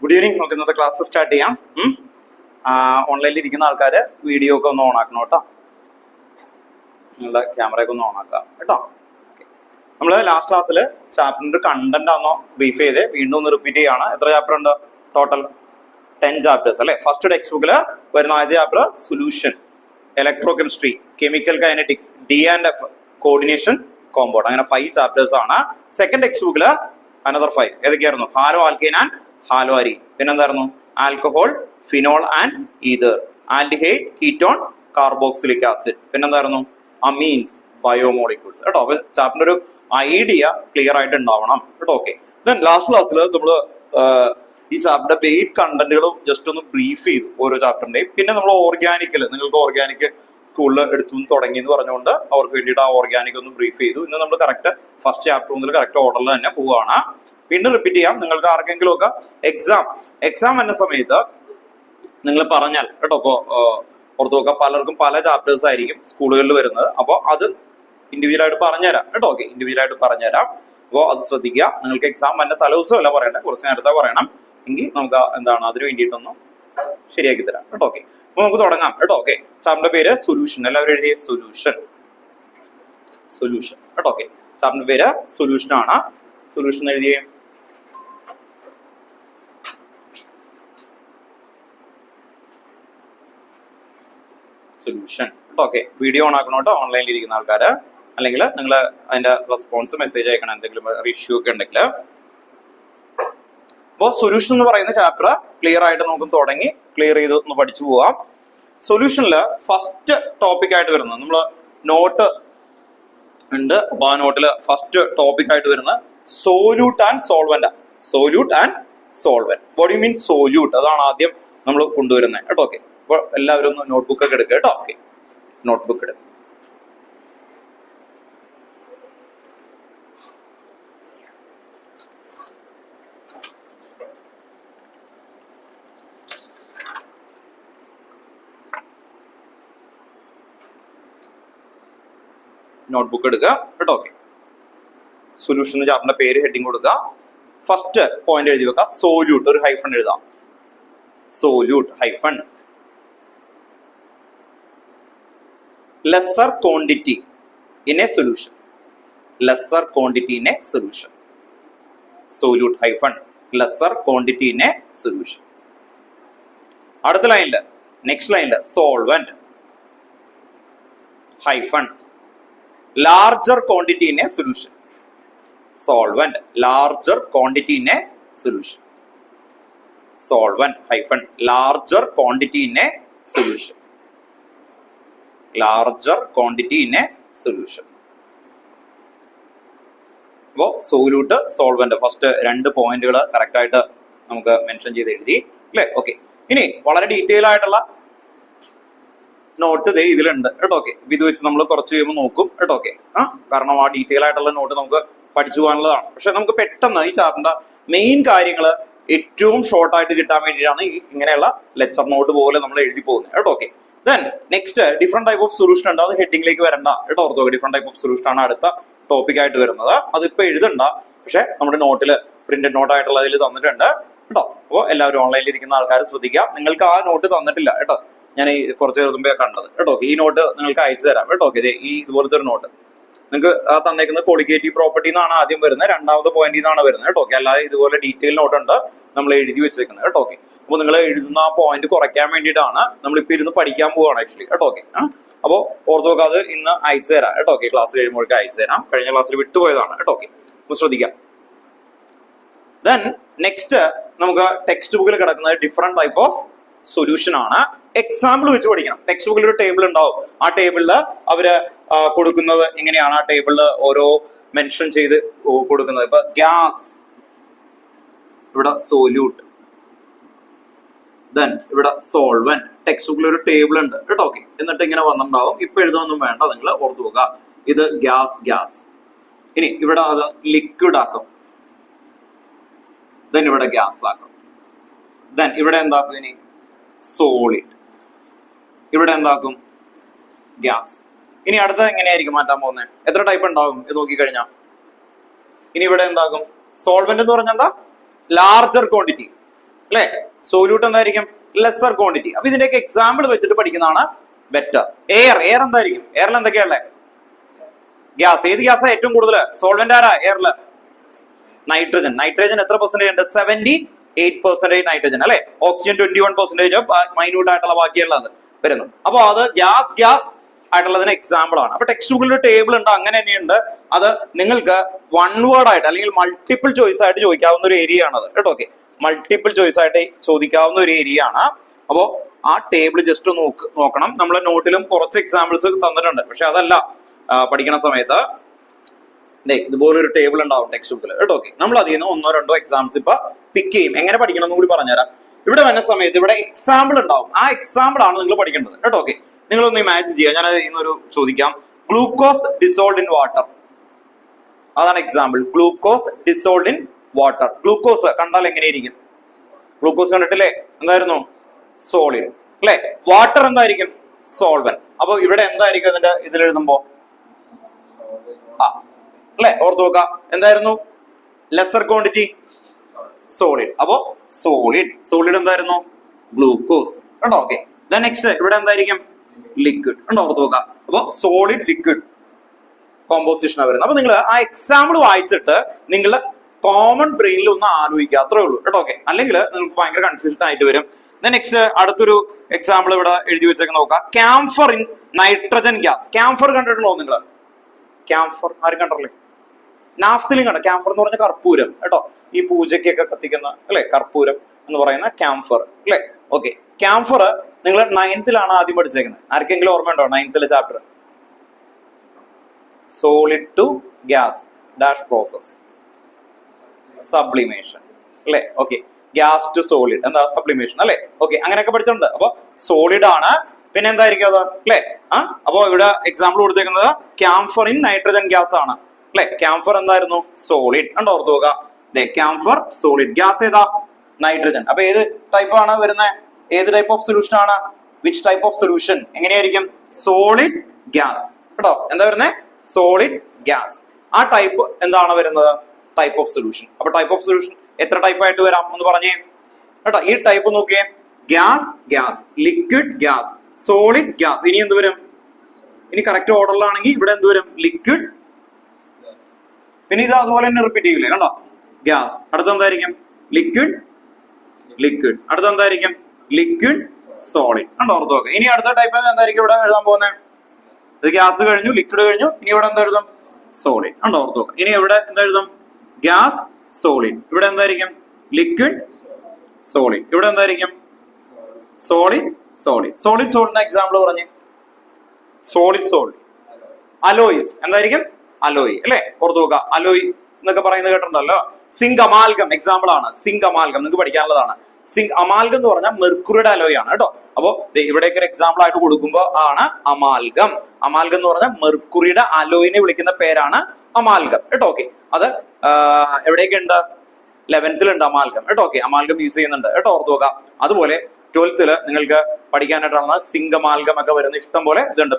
Good evening. നമുക്ക് ഇന്നത്തെ class start ചെയ്യാം. ഓൺലൈനിൽ ഇരിക്കുന്ന ആൾക്കാർ വീഡിയോ ഒക്കെ ഒന്ന് ഓൺ ആക്കണം കേട്ടോ. നിങ്ങളുടെ ക്യാമറയൊക്കെ ഒന്ന് ഓൺ ആക്കാം കേട്ടോ. നമ്മൾ ലാസ്റ്റ് ക്ലാസ്സിൽ ചാപ്റ്ററിന്റെ കണ്ടന്റ് ആണോ ബ്രീഫ് ചെയ്ത് വീണ്ടും ഒന്ന് റിപ്പീറ്റ് ചെയ്യാണ്. എത്ര ചാപ്റ്റർ ഉണ്ട് ടോട്ടൽ? 10 ചാപ്റ്റേഴ്സ് അല്ലെ. ഫസ്റ്റ് ടെക്സ്റ്റ് ബുക്കിൽ വരുന്ന ആദ്യ chapter solution, electrochemistry, chemical kinetics, D&F, coordination, compound, അങ്ങനെ 5 ചാപ്റ്റേഴ്സ് ആണ്. സെക്കൻഡ് ടെക്സ്റ്റ് ബുക്കിൽ അനദർ 5. ഏതൊക്കെയായിരുന്നു? Haloalkane and haloarene. പിന്നെന്തായിരുന്നു? Alcohol, phenol and ether, aldehyde, ketone, carboxylic acid. പിന്നെന്തായിരുന്നു? അമീൻസ്, ബയോമോളിക്യൂൾസ് കേട്ടോ. അപ്പൊ ചാപ്റ്ററിന്റെ ഒരു ഐഡിയ ക്ലിയർ ആയിട്ട് ഉണ്ടാവണം കേട്ടോ. ഓക്കെ. ദെൻ ലാസ്റ്റ് ക്ലാസ്സിൽ നമ്മള് ഈ ചാപ്റ്ററിന്റെ ബേസ് കണ്ടന്റുകളും ജസ്റ്റ് ഒന്ന് ബ്രീഫ് ചെയ്തു ഓരോ ചാപ്റ്ററിന്റെയും. പിന്നെ നമ്മൾ ഓർഗാനിക്കൽ, നിങ്ങൾക്ക് ഓർഗാനിക് സ്കൂളിൽ എടുത്തു തുടങ്ങി എന്ന് പറഞ്ഞുകൊണ്ട് അവർക്ക് വേണ്ടിയിട്ട് ആ ഓർഗാനിക് ഒന്ന് ബ്രീഫ് ചെയ്തു. ഇന്ന് നമ്മൾ കറക്റ്റ് ഫസ്റ്റ് ചാപ്റ്റർ മുതൽ കറക്റ്റ് ഓർഡറിൽ തന്നെ പോവുകയാണ്. പിന്നെ റിപ്പീറ്റ് ചെയ്യാം. നിങ്ങൾക്ക് ആർക്കെങ്കിലും ഒക്കെ എക്സാം എന്ന സമയത്ത് നിങ്ങൾ പറഞ്ഞാൽ കേട്ടോ. ഇപ്പോ പുറത്തു നോക്കാം, പലർക്കും പല ചാപ്റ്റേഴ്സ് ആയിരിക്കും സ്കൂളുകളിൽ വരുന്നത്. അപ്പോൾ അത് ഇൻഡിവിജ്വൽ ആയിട്ട് പറഞ്ഞുതരാം കേട്ടോ. ഓക്കെ, ഇൻഡിവിജ്വൽ ആയിട്ട് പറഞ്ഞുതരാം. അപ്പോൾ അത് ശ്രദ്ധിക്കുക. നിങ്ങൾക്ക് എക്സാം തന്നെ തലേദിവസമല്ല പറയണ്ടേ, കുറച്ച് നേരത്തെ പറയണം. എങ്കിൽ നമുക്ക് എന്താണ് അതിന് വേണ്ടിയിട്ടൊന്നും ശരിയാക്കി തരാം കേട്ടോ. ഓക്കെ, അപ്പൊ നമുക്ക് തുടങ്ങാം കേട്ടോ. ഓക്കെ, ചാപ്റ്ററിന്റെ പേര് സൊല്യൂഷൻ. എല്ലാവരും എഴുതിയ സൊല്യൂഷൻ കേട്ടോ. ഓക്കെ, ചാപ്റ്ററിന്റെ പേര് സൊല്യൂഷൻ ആണ്. സൊല്യൂഷൻ എഴുതിയേ. സൊല്യൂഷൻ കേട്ടോ. ഓക്കെ, വീഡിയോ ഓൺ ആക്കണം കേട്ടോ ഓൺലൈനിൽ ഇരിക്കുന്ന ആൾക്കാര്. അല്ലെങ്കിൽ നിങ്ങൾ അതിന്റെ റെസ്പോൺസ് മെസ്സേജ് അയക്കണം എന്തെങ്കിലും ഇഷ്യൂ ഒക്കെ ഉണ്ടെങ്കിൽ. അപ്പോൾ സൊല്യൂഷൻ എന്ന് പറയുന്ന ചാപ്റ്റർ ക്ലിയർ ആയിട്ട് നമുക്ക് തുടങ്ങി ക്ലിയർ ചെയ്ത് ഒന്ന് പഠിച്ചു പോവാം. സൊല്യൂഷനിൽ ഫസ്റ്റ് ടോപ്പിക് ആയിട്ട് വരുന്നത് നമ്മൾ നോട്ട് ഉണ്ട്. അപ്പൊ ആ നോട്ടിൽ ഫസ്റ്റ് ടോപ്പിക് ആയിട്ട് വരുന്നത് solute and solvent. Solute and solvent. What you mean solute? അതാണ് ആദ്യം നമ്മൾ കൊണ്ടുവരുന്നത് കേട്ടോ. ഓക്കെ, അപ്പോൾ എല്ലാവരും ഒന്ന് നോട്ട്ബുക്ക് ഒക്കെ എടുക്കുക കേട്ടോ. ഓക്കെ, നോട്ട്ബുക്ക് എടുക്കുക. നോട്ട്ബുക്ക് എടുക്കുക കേട്ടോ. ഓക്കെ, സൊല്യൂഷൻ ചാപ്റ്ററിന്റെ പേര് ഹെഡിങ് കൊടുക്കുക. ഫസ്റ്റ് പോയിന്റ് എഴുതി വെക്കുക. സോല്യൂട്ട്, ഒരു ഹൈഫൺ എഴുതാം. Solute hyphen. Lesser quantity in a solution. Lesser quantity in a solution. Solute hyphen lesser quantity in a solution. അടുത്ത ലൈനില്, നെക്സ്റ്റ് ലൈനില് solvent hyphen larger quantity in a solution. Solvent, larger quantity in a solution. Solvent hyphen larger quantity in a solution. Larger quantity in a solution. അപ്പോൾ solute, solvent first 2 പോയിന്റുകൾ correct ആയിട്ട് നമുക്ക് mention ചെയ്ത് എഴുതി അല്ലേ. Okay, ഇനി വളരെ detail ആയിട്ടുള്ള നോട്ട് ദേ ഇതിലുണ്ട് കേട്ടോ. ഓക്കെ, ഇത് വെച്ച് നമ്മൾ കുറച്ച് കഴിയുമ്പോൾ നോക്കും കേട്ടോ. ഓക്കെ, കാരണം ആ ഡീറ്റെയിൽ ആയിട്ടുള്ള നോട്ട് നമുക്ക് പഠിച്ചു പോകാനുള്ളതാണ്. പക്ഷെ നമുക്ക് പെട്ടെന്ന് ഈ ചാപ്റ്ററിന്റെ മെയിൻ കാര്യങ്ങൾ ഏറ്റവും ഷോർട്ട് ആയിട്ട് കിട്ടാൻ വേണ്ടിയിട്ടാണ് ഇങ്ങനെയുള്ള ലെക്ചർ നോട്ട് പോലെ നമ്മൾ എഴുതി പോകുന്നത് കേട്ടോ. Okay, then next different type of solution ഉണ്ട്. അത് ഹെഡിങ്ങിലേക്ക് വരണ്ട കേട്ടോ. Ortho, different type of solution ആണ് അടുത്ത ടോപ്പിക് ആയിട്ട് വരുന്നത്. അതിപ്പോ എഴുതണ്ട, പക്ഷെ നമ്മുടെ നോട്ടിൽ പ്രിന്റഡ് നോട്ട് ആയിട്ടുള്ളതിൽ തന്നിട്ടുണ്ട് കേട്ടോ. അപ്പോൾ എല്ലാവരും ഓൺലൈനിൽ ഇരിക്കുന്ന ആൾക്കാർ ശ്രദ്ധിക്കുക. നിങ്ങൾക്ക് ആ നോട്ട് തന്നിട്ടില്ല കേട്ടോ. ഞാൻ ഈ കുറച്ച് എഴുതുമ്പോ കണ്ടത് കേട്ടോ. ഈ നോട്ട് നിങ്ങൾക്ക് അയച്ചു തരാം കേട്ടോ. ഓക്കെ, ഈ ഇതുപോലത്തെ ഒരു നോട്ട് നിങ്ങൾക്ക് ആ തന്നേക്കുന്നത് ക്വാളിറ്റേറ്റീവ് പ്രോപ്പർട്ടി എന്നാണ് ആദ്യം വരുന്നത്, രണ്ടാമത്തെ പോയിന്റ് നിന്നാണ് വരുന്നത് കേട്ടോ. ഓക്കെ, അല്ലാതെ ഇതുപോലെ ഡീറ്റെയിൽ നോട്ട് ഉണ്ട് നമ്മൾ എഴുതി വെച്ചേക്കുന്നത് കേട്ടോ. ഓക്കെ, അപ്പോൾ നിങ്ങൾ എഴുതുന്ന ആ പോയിന്റ് കുറയ്ക്കാൻ വേണ്ടിയിട്ടാണ് നമ്മളിപ്പോൾ ഇരുന്ന് പഠിക്കാൻ പോവുകയാണ് ആക്ച്വലി കേട്ടോ. ഓക്കെ, അപ്പോൾ ഓർത്ത് നോക്കുക. അത് ഇന്ന് അയച്ചു തരാം കേട്ടോ. ഓക്കെ, ക്ലാസ് കഴിയുമ്പോഴേക്ക് അയച്ചു തരാം. കഴിഞ്ഞ ക്ലാസ്സിൽ വിട്ടുപോയതാണ് കേട്ടോ. ഓക്കെ, അപ്പോൾ ശ്രദ്ധിക്കാം. ദെൻ നെക്സ്റ്റ് നമുക്ക് ടെക്സ്റ്റ് ബുക്കിൽ കിടക്കുന്നത് ഡിഫറെന്റ് ടൈപ്പ് ഓഫ് സൊല്യൂഷൻ ആണ്. എക്സാമ്പിൾ വെച്ച് പഠിക്കണം. ടെക്സ്റ്റ് ബുക്കിൽ ഒരു ടേബിൾ ഉണ്ടാവും. ആ ടേബിളിൽ അവര് കൊടുക്കുന്നത് എങ്ങനെയാണ്? ആ ടേബിളിൽ ഓരോ മെൻഷൻ ചെയ്ത് കൊടുക്കുന്നത്. ഇപ്പൊ ഗ്യാസ്, ഇവിടെ സോല്യൂട്ട്, ദെൻ ഇവിടെ സോൾവെന്റ്. ടെക്സ്റ്റ് ബുക്കിൽ ഒരു ടേബിൾ ഉണ്ട് കേട്ടോ. ഓക്കെ, എന്നിട്ട് ഇങ്ങനെ വന്നിട്ടുണ്ടാവും. ഇപ്പൊ എഴുതാനൊന്നും വേണ്ട, നിങ്ങൾ ഓർത്തു പോകുക. ഇത് ഗ്യാസ്. ഇനി ഇവിടെ അത് ലിക്വിഡ് ആക്കും. ദെൻ ഇവിടെ ഗ്യാസ് ആക്കും. ദെൻ ഇവിടെ എന്താക്കും? ഇനി സോളിഡ്. ഇവിടെ എന്താക്കും? ഗ്യാസ്. ഇനി അടുത്ത എങ്ങനെയായിരിക്കും മാറ്റാൻ പോകുന്നത്? എത്ര ടൈപ്പ് ഉണ്ടാവും ഇത് നോക്കിക്കഴിഞ്ഞാൽ? ഇനി ഇവിടെ എന്താകും? സോൾവെന്റ് എന്ന് പറഞ്ഞാൽ എന്താ? Larger quantity. അല്ലെ? സോല്യൂട്ട് എന്തായിരിക്കും? Lesser quantity. അപ്പൊ ഇതിന്റെയൊക്കെ എക്സാമ്പിൾ വെച്ചിട്ട് പഠിക്കുന്നതാണ് ബെറ്റർ. എയർ എന്തായിരിക്കും? എയറിൽ എന്തൊക്കെയല്ലേ? ഗ്യാസ്. ഏത് ഗ്യാസാ ഏറ്റവും കൂടുതൽ? സോൾവെന്റ് ആരാ എയറില്? നൈട്രജൻ എത്ര പെർസെന്റേജ് ഉണ്ട്? 78% നൈട്രജൻ അല്ലെ? ഓക്സിജൻ 21% മൈന്യൂട്ട് ആയിട്ടുള്ള ബാക്കിയുള്ളത് വരുന്നു. അപ്പൊ അത് ഗ്യാസ് ആയിട്ടുള്ളതിന് എക്സാമ്പിൾ ആണ്. അപ്പൊ ടെക്സ്റ്റ് ബുക്കിൽ ഒരു ടേബിൾ ഉണ്ട്, അങ്ങനെ തന്നെയുണ്ട്. അത് നിങ്ങൾക്ക് വൺ വേർഡ് ആയിട്ട് അല്ലെങ്കിൽ മൾട്ടിപ്പിൾ ചോയ്സ് ആയിട്ട് ചോദിക്കാവുന്ന ഒരു ഏരിയ ആണ് അത് കേട്ടോ. ഓക്കെ, മൾട്ടിപ്പിൾ ചോയ്സ് ആയിട്ട് ചോദിക്കാവുന്ന ഒരു ഏരിയ ആണ്. അപ്പോ ആ ടേബിൾ ജസ്റ്റ് നോക്കണം. നമ്മളെ നോട്ടിലും കുറച്ച് എക്സാമ്പിൾസ് തന്നിട്ടുണ്ട്, പക്ഷെ അതല്ല പഠിക്കുന്ന സമയത്ത് ഇതുപോലൊരു ടേബിൾ ഉണ്ടാവും ടെക്സ്റ്റ് ബുക്കിൽ കേട്ടോ. ഓക്കെ, നമ്മൾ അതിൽ നിന്ന് 1-2 എക്സാമ്പിൾസ് ഇപ്പൊ പിക്ക് ചെയ്യും. എങ്ങനെ പഠിക്കണം എന്ന് കൂടി പറഞ്ഞുതരാം. ഇവിടെ വരുന്ന സമയത്ത് ഇവിടെ എക്സാമ്പിൾ ഉണ്ടാവും. ആ എക്സാമ്പിൾ ആണ് നിങ്ങൾ പഠിക്കേണ്ടത് കേട്ടോ. ഓക്കെ, നിങ്ങളൊന്ന് ഇമാജിൻ ചെയ്യുക. ഞാൻ ഇന്നൊരു ചോദിക്കാം, ഗ്ലൂക്കോസ് ഡിസോൾഡ് ഇൻ വാട്ടർ. അതാണ് example. Glucose dissolved in water. Glucose കണ്ടാൽ എങ്ങനെയിരിക്കും? ഗ്ലൂക്കോസ് കണ്ടിട്ടില്ലേ? എന്തായിരുന്നു? സോളിഡ് അല്ലെ? വാട്ടർ എന്തായിരിക്കും? സോൾവൻ. അപ്പൊ ഇവിടെ എന്തായിരിക്കും അതിന്റെ ഇതിലെഴുതുമ്പോ? അല്ലെ? ഓർത്ത് നോക്കുക. എന്തായിരുന്നു? Lesser quantity solid. അപ്പോ സോളിഡ് എന്തായിരുന്നു? ഗ്ലൂക്കോസ് കേട്ടോ. ഓക്കെ, നെക്സ്റ്റ് ഇവിടെ എന്തായിരിക്കും? ലിക്വിഡ് ഉണ്ടോ? ഓർത്ത് നോക്കുക. അപ്പൊ സോളിഡ് ലിക്വിഡ് കോമ്പോസിഷനാണ് വരുന്നത്. അപ്പൊ നിങ്ങൾ ആ എക്സാമ്പിൾ വായിച്ചിട്ട് നിങ്ങളുടെ കോമൺ ബ്രെയിനിൽ ഒന്ന് ആലോചിക്കുക, അത്രേ ഉള്ളൂ കേട്ടോ. ഓക്കെ, അല്ലെങ്കിൽ നിങ്ങൾക്ക് ഭയങ്കര കൺഫ്യൂഷൻ ആയിട്ട് വരും. നെക്സ്റ്റ് അടുത്തൊരു എക്സാമ്പിൾ ഇവിടെ എഴുതി വെച്ചേക്ക് നോക്കാം. Camphor in nitrogen gas. Camphor കണ്ടിട്ടുണ്ടോ നിങ്ങൾ? ക്യാംഫർ ആരും കണ്ടല്ലേ? നാഫ്തലിൻ കണ്ട? ക്യാംഫർ എന്ന് പറഞ്ഞ കർപ്പൂരം കേട്ടോ. ഈ പൂജയ്ക്കൊക്കെ കത്തിക്കുന്ന അല്ലെ കർപ്പൂരം എന്ന് പറയുന്ന ക്യാംഫർ അല്ലെ? ഓക്കെ, ക്യാംഫർ നിങ്ങൾ 9th ആദ്യം പഠിച്ചേക്കുന്നത്. ആർക്കെങ്കിലും ഓർമ്മയുണ്ടോ 9th chapter? Solid to gas dash process, sublimation അല്ലെ? ഓക്കെ, ഗ്യാസ് ടു സോളിഡ് എന്താ? സബ്ലിമേഷൻ അല്ലെ? ഓക്കെ, അങ്ങനെയൊക്കെ പഠിച്ചിട്ടുണ്ട്. അപ്പൊ സോളിഡ് ആണ്. പിന്നെ എന്തായിരിക്കും അത് അല്ലെ? അപ്പൊ ഇവിടെ എക്സാമ്പിൾ കൊടുത്തേക്കുന്നത് ക്യാംഫർ ഇൻ നൈട്രജൻ ഗ്യാസ് ആണ് അല്ലെ? ക്യാംഫർ എന്തായിരുന്നു? സോളിഡ്. കണ്ടോ? ഓർത്ത് നോക്കുക. Camphor solid. ഗ്യാസ് ഏതാ? നൈട്രജൻ. അപ്പൊ ഏത് ടൈപ്പ് ആണ് വരുന്നത്? ഏത് ടൈപ്പ് ഓഫ് സൊല്യൂഷൻ ആണ്? Which type of solution? എങ്ങനെയായിരിക്കും? സോളിഡ് ഗ്യാസ് കേട്ടോ. എന്താ വരുന്നത്? Solid gas. ആ ടൈപ്പ് എന്താണ് വരുന്നത്? Type of solution. അപ്പൊ ടൈപ്പ് ഓഫ് സൊല്യൂഷൻ എത്ര ടൈപ്പ് ആയിട്ട് വരാം എന്ന് പറഞ്ഞേ കേട്ടോ. ഈ ടൈപ്പ് നോക്കിയേ, gas, liquid gas, solid gas. ഇനി എന്ത് വരും? ഇനി കറക്റ്റ് ഓർഡറിലാണെങ്കിൽ ഇവിടെ എന്ത് വരും? ലിക്വിഡ്. പിന്നെ ഇത് അതുപോലെ തന്നെ റിപ്പീറ്റ് ചെയ്യൂലേ? കണ്ടോ? ഗ്യാസ്. അടുത്ത എന്തായിരിക്കും? ലിക്വിഡ്. അടുത്ത എന്തായിരിക്കും? Liquid solid. കണ്ടോ? ഓർത്ത് നോക്കുക. ഇനി അടുത്ത ടൈപ്പ് എന്തായിരിക്കും ഇവിടെ എഴുതാൻ പോകുന്നത്? ഇത് ഗ്യാസ് കഴിഞ്ഞു, ലിക്വിഡ് കഴിഞ്ഞു. ഇനി ഇവിടെ എന്താ എഴുതും? സോളിഡ്. കണ്ടോ? ഓർത്ത് നോക്കുക. ഇനി ഇവിടെ എന്താ എഴുതും? Gas solid. ഇവിടെ എന്തായിരിക്കും? Liquid solid. ഇവിടെ എന്തായിരിക്കും? സോളിഡിന്റെ എക്സാമ്പിൾ പറഞ്ഞേ. സോളിഡ് അലോയ്സ് എന്തായിരിക്കും? അലോയ് അല്ലെ? ഓർത്ത് നോക്കുക. അലോയ് എന്നൊക്കെ പറയുന്നത് കേട്ടിട്ടുണ്ടല്ലോ. സിങ്ക് അമാൽഗം എക്സാമ്പിൾ ആണ്. സിങ്ക് അമാൽഗം നിങ്ങൾക്ക് പഠിക്കാനുള്ളതാണ്. സിങ്ക് അമാൽഗം എന്ന് പറഞ്ഞാൽ മെർക്കുറിയുടെ അലോയ് ആണ് കേട്ടോ. അപ്പോ ഇവിടേക്ക് ഒരു എക്സാമ്പിൾ ആയിട്ട് കൊടുക്കുമ്പോ ആണ് അമാൽഗം എന്ന് പറഞ്ഞാൽ മെർക്കുറിയുടെ അലോയിനെ വിളിക്കുന്ന പേരാണ് അമാൽഗം കേട്ടോ. ഓക്കെ, അത് എവിടെയൊക്കെ ഉണ്ട്? 11th ഉണ്ട് അമാൽഗം കേട്ടോ. ഓക്കെ, അമാൽഗം യൂസ് ചെയ്യുന്നുണ്ട് കേട്ടോ. ഓർത്ത് നോക്കുക. അതുപോലെ 12th നിങ്ങൾക്ക് പഠിക്കാനായിട്ടാണ് സിങ്ക് അമാൽഗം ഒക്കെ വരുന്ന ഇഷ്ടം പോലെ ഇതുണ്ട്.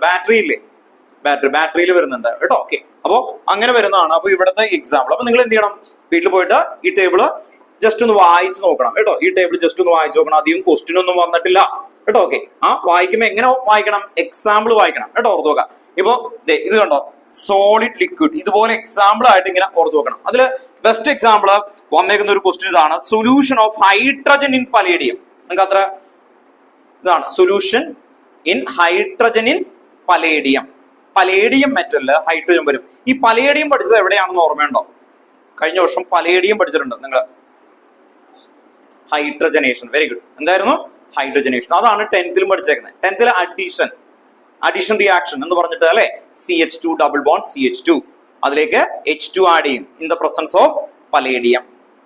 ബാറ്ററിയിൽ വരുന്നുണ്ട് കേട്ടോ. ഓക്കെ, അപ്പോ അങ്ങനെ വരുന്നതാണ്. അപ്പൊ ഇവിടുത്തെ എക്സാമ്പിൾ. അപ്പൊ നിങ്ങൾ എന്ത് ചെയ്യണം? വീട്ടിൽ പോയിട്ട് ഈ ടേബിള് ജസ്റ്റ് ഒന്ന് വായിച്ച് നോക്കണം കേട്ടോ. ഈ ടേബിൾ ജസ്റ്റ് ഒന്ന് വായിച്ചു നോക്കണം. അധികം ക്വസ്റ്റ്യൻ ഒന്നും വന്നിട്ടില്ല കേട്ടോ. ഓക്കെ, വായിക്കുമ്പോ എങ്ങനെ വായിക്കണം? എക്സാമ്പിൾ വായിക്കണം കേട്ടോ. ഓർത്ത് നോക്കുക. ഇപ്പൊ ഇത് കണ്ടോ? Solid liquid. ഇതുപോലെ എക്സാമ്പിൾ ആയിട്ട് ഇങ്ങനെ ഓർത്ത് നോക്കണം. അതില് ബെസ്റ്റ് എക്സാമ്പിൾ വന്നേക്കുന്ന ഒരു ക്വസ്റ്റ്യൻ ഇതാണ്. Solution of hydrogen in palladium. നിങ്ങൾക്ക് അത്ര ഇതാണ്. Solution in hydrogen in palladium. Palladium മെറ്റലില് ഹൈഡ്രജൻ വരും. ഈ പലേഡിയം പഠിച്ചത് എവിടെയാണെന്ന് ഓർമ്മയുണ്ടോ? കഴിഞ്ഞ വർഷം പലേഡിയം പഠിച്ചിട്ടുണ്ട് നിങ്ങൾ. ഹൈഡ്രജനേഷൻ. Very good. എന്തായിരുന്നു? ഹൈഡ്രജനേഷൻ. അതാണ് 10th പഠിച്ചേക്കുന്നത്. 10th അഡീഷൻ റിയാക്ഷൻ എന്ന് പറഞ്ഞിട്ട് അല്ലെ? CH2 ഡബിൾ ബോണ്ട് CH2 അതിലേക്ക് H2 ആഡ് ചെയ്യും in the presence of palladium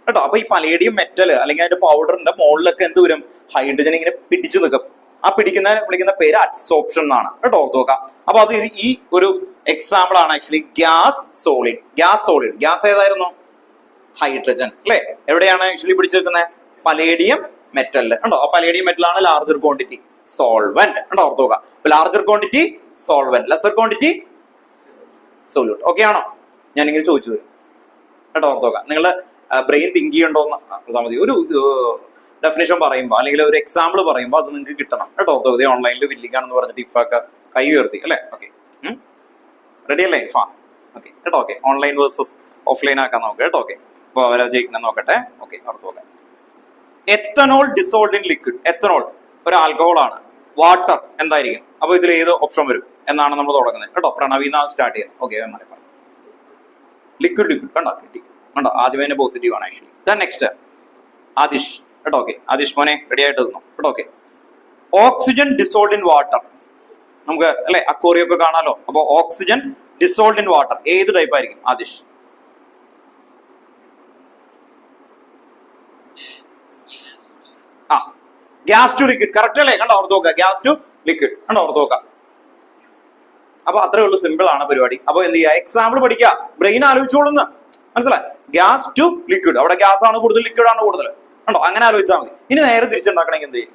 കേട്ടോ. അപ്പൊ ഈ പലേഡിയം മെറ്റൽ അല്ലെങ്കിൽ അതിന്റെ പൗഡറിന്റെ മുകളിലൊക്കെ എന്ത് വരും? ഹൈഡ്രജൻ ഇങ്ങനെ പിടിച്ചു നിൽക്കും. ആ വിളിക്കുന്ന പേര് അഡ്സോർപ്ഷൻ എന്നാണ് കേട്ടോ. ഓർത്ത് നോക്കാം. അപ്പൊ അത് ഈ ഒരു എക്സാമ്പിൾ ആണ് ആക്ച്വലി ഗ്യാസ് സോളിഡ്. ഗ്യാസ് ഏതായിരുന്നു? ഹൈഡ്രജൻ അല്ലെ? എവിടെയാണ് ആക്ച്വലി പിടിച്ചു നിൽക്കുന്നത്? പലേഡിയം മെറ്റലില് കണ്ടോ. ആ പലേഡിയം മെറ്റലാണ് ലാർജർ ക്വാണ്ടിറ്റി സോൾവെന്റ് കണ്ടോ. ഓർത്ത് നോക്കാം. Larger quantity solvent, lesser quantity solute. Okay ആണോ? ഞാനിങ്ങനെ ചോദിച്ചു വരും കേട്ടോ. ഓർത്ത് നോക്കാം. നിങ്ങള് ബ്രെയിൻ തിങ്ക് ചെയ്യണ്ടോന്ന് പറഞ്ഞാൽ മതി. ഒരു ഡെഫിനേഷൻ പറയുമ്പോൾ അല്ലെങ്കിൽ ഒരു എക്സാമ്പിൾ പറയുമ്പോൾ അത് നിങ്ങൾക്ക് കിട്ടണം കേട്ടോ. ഓർത്തോക ഓൺലൈനിൽ വില്ലിംഗ് ആണെന്ന് പറഞ്ഞിട്ട് ഇഫൊക്കെ കൈ ഉയർത്തി അല്ലേ. ഓക്കെ, റെഡി അല്ലേ ഇഫ? ഓക്കെ കേട്ടോ. ഓക്കെ, ഓൺലൈൻ വേഴ്സസ് ഓഫ്ലൈൻ ആക്കാൻ നോക്കുക കേട്ടോ. ഓക്കെ, അപ്പൊ അവരെ ജയിക്കണം നോക്കട്ടെ. ഓക്കെ, ഓർത്തോക. Ethanol dissolved in liquid. Ethanol ഒരു ആൽക്കഹോൾ ആണ്. വാട്ടർ എന്തായിരിക്കും? അപ്പൊ ഇതിൽ ഏത് ഓപ്ഷൻ വരും എന്നാണ് നമ്മൾ തുടങ്ങുന്നത് കേട്ടോ. പ്രണവീന സ്റ്റാർട്ട് ചെയ്യുന്നത്. ഓക്കെ, ലിക്വിഡ് കണ്ടോ, കിട്ടി കണ്ടോ. ആദ്യമേ തന്നെ പോസിറ്റീവ് ആണ് ആക്ച്വലി. ദെൻ നെക്സ്റ്റ് ആദിഷ് കേട്ടോ. ഓക്കെ, ആദിഷ് മോനെ റെഡി ആയിട്ട് നിന്നു കേട്ടോ. Okay, oxygen dissolved in water. നമുക്ക് അല്ലെ അക്വേറിയൊക്കെ കാണാലോ. അപ്പൊ ഓക്സിജൻ ഡിസോൾഡ് ഇൻ വാട്ടർ ഏത് ടൈപ്പ് ആയിരിക്കും Adish? Gas to liquid correct അല്ലേ? കണ്ടോ, ഓർത്ത് നോക്കുക. ഗ്യാസ് ടു ലിക്വിഡ് കണ്ടോ, ഓർത്ത് നോക്കുക. അപ്പൊ അത്രേ ഉള്ളൂ, സിമ്പിൾ ആണ് പരിപാടി. അപ്പൊ എന്ത് ചെയ്യുക, എക്സാമ്പിൾ പഠിക്കുക, ബ്രെയിൻ ആലോചിച്ചോളുന്ന് മനസ്സിലായി. ഗ്യാസ് ടു ലിക്വിഡ്, അവിടെ ഗ്യാസ് ആണ് കൂടുതൽ, ലിക്വിഡ് ആണ് കൂടുതൽ കണ്ടോ, അങ്ങനെ ആലോചിച്ചാൽ മതി. ഇനി നേരെ തിരിച്ചുണ്ടാക്കണമെങ്കിൽ എന്ത് ചെയ്യും?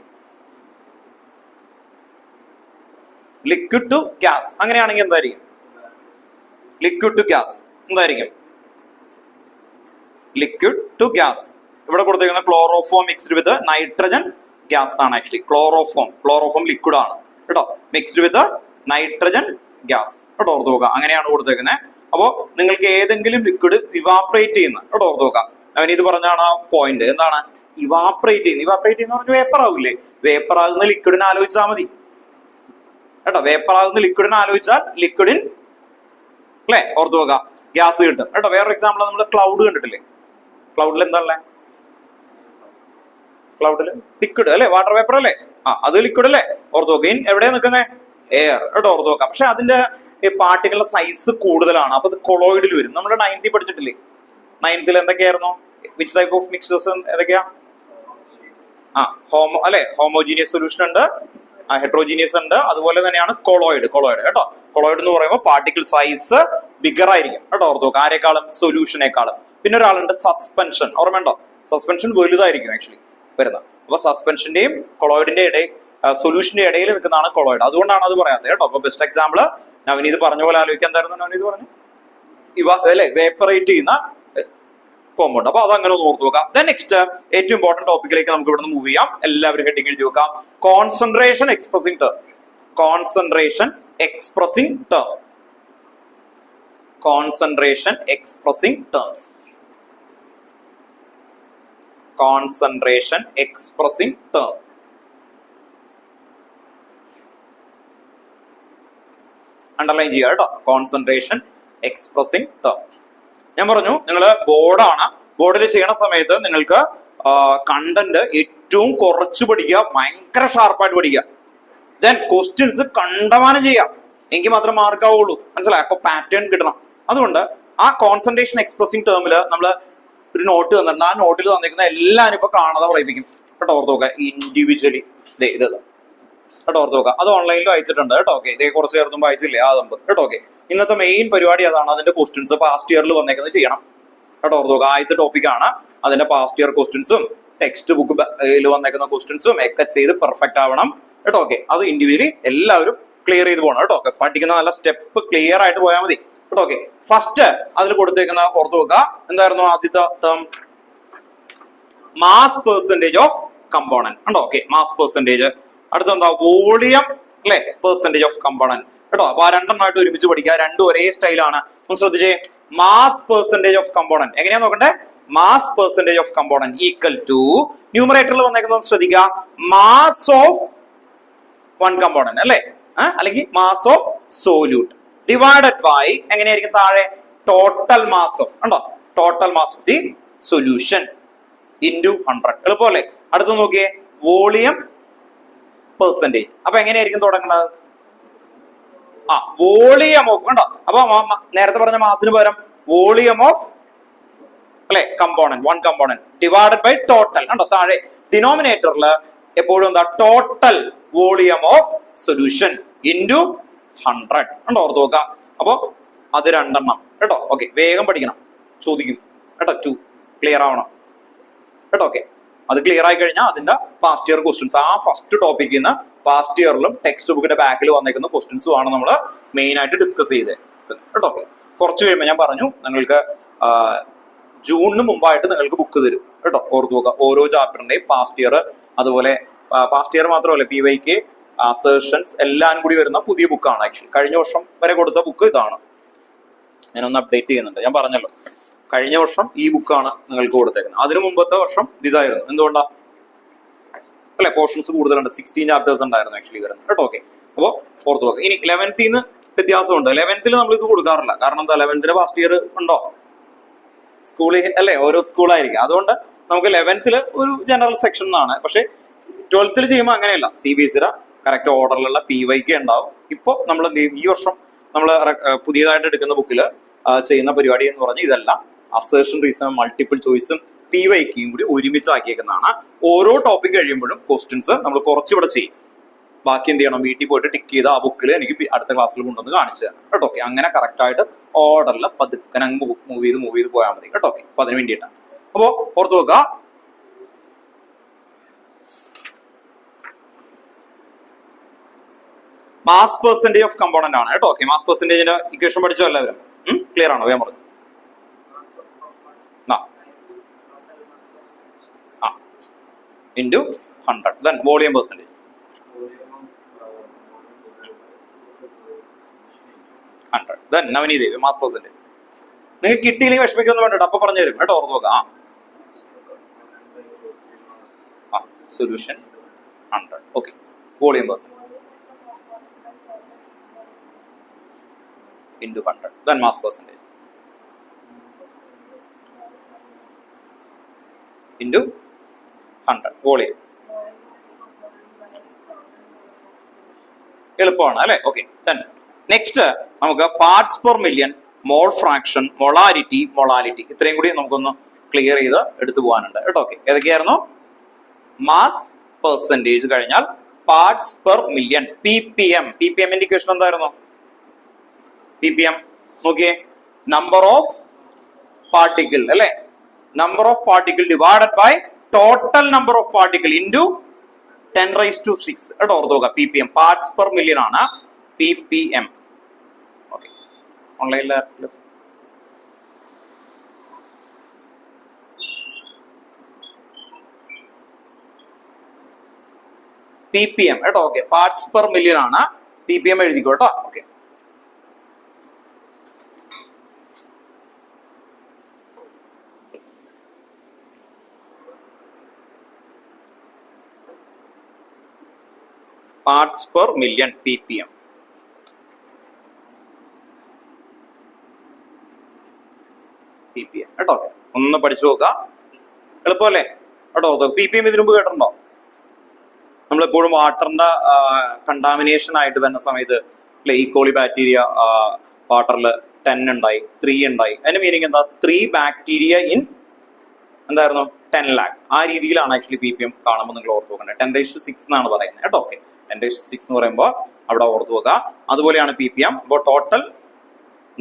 Liquid to gas. അങ്ങനെയാണെങ്കിൽ എന്തായിരിക്കും? ലിക്വിഡ് ടു ഗ്യാസ് എന്തായിരിക്കും? Liquid to gas. ഇവിടെ കൊടുത്തേക്കുന്ന chloroform mixed with nitrogen gas ആണ് ആക്ച്വലി. ക്ലോറോഫോം ലിക്വിഡ് ആണ് കേട്ടോ, മിക്സ്ഡ് വിത്ത് നൈട്രജൻ ഗ്യാസ് കേട്ടോ, ഓർത്ത് നോക്കുക. അങ്ങനെയാണ് കൊടുത്തേക്കുന്നത്. അപ്പോ നിങ്ങൾക്ക് ഏതെങ്കിലും ലിക്വിഡ് ഇവാപറേറ്റ് ചെയ്യുന്ന കേട്ടോ, ഓർത്ത് നോക്കുക. അവനിത് പറഞ്ഞാണ് ആ പോയിന്റ്. എന്താണ് ഇവാപറേറ്റ് ചെയ്യുന്നത്? ഇവാപറേറ്റ് ചെയ്യുന്ന പറഞ്ഞാൽ വേപ്പർ ആവില്ലേ? വേപ്പർ ആകുന്ന ലിക്വിഡിനെ ആലോചിച്ചാൽ മതി കേട്ടോ. വേപ്പർ ആകുന്ന ലിക്വിഡിനെ ആലോചിച്ചാൽ ലിക്വിഡിൻ അല്ലെ, ഓർത്ത് നോക്കുക, ഗ്യാസ് കിട്ടും കേട്ടോ. വേറൊരു എക്സാമ്പിൾ നമ്മൾ ക്ലൗഡ് കണ്ടിട്ടില്ലേ? ക്ലൗഡിൽ എന്താണല്ലേ? ക്ലൗഡില് ലിക്വിഡ് അല്ലെ, വാട്ടർ വേപ്പർ അല്ലേ? അത് ലിക്വിഡ് അല്ലേ, ഓർത്ത് നോക്കുക. എവിടെയാ നിൽക്കുന്നത്? എയർ കേട്ടോ, ഓർത്ത് നോക്കാം. പക്ഷെ അതിന്റെ പാർട്ടികളുടെ സൈസ് കൂടുതലാണ്. അപ്പൊ അത് കൊളോയിഡിൽ വരും. നമ്മൾ 9th പഠിച്ചിട്ടില്ലേ? 9th എന്തൊക്കെയായിരുന്നു? വിച്ച് ടൈപ്പ് ഓഫ് മിക്സേഴ്സ് ഏതൊക്കെയാ? ഹോമോ അല്ലെ, ഹോമോജീനിയസ് സൊല്യൂഷൻ ഉണ്ട്, ഹെട്രോജീനിയസ് ഉണ്ട്, അതുപോലെ തന്നെയാണ് കൊളോയിഡ് കേട്ടോ. കൊളോയിഡ് എന്ന് പറയുമ്പോൾ പാർട്ടിക്കിൾ സൈസ് ബിഗർ ആയിരിക്കും കേട്ടോ, ഓർത്ത് നോക്കുക. ആരെക്കാളും? സൊല്യൂഷനേക്കാളും. പിന്നെ ഒരാളുണ്ട് സസ്പെൻഷൻ, ഓർമ്മയുണ്ടോ? സസ്പെൻഷൻ വലുതായിരിക്കും ആക്ച്വലി വരുന്നത്. അപ്പൊ സസ്പെൻഷന്റെയും കൊളോയിഡിന്റെ ഇടയിൽ, സൊല്യൂഷന്റെ ഇടയിൽ നിൽക്കുന്നതാണ് കൊളോയിഡ്. അതുകൊണ്ടാണ് അത് പറയാത്തത് കേട്ടോ. അപ്പൊ ബെസ്റ്റ് എക്സാമ്പിൾ നവനീത് പറഞ്ഞ പോലെ ആലോചിക്കാൻ. എന്തായിരുന്നു നവനീത് പറഞ്ഞു? അല്ലെ, വേപ്പറേറ്റ് ചെയ്യുന്ന കോമ്പൗണ്ട്. അപ്പൊ അത് അങ്ങനെ ഒന്ന് ഓർത്ത് നോക്കാം. ദെൻ നെക്സ്റ്റ് ഏറ്റവും ഇമ്പോർട്ടന്റ് ടോപ്പിക്കിലേക്ക് നമുക്ക് ഇവിടെ നിന്ന് മൂവ് ചെയ്യാം. എല്ലാവരും ഹെഡിങ് എഴുതി വെക്കാം. Concentration expressing term. Concentration expressing term. Concentration expressing terms. Concentration expressing term. Underline ചെയ്യുക കേട്ടോ. Concentration expressing term. ഞാൻ പറഞ്ഞു നിങ്ങൾ ബോർഡാണ്. ബോർഡിൽ ചെയ്യണ സമയത്ത് നിങ്ങൾക്ക് കണ്ടന്റ് ഏറ്റവും കുറച്ച് പഠിക്കുക, ഭയങ്കര ഷാർപ്പായിട്ട് പഠിക്കുക. ദെൻ ക്വസ്റ്റ്യൻസ് കണ്ടമാനം ചെയ്യാം, എങ്കിൽ മാത്രം മാർക്ക് ആവുള്ളൂ. മനസ്സിലായി? അപ്പൊ പാറ്റേൺ കിട്ടണം. അതുകൊണ്ട് ആ കോൺസെൻട്രേഷൻ എക്സ്പ്രസിംഗ് ടേമിൽ നമ്മൾ ഒരു നോട്ട് തന്നിട്ടുണ്ട്. ആ നോട്ടിൽ തന്നിരിക്കുന്ന എല്ലാവരും ഇപ്പൊ കാണാതെ പഠിപ്പിക്കും കേട്ടോ, ഓർത്ത് നോക്കുക. ഇൻഡിവിജ്വലി ഇത് കേട്ടോ, ഓർത്ത് നോക്കുക. അത് ഓൺലൈനിലും അയച്ചിട്ടുണ്ട് കേട്ടോ. ഓക്കെ, ഇതേ കുറച്ച് ചേർത്തുമ്പോൾ അയച്ചില്ലേ ആ തമ്പ് കേട്ടോ. ഓക്കെ, ഇന്നത്തെ മെയിൻ പരിപാടി അതാണ്. അതിന്റെ ക്വസ്റ്റ്യൻസ് പാസ്റ്റ് ഇയറിൽ വന്നേക്കുന്നത് ചെയ്യണം കേട്ടോ, ഓർത്ത് നോക്കുക. ആദ്യത്തെ ടോപ്പിക്കാണ്. അതിന്റെ പാസ്റ്റ് ഇയർ ക്വസ്റ്റ്യൻസും ടെക്സ്റ്റ് ബുക്കിൽ വന്നേക്കുന്ന ക്വസ്റ്റ്യൻസും ഒക്കെ ചെയ്ത് പെർഫെക്റ്റ് ആവണം കേട്ടോ. ഓക്കെ, അത് ഇൻഡിവിജ്വലി എല്ലാവരും ക്ലിയർ ചെയ്ത് പോകണം കേട്ടോ. ഓക്കെ, പഠിക്കുന്ന നല്ല സ്റ്റെപ്പ് ക്ലിയർ ആയിട്ട് പോയാൽ മതി കേട്ടോ. ഓക്കെ, ഫസ്റ്റ് അതിൽ കൊടുത്തേക്കുന്ന ഓർത്ത് നോക്കുക. എന്തായിരുന്നു ആദ്യത്തെ term? Mass percentage of component ഉണ്ടോ. Okay, mass percentage. അടുത്തെന്താ? വോളിയം അല്ലെ, പെർസെന്റേജ് ഓഫ് കമ്പോണന്റ് കേട്ടോ. അപ്പൊ ആ രണ്ടെണ്ണമായിട്ട് ഒരുമിച്ച് പഠിക്കുക. രണ്ടും ഒരേ സ്റ്റൈലാണ്. ഒന്ന് ശ്രദ്ധിച്ചേ. മാസ് പെർസെന്റേജ് ഓഫ് കമ്പോണന്റ് എങ്ങനെയാ നോക്കണ്ടേ? Mass percentage of component equal to ന്യൂമറേറ്ററിൽ വന്നേക്കുന്നത് ശ്രദ്ധിക്കുക, മാസ് ഓഫ് വൺ കമ്പോണന്റ് അല്ലെ, അല്ലെങ്കിൽ mass of solute divided by എങ്ങനെയായിരിക്കും താഴെ? ടോട്ടൽ മാസ് ഓഫ് ഉണ്ടോ, total mass of the solution into 100. എളുപ്പമല്ലേ? അടുത്ത് നോക്കിയേ, വോളിയം പെർസെന്റേജ്. അപ്പൊ എങ്ങനെയായിരിക്കും തുടങ്ങുന്നത്? വോളിയം ഓഫ് കണ്ടോ. അപ്പൊ നേരത്തെ പറഞ്ഞ മാസിന് പകരം വോളിയം ഓഫ് അല്ലെ component, one component divided by total കണ്ടോ. താഴെ ഡിനോമിനേറ്ററിൽ എപ്പോഴും എന്താ? Total volume of solution into 100 കണ്ടോ, ഓർത്ത് നോക്കുക. അപ്പൊ അത് രണ്ടെണ്ണം കേട്ടോ. ഓക്കെ, വേഗം പഠിക്കണം, ചോദിക്കും കേട്ടോ. 2 ക്ലിയർ ആവണം കേട്ടോ. ഓക്കെ, അത് ക്ലിയർ ആയി കഴിഞ്ഞാൽ അതിന്റെ പാസ്റ്റ് ഇയർ ക്വസ്റ്റ്യൻസ്, ആ ഫസ്റ്റ് ടോപ്പിക്കിൽ നിന്ന് പാസ്റ്റ് ഇയറിലും ടെക്സ്റ്റ് ബുക്കിന്റെ ബാക്കിൽ വന്നേക്കുന്ന ക്വസ്റ്റ്യൻസും ആണ് നമ്മൾ മെയിൻ ആയിട്ട് ഡിസ്കസ് ചെയ്തത് കേട്ടോ. കുറച്ച് കഴിയുമ്പോൾ ഞാൻ പറഞ്ഞു നിങ്ങൾക്ക് ജൂണിന് മുമ്പായിട്ട് നിങ്ങൾക്ക് ബുക്ക് തരും കേട്ടോ. ഓർത്തു നോക്കുക, ഓരോ ചാപ്റ്ററിന്റെയും പാസ്റ്റ് ഇയർ, അതുപോലെ പാസ്റ്റ് ഇയർ മാത്രമല്ല PYK അസേർഷൻസ് എല്ലാം കൂടി വരുന്ന പുതിയ ബുക്കാണ്. ആക്ച്വലി കഴിഞ്ഞ വർഷം വരെ കൊടുത്ത ബുക്ക് ഇതാണ്. ഞാനൊന്ന് അപ്ഡേറ്റ് ചെയ്യുന്നുണ്ട്. ഞാൻ പറഞ്ഞല്ലോ കഴിഞ്ഞ വർഷം ഈ ബുക്കാണ് നിങ്ങൾക്ക് കൊടുത്തേക്കുന്നത്. അതിനു മുമ്പത്തെ വർഷം ഇതായിരുന്നു. എന്തുകൊണ്ടാ? അല്ലെ, പോർഷൻസ് കൂടുതലുണ്ട്. 16 ചാപ്റ്റേഴ്സ് ഉണ്ടായിരുന്നു ആക്ച്വലി വരുന്നത് കേട്ടോ. ഓക്കെ, അപ്പോ ഓർത്ത് നോക്കുക. ഇനി 11th വ്യത്യാസമുണ്ട്. 11th നമ്മൾ ഇത് കൊടുക്കാറില്ല. കാരണം എന്താ, 11th ഫസ്റ്റ് ഇയർ ഉണ്ടോ? സ്കൂളിൽ അല്ലെ, ഓരോ സ്കൂളായിരിക്കും. അതുകൊണ്ട് നമുക്ക് 11th ഒരു ജനറൽ സെക്ഷൻ എന്നാണ്. പക്ഷെ 12th ചെയ്യുമ്പോൾ അങ്ങനെയല്ല. CBSE കറക്റ്റ് ഓർഡറിലുള്ള PYK ഉണ്ടാവും. ഇപ്പൊ നമ്മൾ ഈ വർഷം നമ്മൾ പുതിയതായിട്ട് എടുക്കുന്ന ബുക്കിൽ ചെയ്യുന്ന പരിപാടി എന്ന് പറഞ്ഞാൽ ഇതല്ല. അസേർഷൻ, റീസൺ, മൾട്ടിപ്പിൾ ചോയ്സും PYKയും കൂടി ഒരുമിച്ചാക്കിയേക്കുന്നതാണ്. ഓരോ ടോപ്പിക് കഴിയുമ്പോഴും ക്വസ്റ്റ്യൻസ് നമ്മൾ കുറച്ചിവിടെ ചെയ്യും. ബാക്കി എന്ത് ചെയ്യണം, വീട്ടിൽ പോയിട്ട് ടിക്ക് ചെയ്ത് ആ ബുക്കിൽ എനിക്ക് അടുത്ത ക്ലാസ്സിൽ കൊണ്ടുവന്ന് കാണിച്ചു തരാം കേട്ടോ. ഓക്കെ, അങ്ങനെ കറക്റ്റ് ആയിട്ട് ഓർഡറിൽ പതുക്കനെ മൂവ് ചെയ്ത് പോയാൽ മതി കേട്ടോ. ഓക്കെ, അപ്പൊ അതിന് വേണ്ടിയിട്ടാണ്. അപ്പോ ഓർത്ത് നോക്കുക, മാസ് പെർസെന്റേജ് ഓഫ് കമ്പോണന്റ് ആണ് കേട്ടോ. ഓക്കെ, മാസ് പെർസെന്റേജിന്റെ ഇക്വേഷൻ പഠിച്ചോ എല്ലാവരും? ക്ലിയർ ആണോ? വേഗം പറഞ്ഞു. Into 100, then volume percentage 100, then Navneet mass percentage. നിങ്ങൾക്ക് കിട്ടിയില്ലെങ്കിൽ വിഷമിക്കൊന്നും വേണ്ട, അപ്പൊ പറഞ്ഞു തരും കേട്ടോ. ഓർത്ത് നോക്കാം. Solution 100. Okay, volume percentage into 100, then mass percentage into 100 volume. എളുപ്പമാണ് അല്ലെ? ഓക്കെ, then next നമുക്ക് parts per million, mole fraction, molality ഇത്രയും കൂടി നമുക്കൊന്ന് ക്ലിയർ ചെയ്ത് എടുത്തു പോകാനുണ്ട് കേട്ടോ. ഓക്കെ, ഏതൊക്കെയായിരുന്നു? മാസ് പെർസെന്റേജ് കഴിഞ്ഞാൽ parts per million, PPM equation എന്തായിരുന്നു? PPM നോക്കിയേ, നമ്പർ ഓഫ് പാർട്ടിക്കിൾ അല്ലെ, number of particle divided by total number of particle into 10⁻⁶. കേട്ടോ, ഓർത്ത് നോക്കുക. PPM പാർട്സ് പെർ മില്യൺ ആണ് PPM. ഓക്കെ, ഓൺലൈനിൽ PPM കേട്ടോ. ഓക്കെ, പാർട്സ് പെർ മില്യൺ ആണ് PPM എഴുതിക്കോ കേട്ടോ. Okay, parts per million PPM. കേട്ടോ, ഒന്ന് പഠിച്ചു നോക്കുക, എളുപ്പമല്ലേ കേട്ടോ. PPM ഇതിനു മുമ്പ് കേട്ടിട്ടുണ്ടോ? നമ്മളെപ്പോഴും വാട്ടറിന്റെ കണ്ടാമിനേഷൻ ആയിട്ട് വരുന്ന സമയത്ത് ഈക്കോളി ബാക്ടീരിയ വാട്ടറിൽ 10 ഉണ്ടായി, 3 ഉണ്ടായി. അതിന്റെ മീനിങ് എന്താ? 3 ബാക്ടീരിയ ഇൻ എന്തായിരുന്നു? 10 lakh. ആ രീതിയിലാണ് ആക്ച്വലി PPM കാണുമ്പോൾ നിങ്ങൾ ഓർത്ത് നോക്കേണ്ടത്. 10⁻⁶ എന്നാണ് പറയുന്നത് കേട്ടോ. ഓക്കെ, 10⁻⁶ എന്ന് പറയുമ്പോൾ അവിടെ ഓർത്ത് നോക്കുക. അതുപോലെയാണ് PPM. അപ്പോൾ ടോട്ടൽ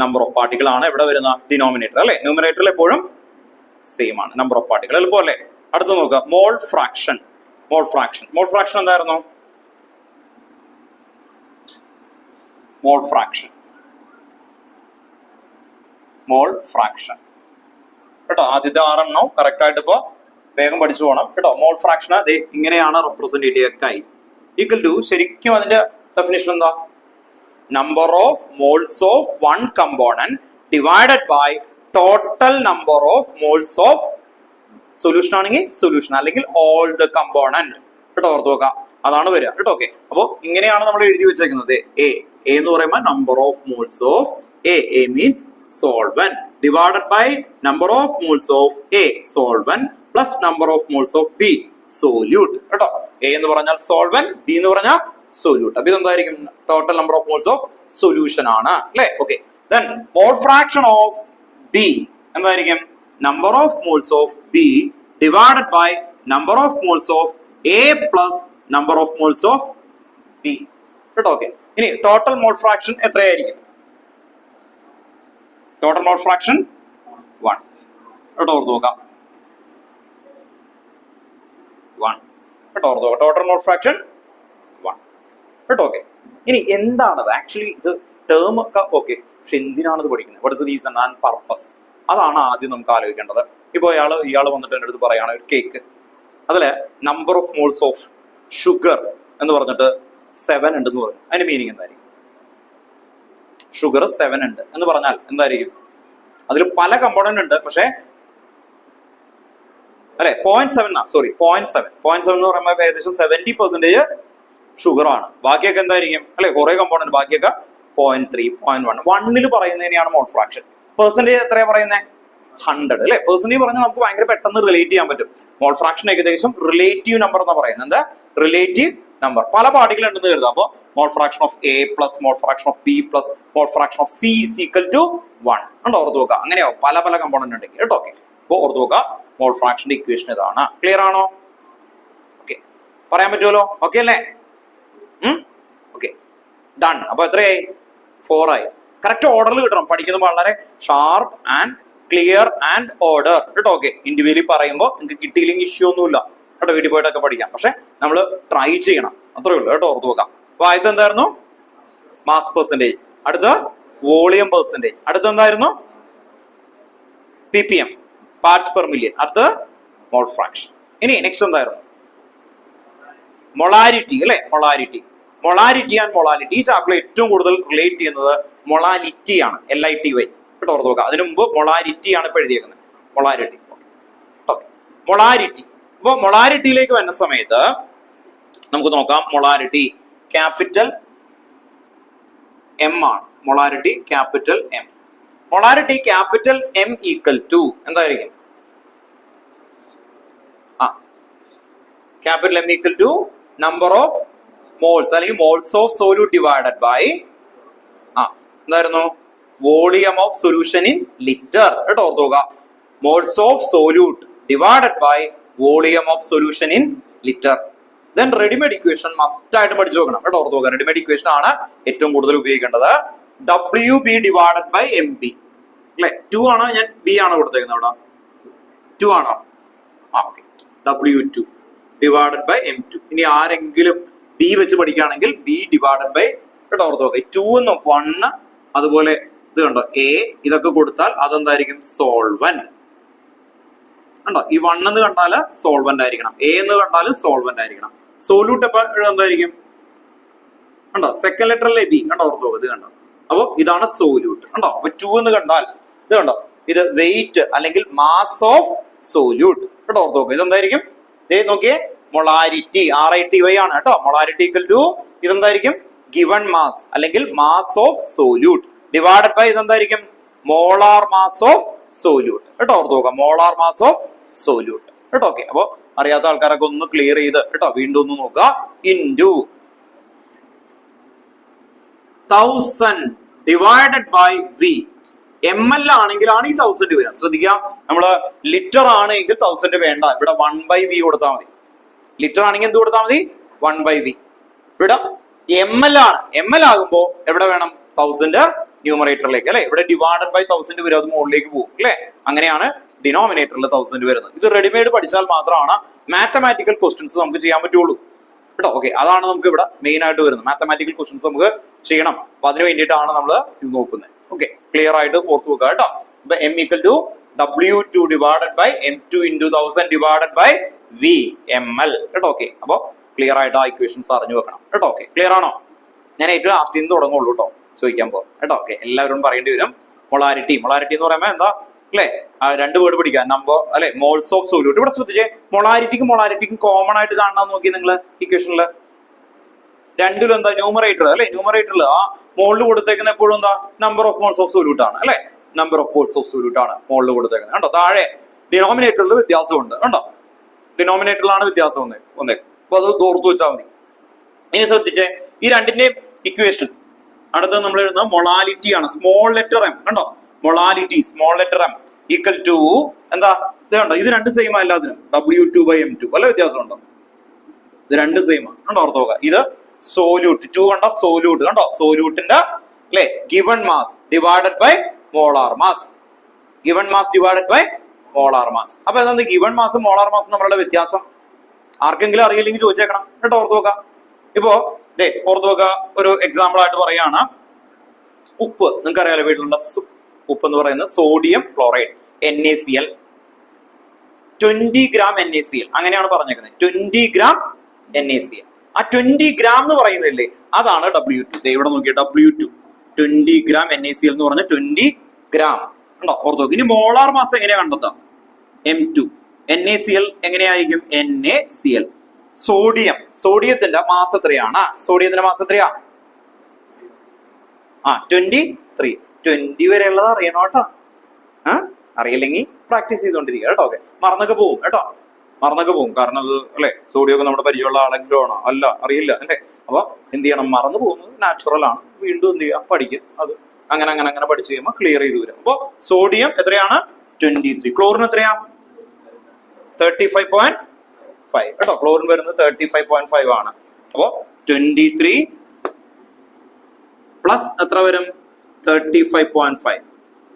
നമ്പർ ഓഫ് പാർട്ടിക്കിൾ ആണ് ഇവിടെ വരുന്ന ഡിനോമിനേറ്റർ അല്ലെ. ന്യൂമറേറ്ററിൽ എപ്പോഴും സെയിം ആണ് നമ്പർ ഓഫ് പാർട്ടിക്കിൾ. എളുപ്പമല്ലേ? അടുത്ത് നോക്കുക, മോൾ ഫ്രാക്ഷൻ. മോൾ ഫ്രാക്ഷൻ എന്തായിരുന്നു? മോൾ ഫ്രാക്ഷൻ കേട്ടോ. ആദ്യത്തെ 6 കറക്റ്റ് ആയിട്ട് ഇപ്പോ വേഗം പഠിച്ചു പോകണം കേട്ടോ. മോൾ ഫ്രാക്ഷൻ ഇങ്ങനെയാണ് റെപ്രസെന്റേറ്റീവ് ഈക്വൽ ടു, ശരിക്കും അതിന്റെ ഡെഫിനിഷൻ എന്താ? Number of moles of one component divided by total number of moles of solution ആണെങ്കിൽ സൊല്യൂഷൻ, അല്ലെങ്കിൽ ഓൾ ദ കമ്പോണന്റ് കേട്ടോ. ഓർത്ത് നോക്കാം, അതാണ് വരിക കേട്ടോ. ഓക്കെ, അപ്പോ ഇങ്ങനെയാണ് നമ്മൾ എഴുതി വെച്ചേക്കുന്നത്. എ എന്ന് പറയുമ്പോൾ number of moles of A means solvent divided by number of moles of A solvent plus number of moles of B solute കേട്ടോ. A എന്ന് പറഞ്ഞാൽ solvent, B എന്ന് പറഞ്ഞാൽ solute. അപ്പൊ ഇതെന്തായിരിക്കും? Total number of moles of solution ആണ് അല്ലേ. Okay, then mole fraction of B എന്തായിരിക്കും? Number of moles of B divided by number of moles of A plus number of moles of B കേട്ടോ. Okay, ഇനി total mole fraction എത്രയായിരിക്കും? Total mole fraction 1 കേട്ടോ. ഓർത്ത് നോക്കാം, 1 കേട്ടോ. ഓർത്ത് നോക്കാം, ടോട്ടൽ മോൾ ഫ്രാക്ഷൻ 1 കേട്ടോ. ഓക്കെ, ഇനി എന്താണത് ആക്ച്വലി? ഇത് ടേം ഒക്കെ ഓക്കെ, പക്ഷെ എന്തിനാണത് പഠിക്കുന്നത്? What is the reason and purpose? അതാണ് ആദ്യം നമുക്ക് ആലോചിക്കേണ്ടത്. ഇപ്പൊ ഇയാൾ വന്നിട്ട് എൻ്റെ അടുത്ത് പറയാണ് ഒരു കേക്ക്, അതില് number of moles of sugar എന്ന് പറഞ്ഞിട്ട് 7 ഉണ്ടെന്ന് പറഞ്ഞു. അതിന്റെ മീനിങ് എന്തായിരിക്കും? ഷുഗർ 7 ഉണ്ട് എന്ന് പറഞ്ഞാൽ എന്തായിരിക്കും? അതിൽ പല കമ്പോണന്റ് ഉണ്ട്, പക്ഷെ അല്ലെ 0.7 സോറി 0.7 എന്ന് പറയുമ്പോൾ ഏകദേശം 70% ഷുഗർ ആണ്. ബാക്കിയൊക്കെ എന്തായിരിക്കും? അല്ലെ കുറെ കമ്പോണന്റ്, ബാക്കിയൊക്കെ 0.3 0.1 1 പറയുന്നതിനെയാണ് മോൾ ഫ്രാക്ഷൻ. പെർസെന്റേജ് എത്രയാ പറയുന്നത്? 100 അല്ലെ. പെർസെന്റേജ് പറഞ്ഞാൽ നമുക്ക് ഭയങ്കര പെട്ടെന്ന് റിലേറ്റ് ചെയ്യാൻ പറ്റും. മോൾ ഫ്രാക്ഷൻ ഏകദേശം റിലേറ്റീവ് നമ്പർ എന്നാ പറയുന്നത്. എന്താ റിലേറ്റീവ് നമ്പർ? പല പാർട്ടികൾ ഉണ്ടെന്ന് കരുതാം. അപ്പൊ mole fraction of A plus mole fraction of B plus mole fraction of C is equal to 1 ഉണ്ടോ? ഓർത്ത് നോക്കുക. അങ്ങനെയാവും പല പല കമ്പോണന്റ് ഉണ്ടെങ്കിൽ കേട്ടോ. ഓക്കെ, അപ്പൊ ഓർത്ത് നോക്കുക മോൾ ഫ്രാക്ഷന്റെ ഇക്വേഷൻ ഇതാണ്. ക്ലിയർ ആണോ? ഓക്കെ, പറയാൻ പറ്റുമല്ലോ? ഓക്കെ അല്ലേ? Okay, done. അപ്പൊ എത്രയായി? 4 ആയി. കറക്റ്റ് ഓർഡറിൽ കിട്ടണം. പഠിക്കുന്നത് വളരെ sharp and clear and order കേട്ടോ. ഓക്കെ, ഇൻഡിവിജ്വലി പറയുമ്പോൾ നിങ്ങൾക്ക് കിട്ടിയില്ലെങ്കിൽ ഇഷ്യൂ ഒന്നുമില്ല കേട്ടോ. വീട്ടിൽ പോയിട്ടൊക്കെ പഠിക്കാം. പക്ഷെ നമ്മൾ ട്രൈ ചെയ്യണം, അത്രേ ഉള്ളൂ കേട്ടോ. ഓർത്ത് നോക്കാം. അപ്പൊ ആദ്യത്തെ എന്തായിരുന്നു? Mass percentage. അടുത്ത വോളിയം പെർസെന്റേജ്. അടുത്ത എന്തായിരുന്നു? PPM, parts per million. അടുത്ത മോൾ ഫ്രാക്ഷൻ. ഇനി നെക്സ്റ്റ് എന്തായിരുന്നു? മൊളാരിറ്റി അല്ലെ. Molarity and molality. ഈ ചാപ്റ്ററിൽ ഏറ്റവും കൂടുതൽ റിലേറ്റ് ചെയ്യുന്നത് മൊളാലിറ്റി ആണ്. LITY കേട്ടോ. ഓർത്ത് നോക്കാം. അതിനു മുമ്പ് മൊളാരിറ്റി ആണ് ഇപ്പൊ എഴുതിയേക്കുന്നത്. മൊളാരിറ്റി. അപ്പൊ മൊളാരിറ്റിയിലേക്ക് വരുന്ന സമയത്ത് നമുക്ക് നോക്കാം. മൊളാരിറ്റി ക്യാപിറ്റൽ M ആണ്. Molarity capital M. Molarity capital M equal to എന്തായിരിക്കും? Capital M equal to number of moles അല്ലെങ്കിൽ moles of solute divided by എന്തായിരുന്നു? Volume of solution in litre കേട്ടോ. ഓർത്ത് നോക്കുക. Moles of solute divided by volume of solution in litre. Then readymade equation must ആയിട്ട് പഠിച്ചു നോക്കണം കേട്ടോ. ഓർത്ത് നോക്കുക. റെഡിമെയ്ഡ് ഇക്വേഷൻ ആണ് ഏറ്റവും കൂടുതൽ ഉപയോഗിക്കേണ്ടത്. WB ഡിവൈഡഡ് ബൈ MB അല്ലെ. 2 ആണോ? ഞാൻ B ആണോ കൊടുത്തേക്കുന്നത് അവിടെ? 2 ആണോ? Okay. W2 divided by M2. ഇനി ആരെങ്കിലും B വെച്ച് പഠിക്കുകയാണെങ്കിൽ B ഡിവൈഡഡ് ബൈ കേട്ടോ. ഓർത്ത് നോക്കുക. 2 എന്നും 1 അതുപോലെ ഇത് കണ്ടോ A ഇതൊക്കെ കൊടുത്താൽ അതെന്തായിരിക്കും? സോൾവെന്റ് കണ്ടോ. ഈ 1 എന്ന് കണ്ടാല് സോൾവെന്റ് ആയിരിക്കണം, A എന്ന് കണ്ടാല് സോൾവെന്റ് ആയിരിക്കണം. സോല്യൂട്ട് എപ്പോഴും എന്തായിരിക്കും? കണ്ടോ സെക്കൻഡ് ലെറ്ററിലെ B കണ്ടോ. ഓർത്ത് നോക്കുക. ഇത് കണ്ടോ. അപ്പൊ ഇതാണ് സോല്യൂട്ട് കണ്ടോ. അപ്പൊ 2 എന്ന് കണ്ടാൽ ഇത് കണ്ടോ, ഇത് വെയിറ്റ് അല്ലെങ്കിൽ മാസ് ഓഫ് സോല്യൂട്ട് കേട്ടോ. ഓർത്ത് നോക്കുക. ഇതെന്തായിരിക്കും? നോക്കിയേ, മൊളാരിറ്റി RITY ആണ് കേട്ടോ. മൊളാരിറ്റി ഈക്വൽ ടു ഇതെന്തായിരിക്കും? ഗിവൺ മാസ് അല്ലെങ്കിൽ mass of solute divided by ഇതെന്തായിരിക്കും? മോളാർ മാസ് ഓഫ് സോല്യൂട്ട് കേട്ടോ. ഓർത്ത് നോക്കുക. മോളാർ മാസ് ഓഫ് സോല്യൂട്ട് കേട്ടോ. ഓക്കെ, അപ്പൊ അറിയാത്ത ആൾക്കാരൊക്കെ ഒന്ന് ക്ലിയർ ചെയ്ത് കേട്ടോ വീണ്ടും ഒന്ന് നോക്കുക. Into 1000 divided by V. ML ആണെങ്കിലാണ് ഈ 1000 വരിക. ശ്രദ്ധിക്കുക, നമ്മള് ലിറ്റർ ആണെങ്കിൽ 1000 വേണ്ട. ഇവിടെ 1/V കൊടുത്താൽ മതി. ലിറ്റർ ആണെങ്കിൽ എന്ത് കൊടുത്താൽ മതി? 1/V. ഇവിടെ ML ആണ്. ML ആകുമ്പോ എവിടെ വേണം? 1000 ന്യൂമറേറ്ററിലേക്ക് അല്ലെ. ഇവിടെ ഡിവൈഡഡ് ബൈ 1000 വരും, അത് മുകളിലേക്ക് പോകും അല്ലെ. അങ്ങനെയാണ് ഡിനോമിനേറ്ററിൽ 1000 വരുന്നത്. ഇത് റെഡിമെയ്ഡ് പഠിച്ചാൽ മാത്രമാണ് മാത്തമാറ്റിക്കൽ ക്വസ്റ്റ്യൻസ് നമുക്ക് ചെയ്യാൻ പറ്റുള്ളൂ കേട്ടോ. ഓക്കെ, അതാണ് നമുക്ക് ഇവിടെ മെയിൻ ആയിട്ട് വരുന്നത്. മാത്തമാറ്റിക്കൽ ക്വസ്റ്റ്യൻസ് നമുക്ക് ചെയ്യണം. അപ്പൊ അതിന് വേണ്ടിയിട്ടാണ് നമ്മൾ ഇത് നോക്കുന്നത്. ഓക്കെ, ക്ലിയർ ആയിട്ട് ഓർത്ത് വെക്കുക കേട്ടോ. അപ്പൊ M equal to W2 divided by M2 into 1000 divided by VML കേട്ടോ. ഓക്കെ, അപ്പൊ ക്ലിയർ ആയിട്ട് ആ ഇക്വേഷൻസ് അറിഞ്ഞു വെക്കണം കേട്ടോ. ഓക്കെ, ക്ലിയർ ആണോ? ഞാൻ ഏറ്റവും ലാസ്റ്റിൽ നിന്ന് തുടങ്ങുള്ളൂ കേട്ടോ ചോദിക്കാൻ പോകും കേട്ടോ. ഓക്കെ, എല്ലാവരും പറയേണ്ടി വരും. മൊളാരിറ്റി എന്ന് പറയുമ്പോൾ എന്താ അല്ലെ? 2 വേർഡ് പഠിക്കാം. നമ്പർ അല്ലെ, മോൾസ് ഓഫ് സോല്യൂട്ട്. ഇവിടെ ശ്രദ്ധിച്ചേ, മൊളാരിറ്റിക്കും കോമൺ ആയിട്ട് കാണാൻ നോക്കി നിങ്ങൾ ഇക്വേഷനിൽ. രണ്ടിലും എന്താ? ന്യൂമറേറ്റർ അല്ലെ. ന്യൂമറേറ്ററിൽ ആ മോളിൽ കൊടുത്തേക്കുന്ന എപ്പോഴും എന്താ? Number of moles of solute ആണ് അല്ലെ. Number of moles of solute ആണ് മോളിൽ കൊടുത്തേക്കുന്നത് കണ്ടോ. താഴെ ഡിനോമിനേറ്ററിൽ വ്യത്യാസമുണ്ട് കണ്ടോ. ഡിനോമിനേറ്ററിലാണ് വ്യത്യാസം വന്നേ. അപ്പൊ അത് ഓർത്തു വെച്ചാൽ മതി. ഇനി ശ്രദ്ധിച്ചേ, ഈ രണ്ടിന്റെയും ഇക്വേഷൻ അടുത്തത് നമ്മൾ എഴുതുന്ന മൊളാലിറ്റി ആണ്. സ്മോൾ ലെറ്റർ M കണ്ടോ. Molality small letter M equal to എന്താ? ഇത് കണ്ടോ, ഇത് 2 സെയിം എല്ലാത്തിനും. W2 ബൈ M2 വല്ല വ്യത്യാസം ഉണ്ടോ? ഇത് 2 സെയിം ആണ് കണ്ടോ. ഓർത്ത് നോക്കുക. ഇത് സോല്യൂട്ട് 2 കണ്ടോ. സോല്യൂട്ട് കണ്ടോ. സോല്യൂട്ടിന്റെ അല്ലെ given mass divided by molar mass. Given mass divided by molar mass. അപ്പൊ എന്താ ഗിവൺ മാസും മോളാർ മാസും നമ്മളുടെ വ്യത്യാസം? ആർക്കെങ്കിലും അറിയില്ലെങ്കിൽ ചോദിച്ചേക്കണം കേട്ടോ. ഓർത്ത് നോക്കാം. ഇപ്പോ ഓർത്ത് നോക്കുക. ഒരു എക്സാമ്പിൾ ആയിട്ട് പറയാണ്, ഉപ്പ്. നിങ്ങൾക്ക് അറിയാലോ വീട്ടിലുള്ള ഉപ്പ് എന്ന് പറയുന്നത് sodium chloride. NaCl, 20 gram NaCl, അങ്ങനെയാണ് പറഞ്ഞേക്കുന്നത്. 20 gram NaCl. ആ 20 gram എന്ന് പറയുന്നില്ലേ, അതാണ് W2. ഇവിടെ നോക്കിയ W2 20 gram NaCl എന്ന് പറഞ്ഞ 20 gram ഉണ്ടോ, ഓർത്തോ. ഇനി മോളാർ മാസ് എങ്ങനെയാ കണ്ടെത്താം? M2. NaCl എങ്ങനെയായിരിക്കും? NaCl. സോഡിയത്തിന്റെ മാസ് എത്രയാണ്? സോഡിയത്തിന്റെ മാസ് എത്രയാ? 23. 20 വരെ ഉള്ളത് അറിയണോ കേട്ടോ. അറിയില്ലെങ്കിൽ പ്രാക്ടീസ് ചെയ്തോണ്ടിരിക്കുക കേട്ടോ. ഓക്കെ, മറന്നൊക്കെ പോകും കേട്ടോ, മറന്നൊക്കെ പോകും. കാരണം അത് അല്ലെ, സോഡിയം ഒക്കെ നമ്മുടെ പരിചയമുള്ള ആളെങ്കിലും ആണോ? അല്ല, അറിയില്ല അല്ലെ. അപ്പൊ എന്ത് ചെയ്യണം? മറന്നു പോകുന്നത് നാച്ചുറൽ ആണ്. വീണ്ടും എന്ത് ചെയ്യുക? പഠിക്കുക. അത് അങ്ങനെ അങ്ങനെ അങ്ങനെ പഠിച്ചു കഴിയുമ്പോൾ ക്ലിയർ ചെയ്ത് വരും. അപ്പൊ സോഡിയം എത്രയാണ്? 23. ക്ലോറിൻ എത്രയാ? 35.5 കേട്ടോ. ക്ലോറിൻ വരുന്നത് 35.5 ആണ്. അപ്പോ 23 പ്ലസ് എത്ര വരും? 35.5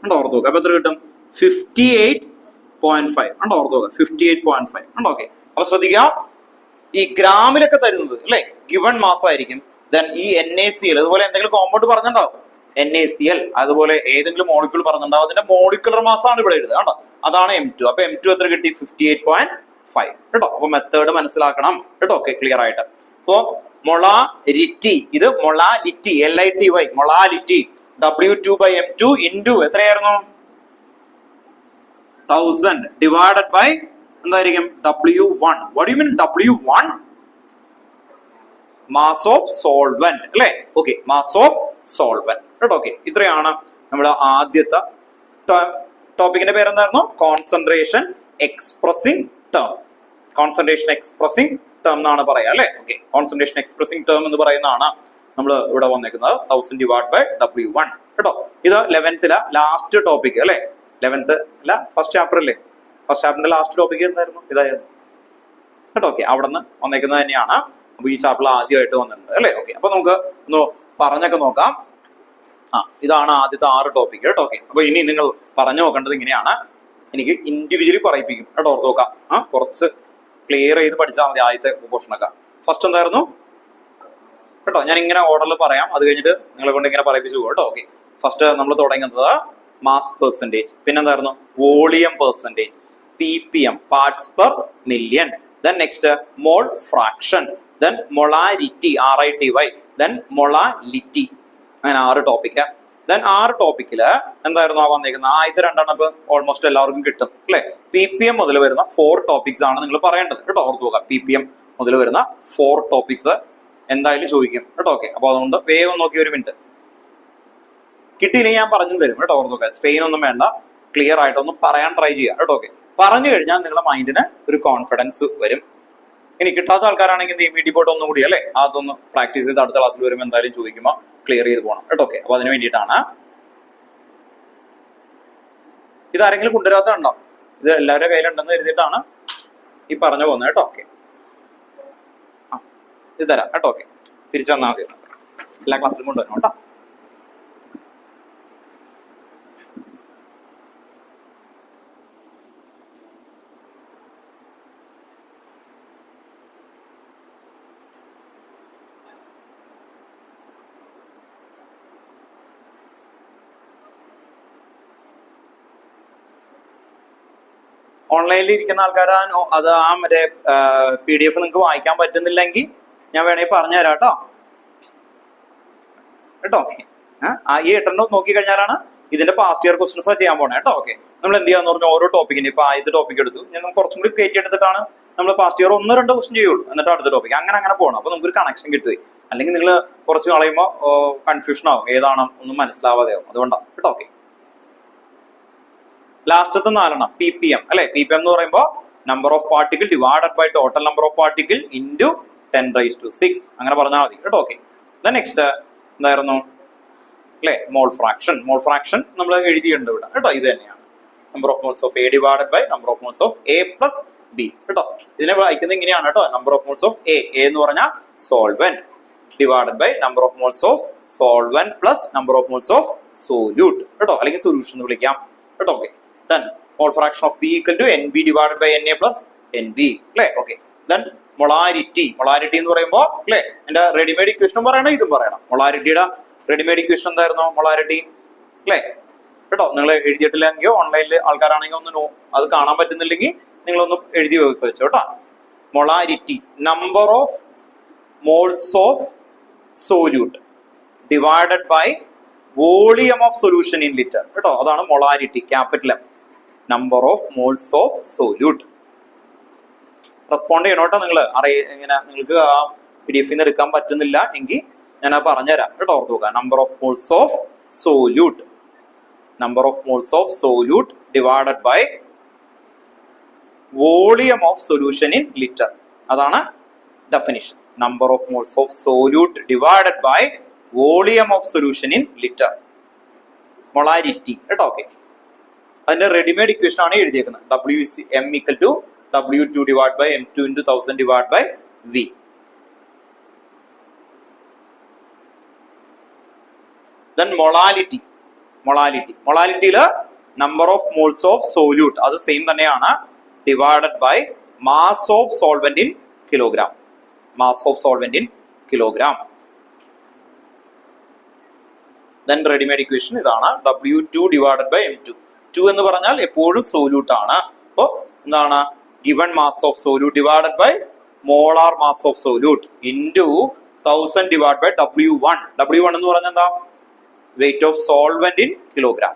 ഉണ്ടോ, ഓർത്ത് നോക്കുക. അപ്പൊ എത്ര കിട്ടും? 58.5 ഉണ്ടോ, ഓർത്ത് നോക്കുക. 58.5 ഉണ്ടോ. ഓക്കെ, അപ്പൊ ശ്രദ്ധിക്കുക, ഈ ഗ്രാമിലൊക്കെ തരുന്നത് അല്ലെ ഗിവൺ മാസ് ആയിരിക്കും. ദെൻ ഈ NaCl അതുപോലെ എന്തെങ്കിലും കോമ്പൗണ്ട് പറഞ്ഞിട്ടുണ്ടാവും, NaCl അതുപോലെ ഏതെങ്കിലും മോളിക്യൂൾ പറഞ്ഞിട്ടുണ്ടാവും, അതിന്റെ മോളിക്കുലർ മാസ് ആണ് ഇവിടെ എഴുതുക കേട്ടോ. അതാണ് M2. അപ്പൊ M2 എത്ര കിട്ടി? 58.5 കേട്ടോ. അപ്പൊ മെത്തേഡ് മനസ്സിലാക്കണം കേട്ടോ. ഓക്കെ, ക്ലിയർ ആയിട്ട്. അപ്പോ മൊളാരിറ്റി, ഇത് molality, LITY, molality W2/M2 into എത്രയായിരുന്നു? 1000 ഡിവൈഡഡ് ബൈ എന്തായിരിക്കും? W1. What you mean W1? Mass of solvent അല്ലെ. ഓക്കെ, മാസ് ഓഫ് സോൾവെന്റ് കേട്ടോ. ഓക്കെ, ഇത്രയാണ് നമ്മുടെ ആദ്യത്തെ ടോപ്പിക്കിന്റെ പേരെന്തായിരുന്നു? Concentration expressing term. Concentration expressing term എന്നാണ് പറയാ അല്ലെ. ഓക്കെ, കോൺസെൻട്രേഷൻ എക്സ്പ്രസിംഗ് ടേം എന്ന് പറയുന്നതാണ് നമ്മൾ ഇവിടെ വന്നേക്കുന്നത് 1000 ഡിവൈഡ് ബൈ W1 കേട്ടോ. ഇത് 11th ലാസ്റ്റ് ടോപ്പിക് അല്ലെ. 11th അല്ല, ഫസ്റ്റ് ചാപ്റ്റർ അല്ലേ. ഫസ്റ്റ് ചാപ്റ്ററിന്റെ ലാസ്റ്റ് ടോപ്പിക് എന്തായിരുന്നു? ഇതായിരുന്നു കേട്ടോ. ഓക്കെ, അവിടെ നിന്ന് വന്നേക്കുന്നത് തന്നെയാണ്. അപ്പൊ ഈ ചാപ്റ്റർ ആദ്യമായിട്ട് വന്നിട്ടുണ്ട് അല്ലെ. ഓക്കെ, അപ്പൊ നമുക്ക് ഒന്ന് പറഞ്ഞൊക്കെ നോക്കാം. ഇതാണ് ആദ്യത്തെ 6 ടോപ്പിക് കേട്ടോ. ഓക്കെ, അപ്പൊ ഇനി നിങ്ങൾ പറഞ്ഞു നോക്കേണ്ടത് ഇങ്ങനെയാണ്. എനിക്ക് ഇൻഡിവിജ്വലി പറയിപ്പിക്കും കേട്ടോ, ഓർത്ത് നോക്കാം. കുറച്ച് ക്ലിയർ ചെയ്ത് പഠിച്ചാൽ മതി ആദ്യത്തെ പോർഷനൊക്കെ. ഫസ്റ്റ് എന്തായിരുന്നു കേട്ടോ, ഞാൻ ഇങ്ങനെ ഓർഡറിൽ പറയാം, അത് കഴിഞ്ഞിട്ട് നിങ്ങളെ കൊണ്ട് ഇങ്ങനെ പറയിപ്പിച്ചു പോകും കേട്ടോ. ഓക്കെ, ഫസ്റ്റ് നമ്മൾ തുടങ്ങുന്നത് മാസ് പെർസെന്റേജ്, പിന്നെന്തായിരുന്നു? Volume percentage, ppm parts per million, then next mole fraction, then molarity RITY, then molality. അങ്ങനെ 6 ടോപ്പിക്ക്. ദെൻ 6 ടോപ്പിക്കില് എന്തായിരുന്നു വന്നേക്കുന്നത്? ആദ്യത്തെ 2 എണ്ണം ഇപ്പൊ ഓൾമോസ്റ്റ് എല്ലാവർക്കും കിട്ടും അല്ലെ. ppm മുതൽ വരുന്ന 4 ടോപ്പിക്സ് ആണ് നിങ്ങൾ പറയേണ്ടത് കേട്ടോ, ഓർത്ത് നോക്കുക. ppm മുതൽ വരുന്ന 4 ടോപ്പിക്സ് എന്തായാലും ചോദിക്കും കേട്ടോ. ഓക്കെ, അപ്പൊ അതുകൊണ്ട് വേഗം നോക്കി 1 മിനിറ്റ്. കിട്ടിയില്ലെങ്കിൽ ഞാൻ പറഞ്ഞു തരും കേട്ടോ, ഓർത്ത് നോക്കുക. സ്ട്രെയിൻ ഒന്നും വേണ്ട, ക്ലിയർ ആയിട്ടൊന്ന് പറയാൻ ട്രൈ ചെയ്യുക കേട്ടോ. ഓക്കെ, പറഞ്ഞു കഴിഞ്ഞാൽ നിങ്ങളുടെ മൈൻഡിന് ഒരു കോൺഫിഡൻസ് വരും. ഇനി കിട്ടാത്ത ആൾക്കാരാണെങ്കിൽ വീഡിയോ ബോർഡ് ഒന്നും കൂടി അല്ലെ, അതൊന്ന് പ്രാക്ടീസ് ചെയ്ത് അടുത്ത ക്ലാസ്സിൽ വരുമ്പോൾ എന്തായാലും ചോദിക്കുമ്പോൾ ക്ലിയർ ചെയ്ത് പോകണം കേട്ടോ. ഓക്കെ, അപ്പൊ അതിന് വേണ്ടിയിട്ടാണ്. ഇതാരെങ്കിലും കൊണ്ടുവരാത്തതുണ്ടോ? ഇത് എല്ലാവരുടെ കയ്യിലുണ്ടെന്ന് കരുതിയിട്ടാണ് ഈ പറഞ്ഞു പോകുന്നത് കേട്ടോ. ഓക്കെ, ഇത് തരാം കേട്ടോ. ഓക്കെ, തിരിച്ചു വന്നാൽ മതി. എല്ലാ ക്ലാസ്സിലും കൊണ്ടുവരണം കേട്ടോ. ഓൺലൈനിൽ ഇരിക്കുന്ന ആൾക്കാരാ അത് മറ്റേ PDF നിങ്ങൾക്ക് വായിക്കാൻ പറ്റുന്നില്ലെങ്കിൽ ഞാൻ വേണമെങ്കിൽ പറഞ്ഞു തരാം കേട്ടോ. കേട്ടോ, ഈ 8 നോക്കി കഴിഞ്ഞാലാണ് ഇതിന്റെ പാസ്റ്റ് ഇയർ ക്വസ്റ്റൻസ് ചെയ്യാൻ പോണേ കേട്ടോ. ഓക്കെ, നമ്മൾ എന്ത് ചെയ്യാന്ന് പറഞ്ഞാൽ ഓരോ ടോപ്പിക്കിന് ഇപ്പൊ ആദ്യത്തെ ടോപ്പിക് എടുത്തു, ഞാൻ കുറച്ചും കൂടി കയറ്റി എടുത്തിട്ടാണ് നമ്മൾ പാസ്റ്റ് ഇയർ 1-2 ക്വസ്റ്റൻ ചെയ്യുള്ളൂ, എന്നിട്ട് അടുത്ത ടോപ്പിക് അങ്ങനെ അങ്ങനെ പോകണം. അപ്പൊ നമുക്കൊരു കണക്ഷൻ കിട്ടുകയും, അല്ലെങ്കിൽ നിങ്ങൾ കുറച്ച് കളയുമ്പോൾ കൺഫ്യൂഷൻ ആവും, ഏതാണ് ഒന്നും മനസ്സിലാവാതെ ആവും. അതുകൊണ്ടാണ് കേട്ടോ. ഓക്കെ, ലാസ്റ്റത്തെ 4 ppm അല്ലെ. ppm എന്ന് പറയുമ്പോൾ number of particle divided by total number of particle into 10⁻⁶ അങ്ങനെ പറഞ്ഞാൽ മതി കേട്ടോ. ഓക്കെ, നെക്സ്റ്റ് എന്തായിരുന്നു അല്ലെ? Mole fraction. മോൾ ഫ്രാക്ഷൻ നമ്മൾ എഴുതിയിട്ടുണ്ട് ഇവിടെ കേട്ടോ. ഇത് തന്നെയാണ് number of moles of A divided by number of moles of A plus B കേട്ടോ. ഇതിനെ വായിക്കുന്നത് ഇങ്ങനെയാണ് കേട്ടോ. Number of moles of A എന്ന് പറഞ്ഞാൽ solvent divided by number of moles of solvent plus number of moles of solute കേട്ടോ, അല്ലെങ്കിൽ solution എന്ന് വിളിക്കാം കേട്ടോ. Okay, then mole fraction of P equal to NB divided by Na plus NB അല്ലേ. Okay, then molarity. molarity എന്ന് പറയുമ്പോൾ അല്ലേ, എന്റെ റെഡിമെയ്ഡ് ഇക്വേഷനും പറയണം, ഇതും പറയണം. മൊളാരിറ്റിയുടെ റെഡിമെയ്ഡ് ഇക്വേഷൻ എന്തായിരുന്നു? molarity അല്ലേ കേട്ടോ. നിങ്ങൾ എഴുതിയിട്ടില്ലെങ്കിൽ ഓൺലൈനിൽ ആൾക്കാരാണെങ്കിൽ ഒന്ന് അത് കാണാൻ പറ്റുന്നില്ലെങ്കിൽ നിങ്ങളൊന്ന് എഴുതി വെച്ചോ കേട്ടോ. Molarity, number of moles of solute divided by volume of solution in litre കേട്ടോ. അതാണ് molarity, capital M, number of moles of solute. Respond ചെയ്യണോട്ടോ. നിങ്ങൾ ഇങ്ങനെ നിങ്ങൾക്ക് ആ PDF നിന്ന് എടുക്കാൻ പറ്റുന്നില്ല എങ്കിൽ ഞാൻ അത് പറഞ്ഞുതരാം കേട്ടോ. ഓർത്ത് നോക്കുക. Number of moles of solute, number of moles of solute divided by volume of solution in litre. അതാണ് definition. Number of moles of solute divided by volume of solution in litre, molarity കേട്ടോ. Okay, അതിന്റെ readymade equation ആണ് എഴുതിയേക്കുന്നത്. M equal to W2 divided by M2 into 1000 divided by V. Then molality. മൊളാലിറ്റിയില് number of moles of solute അത് same തന്നെയാണ്, divided by mass of solvent in kilogram. Mass of solvent in kilogram. Then readymade equation ഇതാണ്, W2 divided by M2. 2 എന്ന് പറഞ്ഞാൽ എപ്പോഴും solute ആണ്. അപ്പോ എന്താണ്, given mass of solute divided by molar mass of solute into 1000 divided by W1. W1 എന്ന് പറഞ്ഞാൽ എന്താ, weight of solvent in kilogram.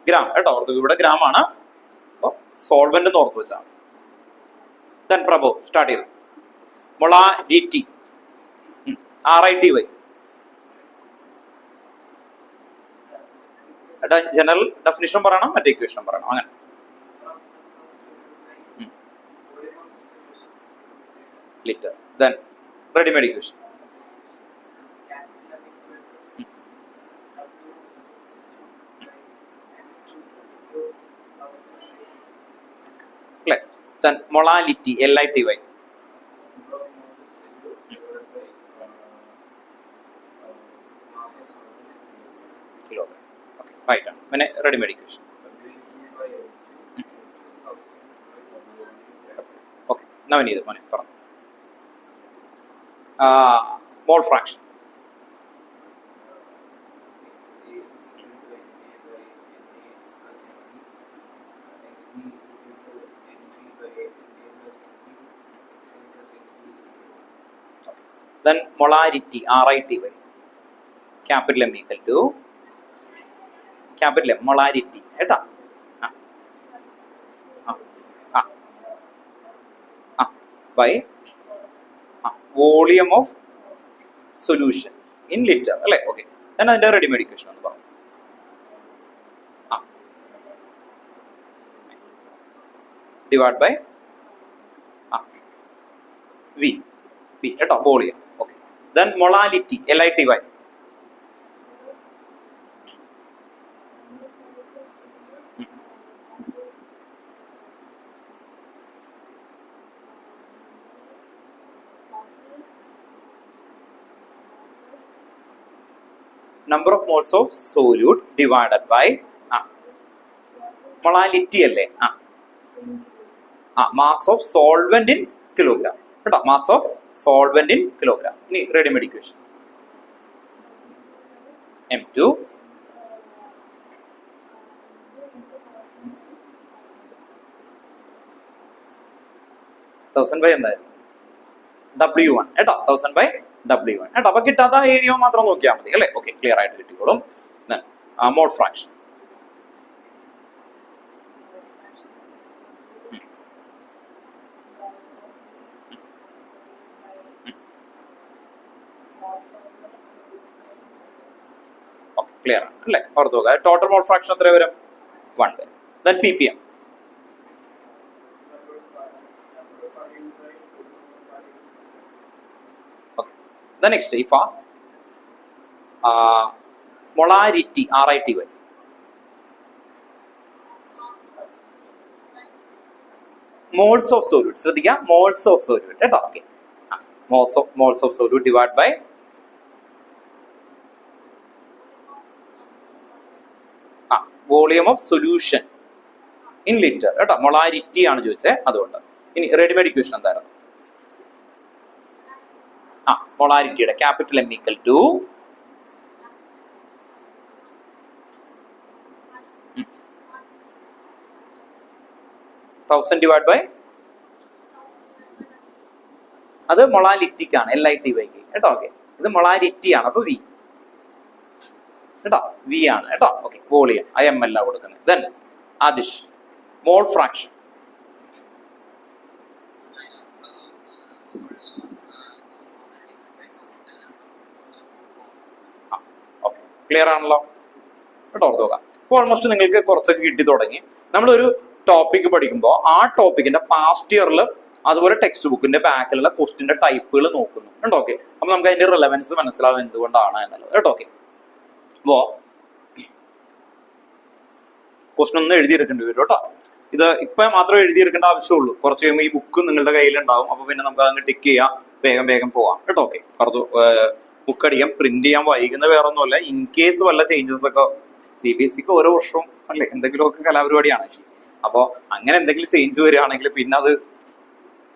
Gram കേട്ടോ, ഇവിടെ ഗ്രാം ആണ്. അപ്പൊ സോൾവെന്റ് എന്ന് ഓർത്ത് വെച്ചാണ്. Then പ്രഭു സ്റ്റാർട്ട് ചെയ്തു. Molarity, RITY. ജനറൽ ഡെഫിനിഷൻ പറയണം, മറ്റേ ഇക്വേഷൻ പറയണം, അങ്ങനെ. Liter. Then ready-made equation. Then molality, LITY. Kilogram. Okay, right. When ready-made equation. Okay. Now we need the money. Mole fraction. Then molarity, RITY. Capital M equal to capital M, molarity. Eta. By volume of solution in litre അല്ലേ. Okay, ഞാൻ അതിന്റെ readymade equation ഒന്ന് പറഞ്ഞു. Divide by V കേട്ടോ, volume. Okay, then molality, LITY. Number of moles of solute divided by molality അല്ലേ, mass of solvent in kilogram കേട്ടോ, mass of solvent in kilogram. ഇനി readymade equation M2 1000 by എന്തായിരുന്നു, W1 കേട്ടോ, 1000 by W1 കേട്ടോ. അപ്പൊ കിട്ടാത്ത area മാത്രം നോക്കിയാൽ മതി അല്ലേ. ഓക്കെ, ക്ലിയർ ആയിട്ട് കിട്ടിക്കോളും. Mole fraction. ക്ലിയർ ആണ് അല്ലേ, ഓർത്ത് നോക്കുക. ടോട്ടൽ മോൾ ഫ്രാക്ഷൻ എത്ര വരും, 1 വരും. Then ppm. The next, if molarity, RITY. Moles of solute. ശ്രദ്ധിക്കുക, moles of solute കേട്ടോ. Okay, moles of solute divided by volume of solution in litre കേട്ടോ. മൊളാരിറ്റി ആണ് ചോദിച്ചത്, അതുകൊണ്ട്. ഇനി റെഡിമെയ്ഡ് ഇക്വേഷൻ എന്തായിരുന്നു, മൊളാരിറ്റിയുടെ capital M equal to 1000 divide by അത് മൊളാലിറ്റിക്കാണ്, LITY കേട്ടോ. ഓക്കെ, ഇത് മൊളാലിറ്റി ആണ്, അപ്പൊ വി കേട്ടോ, വി ആണ് കേട്ടോ. ഓക്കെ, വോളിയം IML കൊടുക്കുന്നത്. ദെൻ ആദിഷ്, മോൾ ഫ്രാക്ഷൻ. ഓക്കെ, ക്ലിയർ ആണല്ലോ കേട്ടോ, ഓർത്ത് നോക്കാം. അപ്പോൾ ഓൾമോസ്റ്റ് നിങ്ങൾക്ക് കുറച്ചൊക്കെ കിട്ടി തുടങ്ങി. നമ്മളൊരു ടോപ്പിക് പഠിക്കുമ്പോൾ ആ ടോപ്പിക്കിന്റെ പാസ്റ്റ് ഇയറിൽ അതുപോലെ ടെക്സ്റ്റ് ബുക്കിന്റെ ബാക്കിലുള്ള ക്വസ്റ്റിന്റെ ടൈപ്പുകൾ നോക്കുന്നു കേട്ടോ. ഓക്കെ, അപ്പൊ നമുക്ക് അതിന്റെ റിലവൻസ് മനസ്സിലാവും എന്തുകൊണ്ടാണ് എന്നുള്ളത് കേട്ടോ. ഓക്കെ, അപ്പോ ക്വസ്റ്റൻ ഒന്ന് എഴുതിയെടുക്കേണ്ടി വരും കേട്ടോ. ഇത് ഇപ്പൊ മാത്രം എഴുതിയെടുക്കേണ്ട ആവശ്യമുള്ളൂ. കുറച്ച് കഴിയുമ്പോൾ ഈ ബുക്ക് നിങ്ങളുടെ കയ്യിലുണ്ടാവും. അപ്പൊ പിന്നെ നമുക്ക് അങ്ങ് ടിക്ക് ചെയ്യാം, വേഗം വേഗം പോവാം കേട്ടോ. ഓക്കെ, ബുക്ക് അടിക്കാം, പ്രിന്റ് ചെയ്യാൻ വൈകുന്ന വേറെ ഒന്നുമല്ല. ഇൻ കേസ് വല്ല ചേഞ്ചസ് ഒക്കെ CBSEക്ക് ഓരോ വർഷവും അല്ലെ എന്തെങ്കിലുമൊക്കെ കലാപരിപാടിയാണ്. അപ്പൊ അങ്ങനെ എന്തെങ്കിലും ചേഞ്ച് വരികയാണെങ്കിൽ പിന്നെ അത്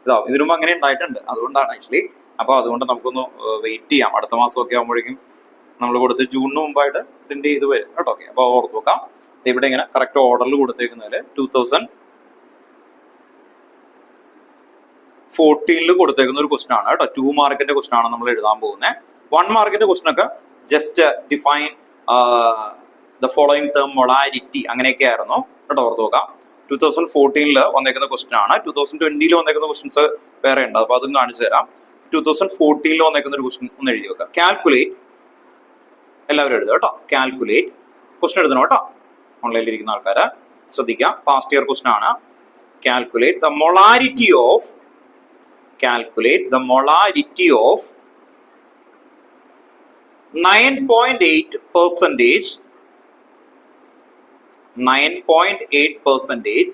ഇതാവും. ഇതിനു മുമ്പ് അങ്ങനെ ഉണ്ടായിട്ടുണ്ട്, അതുകൊണ്ടാണ് ആക്ച്വലി. അപ്പൊ അതുകൊണ്ട് നമുക്കൊന്ന് വെയിറ്റ് ചെയ്യാം. അടുത്ത മാസമൊക്കെ ആകുമ്പോഴേക്കും നമ്മൾ കൊടുത്ത് ജൂണിന് മുമ്പായിട്ട് പ്രിന്റ് ചെയ്ത് വരും കേട്ടോ. ഓക്കെ, അപ്പൊ ഓർത്ത് നോക്കാം. ഇവിടെ ഇങ്ങനെ കറക്റ്റ് ഓർഡറിൽ കൊടുത്തേക്കുന്നതിൽ 2014 കൊടുത്തേക്കുന്ന ഒരു ക്വസ്റ്റൻ ആണ് കേട്ടോ. 2 മാർക്കിന്റെ ക്വസ്റ്റൻ ആണ് നമ്മൾ എഴുതാൻ പോകുന്നത്. 1 മാർക്കിന്റെ ക്വസ്റ്റൻ ഒക്കെ just define the following term molarity അങ്ങനെയൊക്കെ ആയിരുന്നു കേട്ടോ. ഓർത്ത് നോക്കാം. 2014 വന്നേക്കുന്ന ക്വസ്റ്റൻ ആണ്. 2020 വന്നേക്കുന്ന ക്വസ്റ്റൻസ് വേറെ ഉണ്ട്, അപ്പൊ അതും കാണിച്ചു തരാം. 2014 വന്നേക്കുന്ന ഒരു ക്വസ്റ്റൻ ഒന്ന് എഴുതി വെക്കാം. കാൽക്കുലേറ്റ്, എല്ലാവരും എഴുതുക കേട്ടോ. കാൽക്കുലേറ്റ് ക്വസ്റ്റൻ എഴുതണം കേട്ടോ. ഓൺലൈനിൽ ഇരിക്കുന്ന ആൾക്കാര് ശ്രദ്ധിക്കാം, പാസ്റ്റ് ഇയർ ക്വസ്റ്റൻ ആണ്. Calculate the molarity of 9.8%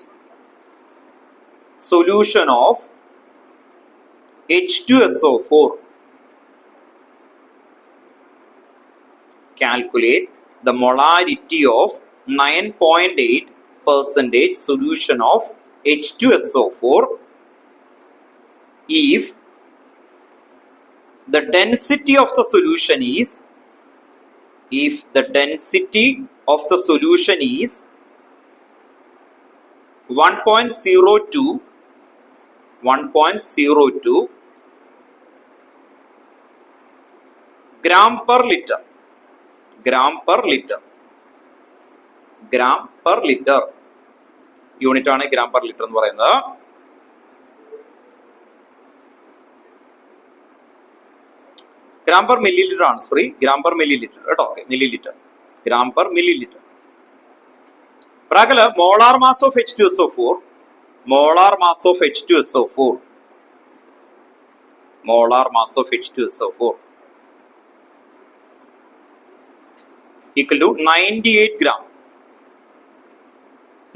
solution of H2SO4. Calculate the molarity of 9.8% solution of H2SO4 if the density of the solution is 1.02 gram per liter. Unit ആണ് ഗ്രാം പെർ ലിറ്റർ എന്ന് പറയുന്നത്. Gram per millilitre ആണ്, sorry, gram per millilitre കേട്ടോ. Okay, millilitre, gram per millilitre. പ്രാകല് molar mass of H2SO4 equal to 98 gram.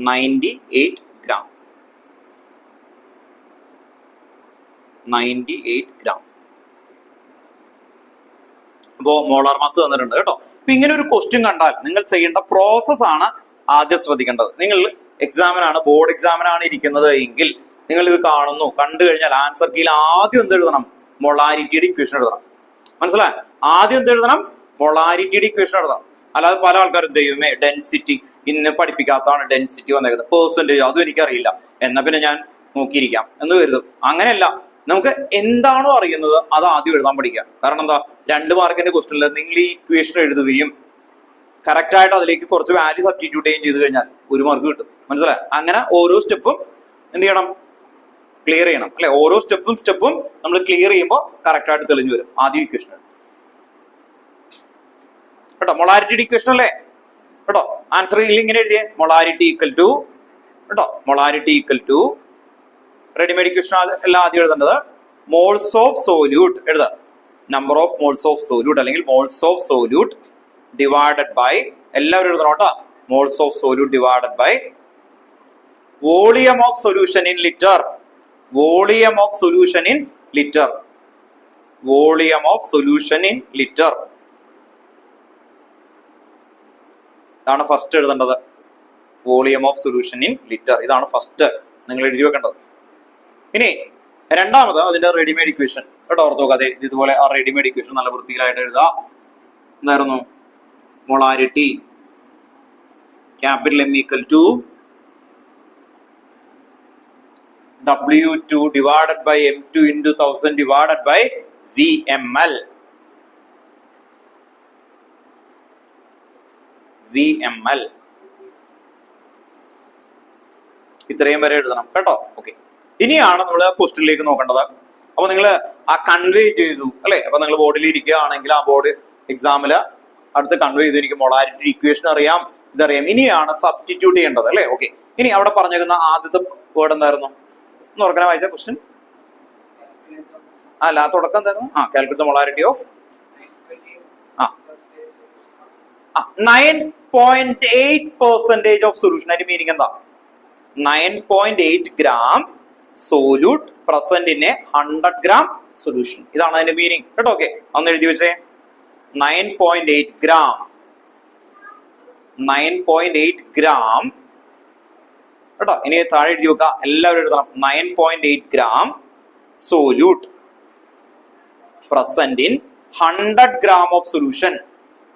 98 gram. അപ്പോ molar mass തന്നിട്ടുണ്ട് കേട്ടോ. അപ്പൊ ഇങ്ങനെ ഒരു ക്വസ്റ്റ്യൻ കണ്ടാൽ നിങ്ങൾ ചെയ്യേണ്ട പ്രോസസ് ആണ് ആദ്യം ശ്രദ്ധിക്കേണ്ടത്. നിങ്ങൾ എക്സാമിനാണ്, ബോർഡ് എക്സാമിനാണ് ഇരിക്കുന്നത് എങ്കിൽ നിങ്ങൾ ഇത് കാണുന്നു, കണ്ടു കഴിഞ്ഞാൽ ആൻസർ കീയിൽ ആദ്യം എന്ത് എഴുതണം? മൊളാരിറ്റിയുടെ ഇക്വേഷൻ എഴുതണം. മനസ്സിലായി? ആദ്യം എന്ത് എഴുതണം? മൊളാരിറ്റിയുടെ ഇക്വേഷൻ എഴുതണം. അല്ലാതെ പല ആൾക്കാരും ദൈവമേ ഡെൻസിറ്റി ഇന്ന് പഠിപ്പിക്കാത്തതാണ് ഡെൻസിറ്റി വന്നേക്കുന്നത്, പെർസെന്റേജ് അതും എനിക്കറിയില്ല, എന്നാ പിന്നെ ഞാൻ നോക്കിയിരിക്കാം എന്ന് കരുതും. അങ്ങനെയല്ല, നമുക്ക് എന്താണോ അറിയുന്നത് അത് ആദ്യം എഴുതാൻ പഠിക്കുക. കാരണം എന്താ, 2 മാർക്കിന്റെ ക്വസ്റ്റനിൽ നിങ്ങൾ ഈ ഇക്വേഷൻ എഴുതുകയും കറക്റ്റ് ആയിട്ട് അതിലേക്ക് കുറച്ച് വാല്യൂ സബ്സ്റ്റിറ്റ്യൂട്ട് ചെയ്യുകയും ചെയ്ത് കഴിഞ്ഞാൽ 1 മാർക്ക് കിട്ടും. മനസ്സിലായി? അങ്ങനെ ഓരോ സ്റ്റെപ്പും എന്ത് ചെയ്യണം? ക്ലിയർ ചെയ്യണം അല്ലെ. ഓരോ സ്റ്റെപ്പും നമ്മൾ ക്ലിയർ ചെയ്യുമ്പോൾ കറക്റ്റ് ആയിട്ട് തെളിഞ്ഞു വരും. ആദ്യം ഇക്വേഷൻ കേട്ടോ, മൊളാരിറ്റിയുടെ ഇക്വേഷൻ അല്ലേ കേട്ടോ. ആൻസർ ഇങ്ങനെ എഴുതിയേ, മൊളാരിറ്റി ഈക്വൽ ടു കേട്ടോ, molarity equal to readymade equation എല്ലാം ആദ്യം എഴുതേണ്ടത് മോൾസ് ഓഫ് സോല്യൂട്ട് എഴുതാം. Number of moles of solute അല്ലെങ്കിൽ moles of solute divided by, എല്ലാവരും എഴുതണം കേട്ടോ, moles of solute divided by volume of solution in litre. Volume of solution in litre. Volume of solution in litre. ഇതാണ് first എഴുതേണ്ടത്, volume of solution in litre. ഇതാണ് first നിങ്ങൾ എഴുതി വെക്കേണ്ടത്. ഇനി രണ്ടാമത് അതിന്റെ റെഡിമെയ്ഡ് ഇക്വേഷൻ കേട്ടോ. ഓർത്ത് നോക്കാതെ ഇതുപോലെ ആ റെഡിമെയ്ഡ് ഇക്വേഷൻ നല്ല വൃത്തിയിലായിട്ട് എഴുതാം. എന്തായിരുന്നു? Molarity capital M equal to W2 divided by M2 into 1000 divided by VML. VML. ഇത്രയും വരെ എഴുതണം കേട്ടോ. ഓക്കെ, ഇനിയാണ് നമ്മൾ ക്വസ്റ്റ്യനിലേക്ക് നോക്കേണ്ടത്. അപ്പൊ നിങ്ങൾ ആ കൺവേ ചെയ്തു അല്ലെ. അപ്പൊ നിങ്ങൾ ബോർഡിൽ ഇരിക്കുകയാണെങ്കിൽ ആ ബോർഡ് എക്സാമില് അടുത്ത് കൺവേ ചെയ്തു, എനിക്ക് മൊളാരിറ്റി ഇക്വേഷൻ അറിയാം, ഇതറിയാം. ഇനിയാണ് സബ്സ്റ്റിറ്റ്യൂട്ട് ചെയ്യേണ്ടത് അല്ലെ. ഓക്കെ, ഇനി അവിടെ പറഞ്ഞേക്കുന്ന ആദ്യത്തെ വേർഡ് എന്തായിരുന്നു എന്ന് ഓർക്കാൻ വായിച്ച ക്വസ്റ്റ്യൻ? അല്ല, തുടക്കം എന്തായിരുന്നു? Calculate the molarity of 9.8% of solution. അതിന്റെ മീനിങ് എന്താ? 9.8 gram solute present in a 100 gram solution. ഇതാണ് അതിന്റെ മീനിങ് കേട്ടോ. ഓക്കെ, ഒന്ന് എഴുതി വെച്ചേ. 9.8 gram 9.8 gram കേട്ടോ. ഇനി താഴെ എഴുതി വെക്കുക, എല്ലാവരും എഴുതണം. 9.8 gram solute present in 100 gram of solution.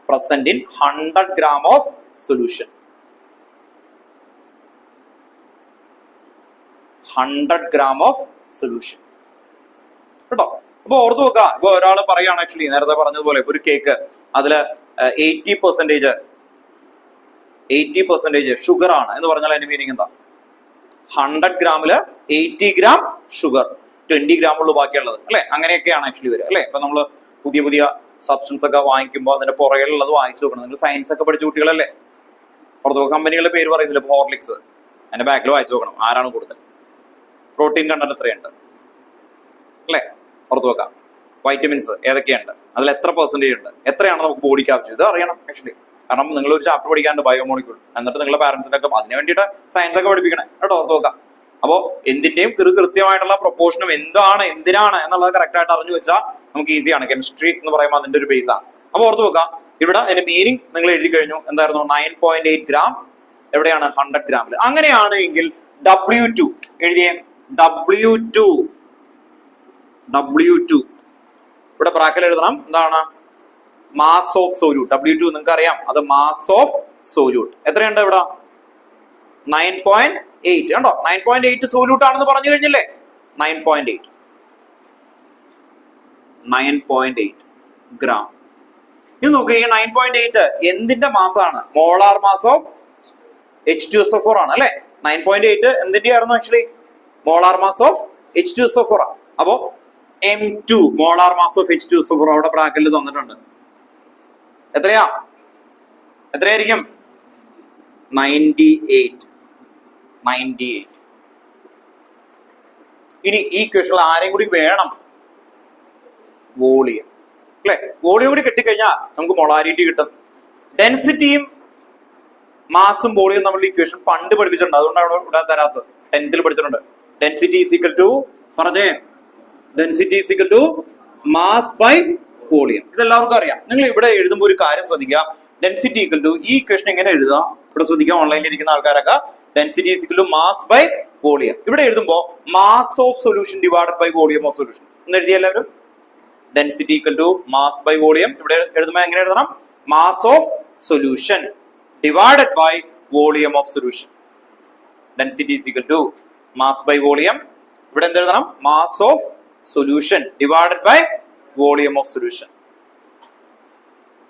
Present in 100 gram of solution. 100 gram of solution കേട്ടോ. അപ്പൊ ഓർത്തു നോക്കുക, ഇപ്പൊ ഒരാൾ പറയാണ്, ആക്ച്വലി നേരത്തെ പറഞ്ഞതുപോലെ ഒരു കേക്ക്, അതില് 80% ഷുഗർ ആണ് എന്ന് പറഞ്ഞാൽ അതിന്റെ മീനിങ് എന്താ? 100 ഗ്രാമില് 80 gram ഷുഗർ, 20 gram ഉള്ളു ബാക്കിയുള്ളത് അല്ലെ. അങ്ങനെയൊക്കെയാണ് ആക്ച്വലി വരിക അല്ലെ. ഇപ്പൊ നമ്മള് പുതിയ സബ്സ്റ്റൻസ് ഒക്കെ വാങ്ങിക്കുമ്പോൾ അതിന്റെ പുറകിലുള്ളത് വായിച്ചു നോക്കണം. നിങ്ങൾ സയൻസ് ഒക്കെ പഠിച്ച കുട്ടികളല്ലേ. പുറത്തു കമ്പനികളുടെ പേര് പറയുന്നില്ല, ഹോർലിക്സ്, അതിന്റെ ബാക്കിൽ വായിച്ചു നോക്കണം ആരാണ് കൂടുതൽ, പ്രോട്ടീൻ കണ്ടന്റ് എത്രയുണ്ട് അല്ലെ. പുറത്തു വെക്കാം. വൈറ്റമിൻസ് ഏതൊക്കെയുണ്ട്, അതിൽ എത്ര പെർസെന്റേജ് ഉണ്ട്, എത്രയാണ് നമുക്ക് ബോഡിക്ക് ആവശ്യം, ഇത് അറിയണം ആക്ച്വലി. കാരണം നിങ്ങൾ ഒരു ചാപ്റ്റർ പഠിക്കാണ്ട് ബയോമോളിക്യൂൾ, എന്നിട്ട് നിങ്ങളുടെ പാരന്റ്സിന്റെ ഒക്കെ അതിന് വേണ്ടിയിട്ട് സയൻസ് ഒക്കെ പഠിപ്പിക്കണേ കേട്ടോ. ഓർത്ത് നോക്കാം. അപ്പോ എന്തിന്റെയും കൃത്യമായിട്ടുള്ള പ്രൊപ്പോർഷനും എന്താണ് എന്തിനാണ് എന്നുള്ളത് കറക്റ്റ് ആയിട്ട് അറിഞ്ഞു വെച്ചാൽ നമുക്ക് ഈസിയാണ്. കെമിസ്ട്രി എന്ന് പറയുമ്പോൾ അതിന്റെ ഒരു ബേസ് ആണ്. അപ്പൊ ഓർത്ത് നോക്കാം, ഇവിടെ അതിന്റെ മീനിങ് നിങ്ങൾ എഴുതി കഴിഞ്ഞു. എന്തായിരുന്നു? 9.8 gram എവിടെയാണ്? 100 ഗ്രാമിൽ. അങ്ങനെയാണ് എങ്കിൽ W2 എഴുതിയേ. W2 ഇവിടെ ബ്രാക്കറ്റിൽ എഴുതണം. എന്താണ്? Mass of solute. W2 നിങ്ങൾക്ക് അറിയാം, അത് മാസ് ഓഫ് സോല്യൂട്ട്. എത്രയുണ്ട് ഇവിടെ? 9.8 കണ്ടോ. 9.8 സോല്യൂട്ട് ആണെന്ന് പറഞ്ഞു കഴിഞ്ഞില്ലേ. 9.8 ഗ്രാം. ഇത് നോക്കുക, ഈ 9.8 എന്തിന്റെ മാസാണ്? മോളാർ മാസ് ഓഫ് H2SO4 ആണ് അല്ലെ. 9.8 എന്തിന്റെ ആയിരുന്നു actually? Molar mass of H2SO4. അപ്പോ M2 molar mass of H2SO4 അവിടെ ബ്രാക്കറ്റിൽ തന്നിട്ടുണ്ട്. എത്രയായിരിക്കും? 98. ഇനി ഈ ക്വസ്റ്റനിൽ ആരെയും കൂടി വേണം? വോളിയം അല്ലെ. വോളിയം കൂടി കിട്ടിക്കഴിഞ്ഞാൽ നമുക്ക് മൊളാരിറ്റി കിട്ടും. ഡെൻസിറ്റിയും മാസും വോളിയം നമ്മൾ ഇക്വേഷൻ പണ്ട് പഠിപ്പിച്ചിട്ടുണ്ട്, അതുകൊണ്ടാണ് ഇവിടെ തരാത്തത്. 10th പഠിച്ചിട്ടുണ്ട്. ഡെൻസിറ്റി ഈസ് ഈക്വൽ ടു പറഞ്ഞേ, density is equal to mass by volume. ഇതെല്ലാവർക്കും അറിയാം. നിങ്ങൾ ഇവിടെ എഴുതുമ്പോൾ ഒരു കാര്യം ശ്രദ്ധിക്കുക, ഡെൻസിറ്റി ഈക്വൽ ടു ഈ ഇക്വേഷൻ എങ്ങനെ എഴുതുക? ഇവിടെ ശ്രദ്ധിക്കുക, ഓൺലൈനിൽ ഇരിക്കുന്ന ആൾക്കാരൊക്കെ. Density is equal to mass by volume. ഇവിടെ എഴുതുമ്പോൾ mass of solution divided by volume of solution എന്ന് എഴുതിയ എല്ലാവരും. Density equal to mass by volume. ഇവിടെ എഴുതുമ്പോൾ എങ്ങനെ എഴുതണം? Mass of solution divided by volume of solution. Density is equal to mass by volume. ഇവിടെ എന്ത് എഴുതണം? Mass of solution divided by volume of solution.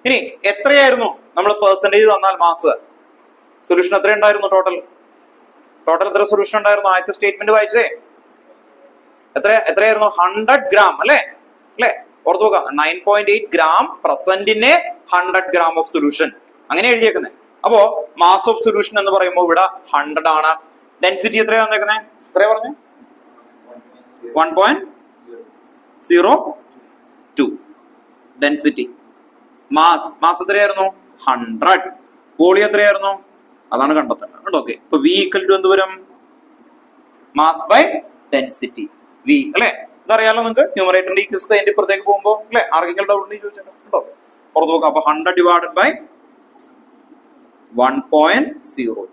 ഇനി എത്രയായിരുന്നു നമ്മൾ പെർസെന്റേജ് തന്നാൽ മാസ്? സൊല്യൂഷൻ എത്ര ഉണ്ടായിരുന്നു? ടോട്ടൽ എത്ര സൊല്യൂഷൻ ഉണ്ടായിരുന്നു? ആദ്യത്തെ സ്റ്റേറ്റ്മെന്റ് വായിച്ചേ. എത്രയായിരുന്നു? 100 ഗ്രാം അല്ലെ. ഓർത്തു നോക്കാം, 9.8 gram present in 100 gram of solution, അങ്ങനെ എഴുതിയേക്കുന്നത്. അപ്പോ മാസ് ഓഫ് സൊല്യൂഷൻ എന്ന് പറയുമ്പോൾ ഇവിടെ 100 ആണ്. ഡെൻസിറ്റി എത്രയാ വന്നേക്കുന്നത്? എത്രയാ പറഞ്ഞു? 1.02 ഡെൻസിറ്റി. മാസ് എത്രയായിരുന്നു? 100. വോളിയം എത്രയായിരുന്നു? അതാണ് കണ്ടെത്തേണ്ടത്. ഓക്കെ, ഇപ്പൊ V ഈക്വൽ ടു എന്ത് വരും? മാസ് ബൈ ഡെൻസിറ്റി V അല്ലെ. ഇതറിയാലോ നിങ്ങൾക്ക്. ന്യൂമറേറ്ററിന്റെ ഈ അതിന്റെ ഇപ്പുറത്തേക്ക് പോകുമ്പോ അല്ലെ, ആർക്കെങ്കിലും ഡൗട്ട് ഉണ്ടെങ്കിൽ ചോദിച്ചിട്ടുണ്ടോ കേട്ടോ. പുറത്ത് നോക്കാം. അപ്പൊ 100 ഡിവൈഡഡ് ബൈ 1.02.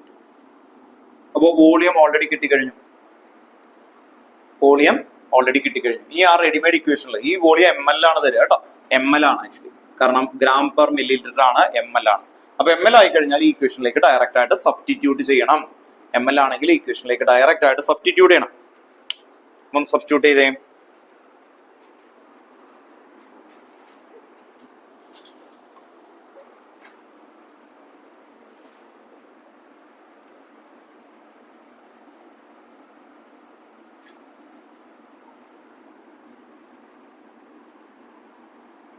അപ്പോ വോളിയം ഓൾറെഡി കിട്ടിക്കഴിഞ്ഞു. ഈ ആ റെഡിമെയ്ഡ് ഇക്വേഷനിൽ ഈ വോളിയം ml ആണ് തരിക കേട്ടോ. ml ആണ് ആക്ച്വലി, കാരണം ഗ്രാം പെർ മില്ലി ലിറ്റർ ആണ്, ml ആണ്. അപ്പൊ ml ആയി കഴിഞ്ഞാൽ ഈ ഇക്വേഷനിലേക്ക് ഡയറക്റ്റ് ആയിട്ട് സബ്സ്റ്റിറ്റ്യൂട്ട് ചെയ്യണം. ml ആണെങ്കിൽ ഈ ഇക്വേഷനിലേക്ക് ഡയറക്റ്റ് ആയിട്ട് സബ്സ്റ്റിറ്റ്യൂട്ട് ചെയ്യണം. ഒന്ന് സബ്സ്റ്റിറ്റ്യൂട്ട് ചെയ്തേ.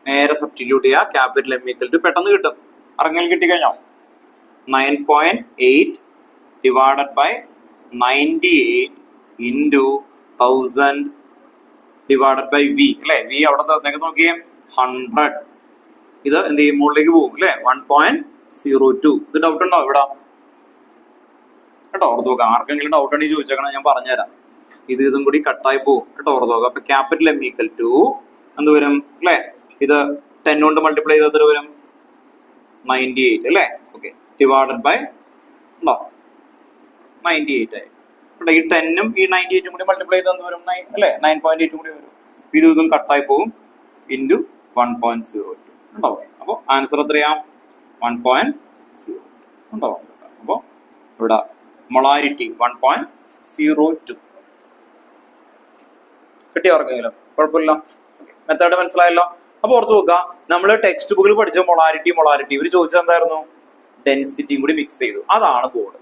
നേരെ സബ്സ്റ്റിറ്റ്യൂട്ട് ചെയ്യുക. ക്യാപിറ്റൽ എം ഈക്വൽ ടു പെട്ടെന്ന് കിട്ടും. അറിഞ്ഞാൽ കിട്ടിക്കഴിഞ്ഞോ? 9.8 divided by 98 into 1000 divided by V അല്ലെ. വി അവിടെ നിങ്ങൾക്ക് നോക്കിയേ 100. ഇത് എന്ത് ചെയ്യും? മുകളിലേക്ക് പോകും അല്ലെ. 1.02. ഇത് ഡൗട്ട് ഉണ്ടോ ഇവിടെ? കേട്ടോ ഓർത്ത് നോക്കാം. ആർക്കെങ്കിലും ഡൗട്ട് ഉണ്ടെങ്കിൽ ചോദിച്ചേക്കണം, ഞാൻ പറഞ്ഞുതരാം. ഇതും കൂടി കട്ടായി പോകും കേട്ടോ, ഓർത്ത് നോക്കാം. അപ്പൊ ക്യാപിറ്റൽ എം ഈക്വൽ ടു എന്ത് വരും അല്ലെ? ഇത് 10 കൊണ്ട് മൾട്ടിപ്ലൈ ചെയ്തത് വരും 98 അല്ലെ. ഓക്കെ, ഡിവൈഡഡ് ബൈ ഉണ്ടോ 98 ആയി. ഈ 10ഉം ഈ 98ഉം കൂടി മൾട്ടിപ്ലൈ ചെയ്ത് എന്ത് വരും? 9 അല്ലെ. 9.8 കൂടി വരും. ഇതും കട്ടായി പോകും. ഇൻറ്റു 1.02 ഉണ്ടാവും. അപ്പൊ ആൻസർ എത്രയാ? 1.02 ഉണ്ടാവും. അപ്പൊ ഇവിടെ മൊളാരിറ്റി 1.02 കിട്ടിയ ആർക്കെങ്കിലും? കുഴപ്പമില്ല. മെത്തേഡ് മനസ്സിലായല്ലോ. അപ്പൊ ഓർത്ത് നോക്കുക, നമ്മൾ ടെക്സ്റ്റ് ബുക്കിൽ പഠിച്ച മൊളാരിറ്റി ഇവർ ചോദിച്ചത് എന്തായിരുന്നു? ഡെൻസിറ്റിയും കൂടി മിക്സ് ചെയ്തു. അതാണ് ബോർഡ്.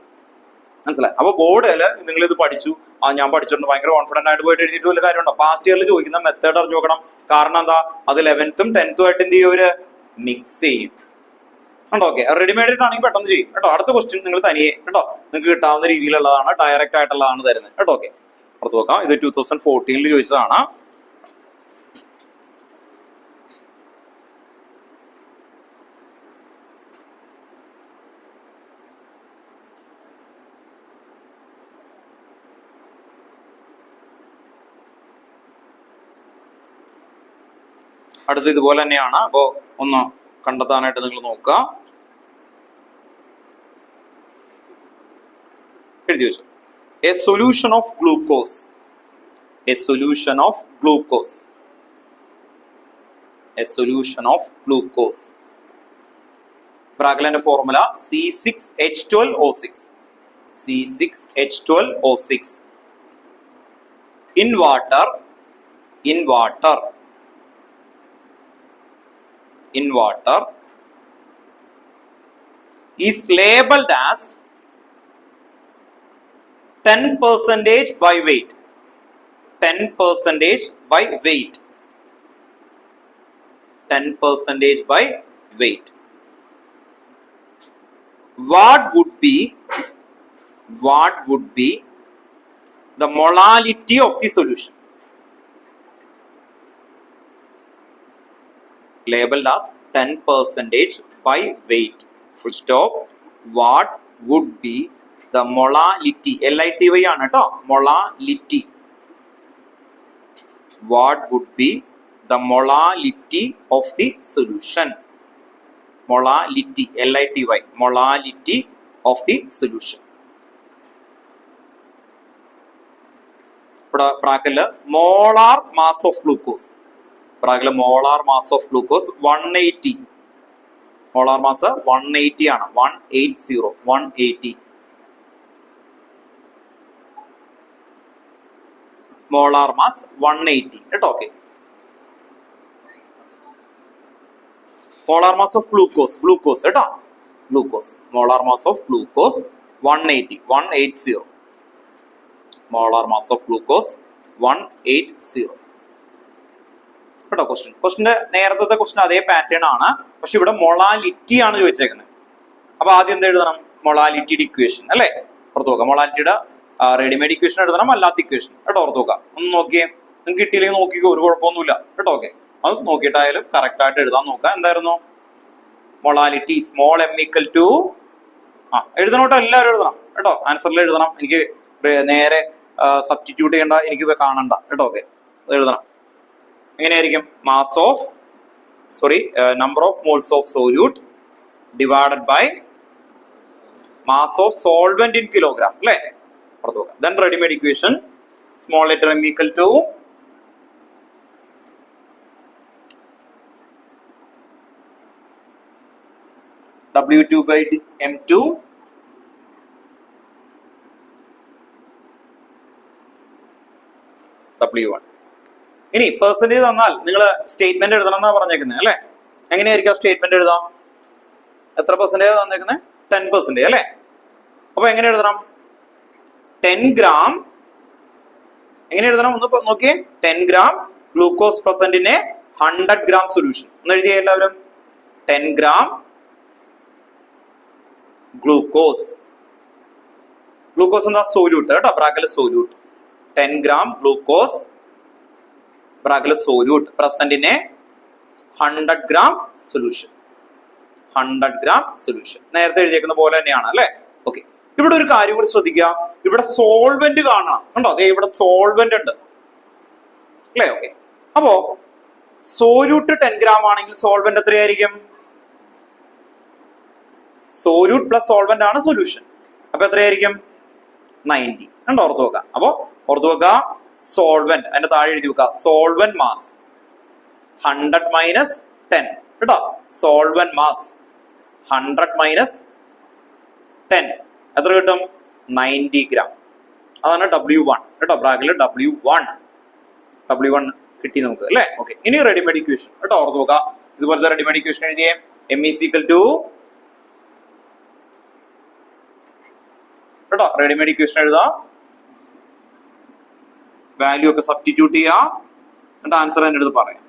മനസ്സിലായി? അപ്പൊ ബോർഡിൽ നിങ്ങൾ ഇത് പഠിച്ചു, ഞാൻ പഠിച്ചിട്ടുണ്ട്, ഭയങ്കര കോൺഫിഡന്റ് ആയിട്ട് പോയിട്ട് എഴുതിയിട്ട് വല്ല കാര്യമുണ്ടോ? പാസ്റ്റ് ഇയറിൽ ചോദിക്കുന്ന മെത്തേഡ് അറിഞ്ഞു നോക്കണം. കാരണം എന്താ? അത് 11th 10th ആയിട്ട് എന്ത് ചെയ്യും? അവര് മിക്സ് ചെയ്യും. ഉണ്ടോ? ഓക്കെ, റെഡിമെയ്ഡ് ആണെങ്കിൽ പെട്ടെന്ന് ചെയ്യും കേട്ടോ. അടുത്ത ക്വസ്റ്റ്യൻ നിങ്ങൾ തനിയെ കേട്ടോ, നിങ്ങൾക്ക് കിട്ടാവുന്ന രീതിയിലുള്ളതാണ്, ഡയറക്റ്റ് ആയിട്ടുള്ളതാണ് തരുന്നത് കേട്ടോ. ഓക്കെ, ഓർത്ത് നോക്കാം. ഇത് 2014 ചോദിച്ചതാണ്. അടുത്ത ഇതുപോലെ തന്നെയാണ്. അപ്പോ ഒന്ന് കണ്ടെത്താനായിട്ട് നിങ്ങൾ നോക്കുക. എഴുതി വെച്ചു. A solution of glucose. A solution of glucose. A solution of glucose. ബ്രാക്കറ്റിന്റെ formula C6H12O6. C6H12O6 in water is labeled as 10% by weight. 10% by weight. 10% by weight. What would be the molality of the solution? Labeled as 10% by weight. Full stop. What would be the molality? LITY ആണ് കേട്ടോ. Molality. What would be the molality of the solution? Molality. LITY. Molality of the solution. ബ്രാക്കറ്റില് molar mass of glucose. ബ്രാക്കറ്റില് molar mass of glucose 180. Molar mass 180 ആണ്. 180. Molar mass 180 കേട്ടോ. Okay, molar mass of glucose കേട്ടോ. Glucose molar mass of glucose 180. Molar mass of glucose 180 കേട്ടോ. ക്വസ്റ്റിന്റെ നേരത്തെ question അതേ pattern ആണ്, പക്ഷെ ഇവിടെ മൊളാലിറ്റി ആണ് ചോദിച്ചേക്കുന്നത്. അപ്പൊ ആദ്യം എന്ത് എഴുതണം? മൊളാലിറ്റിയുടെ ഇക്വേഷൻ അല്ലെ. ഓർത്ത് നോക്കാം. മൊളാലിറ്റിയുടെ റെഡിമെയ്ഡ് ഇക്വേഷൻ എഴുതണം, അല്ലാത്ത ഇക്വേഷൻ കേട്ടോ. ഓർത്ത് നോക്കാം. ഒന്ന് നോക്കിയേ, നിങ്ങൾക്ക് കിട്ടിയില്ലെങ്കിൽ നോക്കിക്കോ, ഒരു കുഴപ്പമൊന്നുമില്ല കേട്ടോ. ഓക്കെ, അത് നോക്കിയിട്ടായാലും കറക്റ്റ് ആയിട്ട് എഴുതാൻ നോക്കാം. എന്തായിരുന്നു molality? Small m equal to എഴുതണോട്ടോ, എല്ലാവരും എഴുതണം കേട്ടോ. ആൻസറിൽ എഴുതണം. എനിക്ക് നേരെ സബ്സ്റ്റിറ്റ്യൂട്ട് ചെയ്യേണ്ട, എനിക്ക് കാണണ്ട കേട്ടോ. ഓക്കെ, എഴുതണം. എങ്ങനെയായിരിക്കും? Number of moles of solute divided by mass of solvent in kilogram അല്ലേ. Then readymade equation small letter m equal to W2 by M2 W1. ഇനി പെർസെന്റേജ് തന്നാൽ നിങ്ങൾ സ്റ്റേറ്റ്മെന്റ് എഴുതണം എന്നാ പറഞ്ഞേക്കുന്നത് അല്ലെ? എങ്ങനെയായിരിക്കും സ്റ്റേറ്റ്മെന്റ് എഴുതാം? എത്ര പെർസെന്റേജ് തന്നേക്കുന്നത്? 10% അല്ലെ? അപ്പൊ എങ്ങനെ എഴുതണം? 10 ഗ്രാം എങ്ങനെ എഴുതണം ഒന്ന് നോക്കിയേ. 10 gram glucose present in A 100 gram solution. ഒന്ന് എഴുതിയേ എല്ലാവരും. 10 ഗ്രാം ഗ്ലൂക്കോസ്. ഗ്ലൂക്കോസ് എന്താ? സോല്യൂട്ട് കേട്ടോ, ബ്രാക്കറ്റിൽ സോല്യൂട്ട്. 10 ഗ്രാം ഗ്ലൂക്കോസ് ബ്രാക്കറ്റിൽ solute present in A 100 gram solution. 100 gram solution നേരത്തെ എഴുതിയേക്കുന്ന പോലെ തന്നെയാണ് അല്ലെ? ഓക്കെ. ഇവിടെ ഒരു കാര്യം കൂടി ശ്രദ്ധിക്കുക. ഇവിടെ സോൾവെന്റ് കാണാം കണ്ടോ? അതെ, ഇവിടെ സോൾവെന്റ് ഉണ്ട് അല്ലെ? ഓക്കെ. അപ്പോ സോല്യൂട്ട് 10 ഗ്രാം ആണെങ്കിൽ സോൾവെന്റ് എത്രയായിരിക്കും? സോല്യൂട്ട് പ്ലസ് സോൾവെന്റ് ആണ് സൊല്യൂഷൻ. അപ്പൊ എത്രയായിരിക്കും? 90. കണ്ടോ? ഓർത്ത് വെക്കാം. അപ്പോ ഓർത്ത് വെക്കുക, സോൾവെന്റ് അതിന്റെ താഴെ എഴുതി വെക്കുക. സോൾവെന്റ് മാസ് 100 മൈനസ് 10 കേട്ടോ. സോൾവെന്റ് മാസ് 100 മൈനസ് 10 എത്ര കിട്ടും? 90 ഗ്രാം. അതാണ് W1 കേട്ടോ, ബ്രാക്കറ്റിൽ W1 കിട്ടി നമുക്ക് അല്ലെ? ഓക്കെ. ഇനി റെഡിമെയ്ഡ് ഇക്വേഷൻ കേട്ടോ, ഓർത്ത് നോക്കാം. ഇതുപോലത്തെ റെഡിമെയ്ഡ് ഇക്വേഷൻ എഴുതിയേ. M is equal to കേട്ടോ, റെഡിമെയ്ഡ് ഇക്വേഷൻ എഴുതാം. വാല്യൂ ഒക്കെ സബ്സ്റ്റിറ്റ്യൂട്ട് ചെയ്യാം. എന്നിട്ട് ആൻസർ എൻ്റെ അടുത്ത് പറയാം.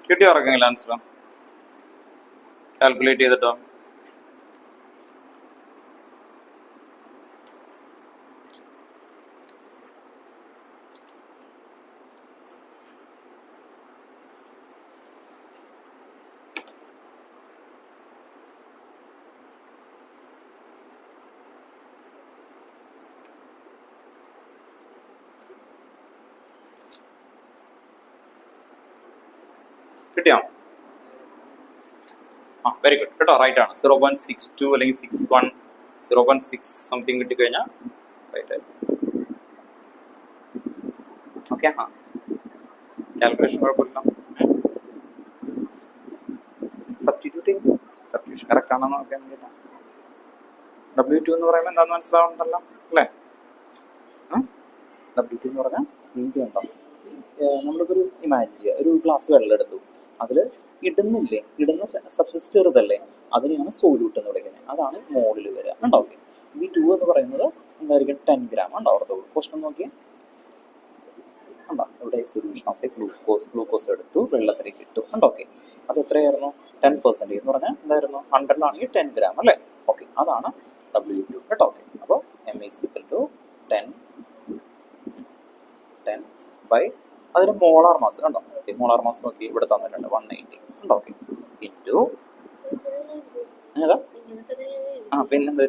കിട്ടിയോ ഇറക്കെങ്കിൽ ആൻസർ കാൽക്കുലേറ്റ് ചെയ്തിട്ടോ? കിട്ടിയോ? വെരി ഗുഡ് കേട്ടോ, റൈറ്റ് ആണ്. 0.62 അല്ലെങ്കിൽ 61 0.6 സംതിങ് കിട്ടിക്കഴിഞ്ഞാൽ റൈറ്റ് ആയി. ഓക്കെ. കാൽക്കുലേഷൻ കുഴപ്പമില്ല. സബ്സ്റ്റിറ്റ്യൂട്ട് ചെയ്യും. സബ്സ്റ്റിറ്റ്യൂഷൻ കറക്റ്റ് ആണെന്ന് നോക്കാൻ വേണ്ടിയിട്ടാണ്. W2 എന്ന് പറയുമ്പോൾ എന്താണെന്ന് മനസ്സിലാവുന്നുണ്ടല്ലോ അല്ലേ? W2 എന്ന് പറഞ്ഞാൽ നീന്തി ഉണ്ടോ? നമ്മളിപ്പോൾ ഒരു ഇമാജിൻ ചെയ്യുക, ഒരു ഗ്ലാസ് വെള്ളം എടുത്തു, അതിൽ ഇടുന്ന സബ്സ്റ്റൻസ് ചെറുതല്ലേ, അതിനെയാണ് സോല്യൂട്ട് എന്ന് വിളിക്കുന്നത്. അതാണ് മോളിൽ വരിക. ഉണ്ടോ? ഓക്കെ. V2 എന്ന് പറയുന്നത് എന്തായിരിക്കും? 10 ഗ്രാം. ഉണ്ടോ? ഓർത്തോളൂ. ക്വസ്റ്റൻ നോക്കിയേ. ഉണ്ടോ? ഇവിടെ സൊല്യൂഷൻ ഓഫ് എ ഗ്ലൂക്കോസ് എടുത്തു, വെള്ളത്തിലേക്ക് ഇട്ടു. ഉണ്ടോ? ഓക്കെ. അത് എത്രയായിരുന്നു? 10% എന്ന് പറഞ്ഞാൽ എന്തായിരുന്നു? 100 10 ഗ്രാം അല്ലേ? ഓക്കെ. അതാണ് W2 കേട്ടോ. ഓക്കെ. അപ്പോൾ M is equal to 10 by അതിന് മോളാർ മാസ് കണ്ടോ? മോളാർ മാസ് നോക്കി ഇവിടെ തന്നിട്ടുണ്ട് 180. ഉണ്ടോ? ഓക്കെ. ഇൻറ്റു ഏതാ? പിന്നെന്താ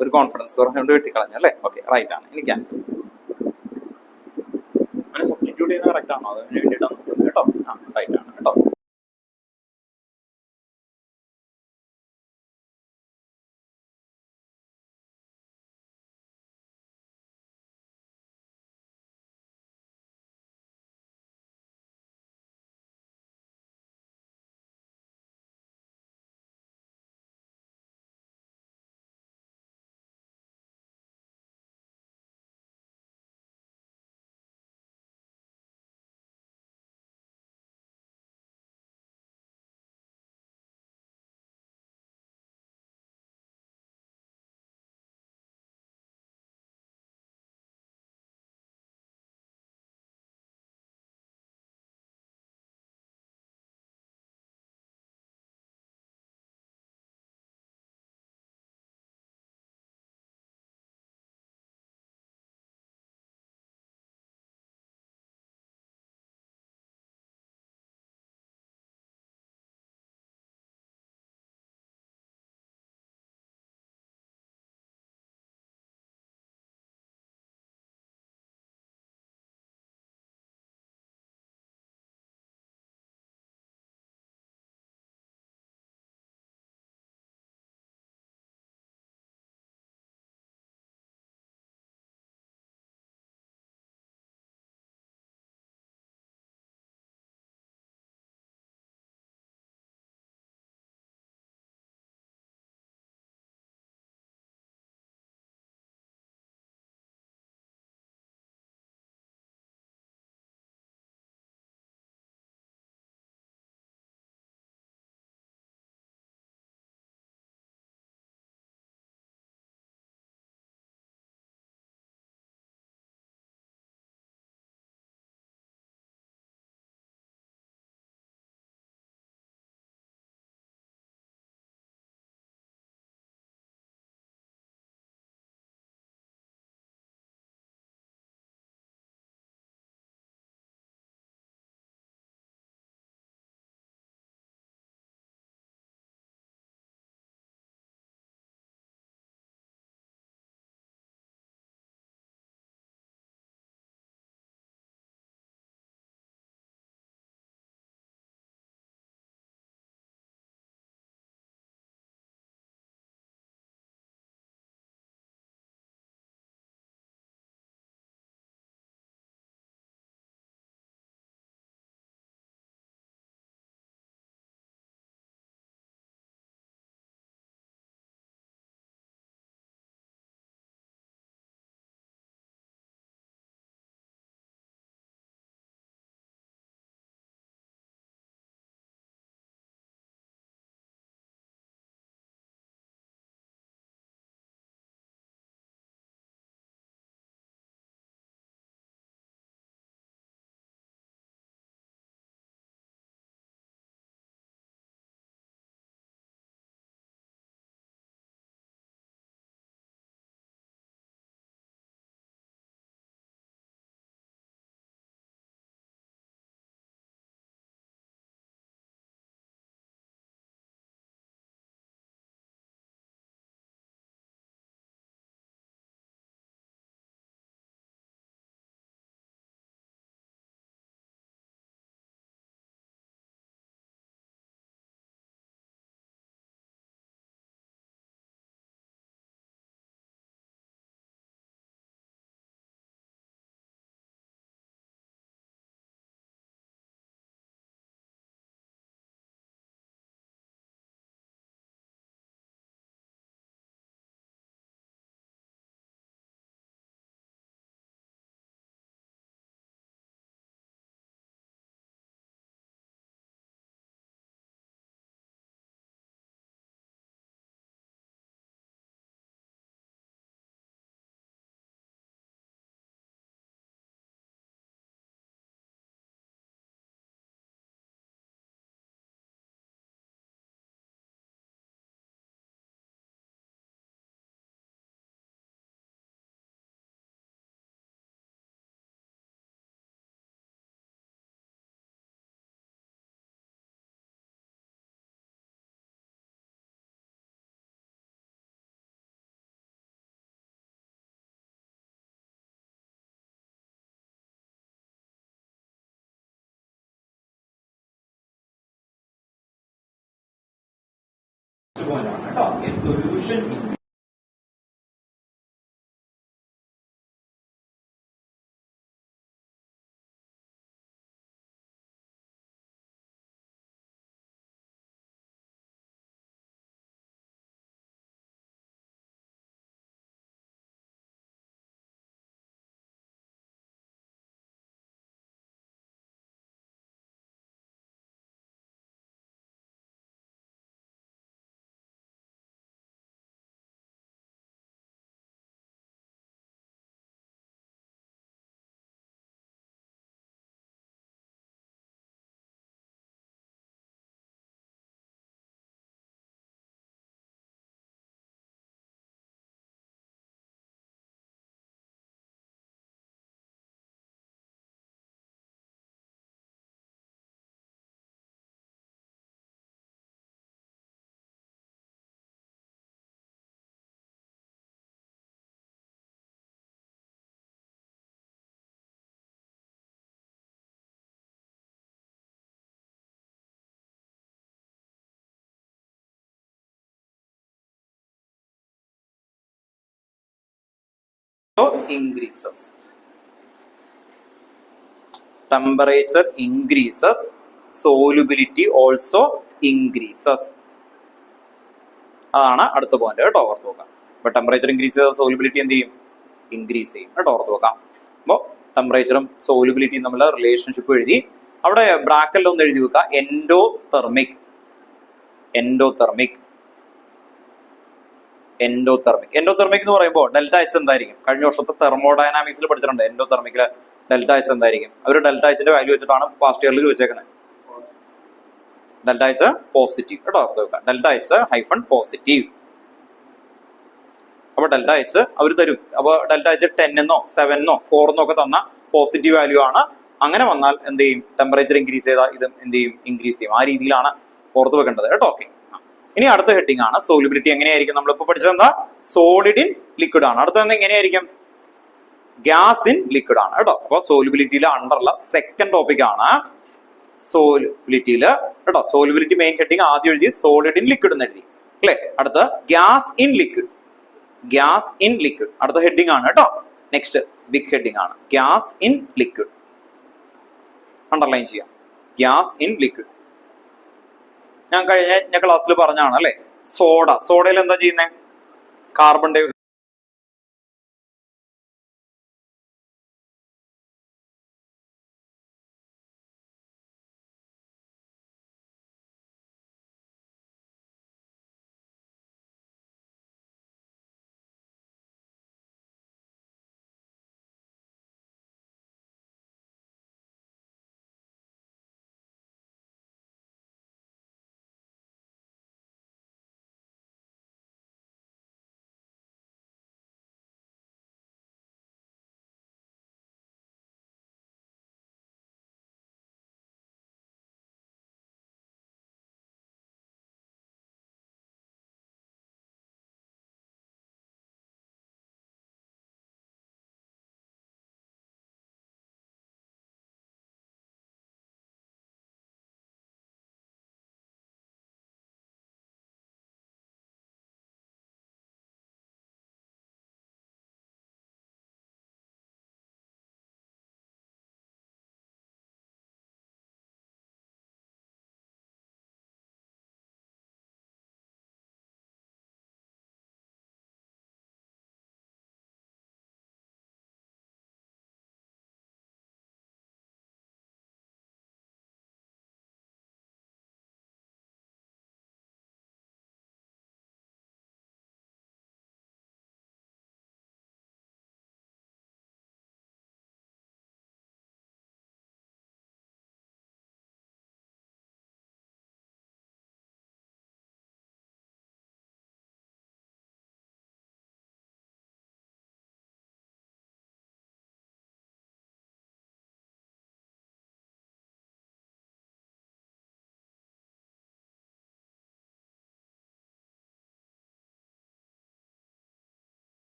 ഒരു കോൺഫിഡൻസ് പറഞ്ഞുകൊണ്ട് വെട്ടിക്കളഞ്ഞു അല്ലേ? ഓക്കെ, റൈറ്റ് ആണ്. ഇനി ക്യാൻസൽ അങ്ങനെ സബ്സ്റ്റിറ്റ്യൂട്ട് ചെയ്യുന്നത് കറക്റ്റ് ആണോ? അതിന് വേണ്ടിയിട്ടാണ് കേട്ടോ. റൈറ്റ് ആണ് കേട്ടോ. പോയിന്റ് ആണ് കേട്ടോ. A solution in increases. Temperature increases, solubility also increases. അതാണ് അടുത്ത പോയിന്റ് കേട്ടോ, ഓർത്ത് നോക്കാം. അപ്പൊ ടെമ്പറേച്ചർ ഇൻക്രീസ് ചെയ്ത സോലിബിലിറ്റി എന്ത് ചെയ്യും? ഇൻക്രീസ് ചെയ്യും കേട്ടോ, ഓർത്ത് നോക്കാം. അപ്പോൾ ടെമ്പറേച്ചറും സോലിബിലിറ്റിയും തമ്മിലുള്ള റിലേഷൻഷിപ്പ് എഴുതി. അവിടെ ബ്രാക്കറ്റിൽ ഒന്ന് എഴുതി വെക്കുക, എൻഡോതെർമിക്. എൻഡോതെർമിക് എൻഡോതെർമിക് എൻഡോതെർമിക് എന്ന് പറയുമ്പോൾ ഡെൽറ്റ എച്ച് എന്തായിരിക്കും? കഴിഞ്ഞ വർഷത്തെ തെർമോഡൈനാമിക്സിൽ പഠിച്ചിട്ടുണ്ട്. എൻഡോതെർമിക്കില് ഡെൽറ്റ എച്ച് എന്തായിരിക്കും? അവർ ഡെൽറ്റ എച്ചിന്റെ വാല്യൂ വെച്ചിട്ടാണ് പാസ്റ്റ് ഇയറിൽ ചോദിച്ചേക്കുന്നത്. ഡെൽറ്റ എച്ച് പോസിറ്റീവ് കേട്ടോ, ഓർത്ത് വെക്കുക. Delta H hyphen positive. അപ്പൊ ഡെൽറ്റ എച്ച് അവർ തരും. അപ്പൊ ഡെൽറ്റ എച്ച് 10 7 4 ഒക്കെ തന്ന പോസിറ്റീവ് വാല്യൂ ആണ്. അങ്ങനെ വന്നാൽ എന്ത് ചെയ്യും? ടെമ്പറേച്ചർ ഇൻക്രീസ് ചെയ്താൽ ഇത് എന്ത് ചെയ്യും? ഇൻക്രീസ് ചെയ്യും. ആ രീതിയിലാണ് ഓർത്ത് വെക്കേണ്ടത് കേട്ടോ. ഓക്കെ, ഇനി അടുത്ത ഹെഡിങ് ആണ് സോലിബിലിറ്റി. എങ്ങനെയായിരിക്കും? നമ്മളിപ്പോ പഠിച്ചത് എന്താ? സോളിഡ് ഇൻ ലിക്വിഡ് ആണ്. അടുത്തത് എങ്ങനെയായിരിക്കും? ഗ്യാസ് ഇൻ ലിക്വിഡ് ആണ് കേട്ടോ. അപ്പൊ സോലിബിലിറ്റിയിലെ അണ്ടറുള്ള സെക്കൻഡ് ടോപ്പിക് ആണ് സോലിബിലിറ്റിയില് കേട്ടോ. സോലിബിലിറ്റി മെയിൻ ഹെഡിങ് ആദ്യം എഴുതി സോളിഡ് ഇൻ ലിക്വിഡ് എന്ന് എഴുതി അല്ലെ. അടുത്ത gas in liquid. Gas in liquid അടുത്ത ഹെഡിങ് ആണ് കേട്ടോ. നെക്സ്റ്റ് ബിഗ് ഹെഡിങ് ആണ് ഗ്യാസ് ഇൻ ലിക്വിഡ്. അണ്ടർലൈൻ ചെയ്യാം, ഗ്യാസ് ഇൻ ലിക്വിഡ്. ഞാൻ കഴിഞ്ഞ ക്ലാസ്സിൽ പറഞ്ഞാണ് അല്ലെ. സോഡയിൽ എന്താ ചെയ്യുന്നത്? കാർബൺ ഡൈ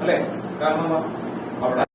അല്ലെ? കാരണം അവിടെ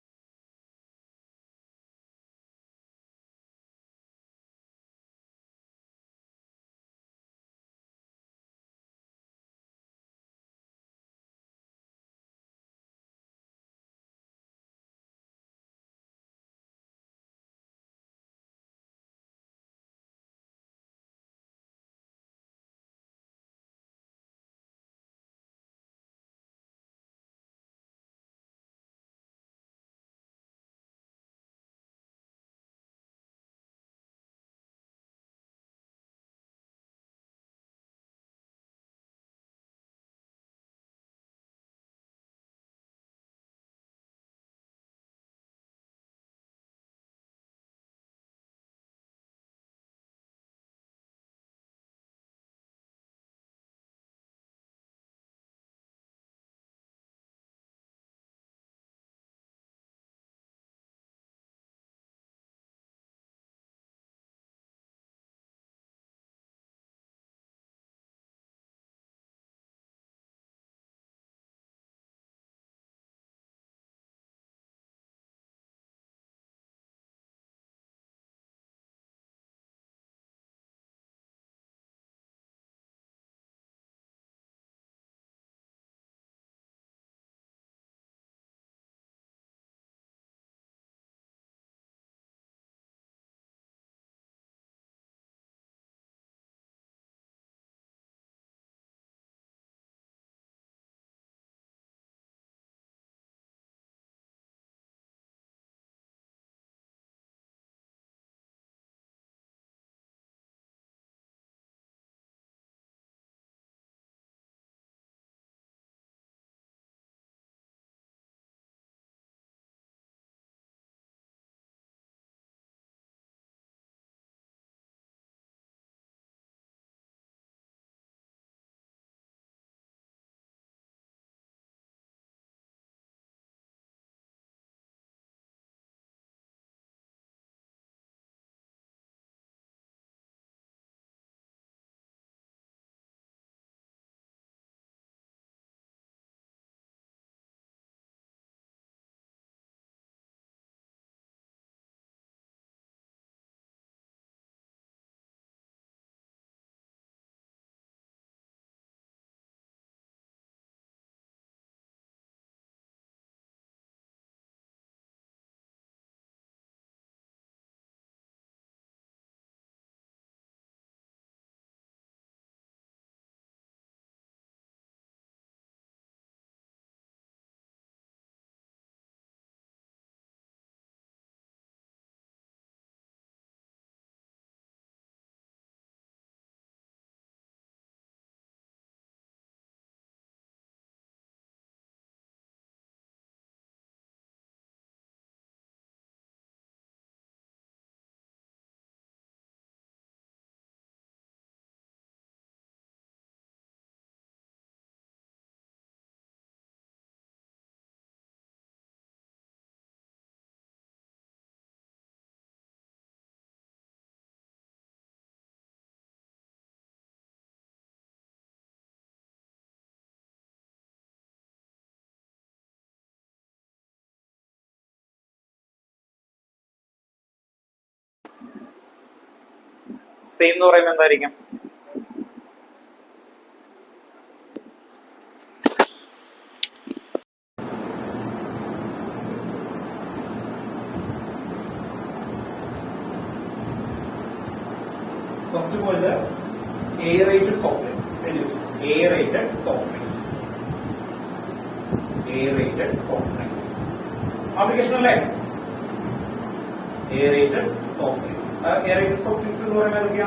സെയിം എന്ന് പറയുമ്പോൾ എന്തായിരിക്കും? First point aerated soft drinks. aerated soft drinks. aerated soft drinks. Application അല്ലേ? aerated soft drinks. aerated soft drinks എന്ന് പറയുമ്പോൾ എന്തൊക്കെയാ?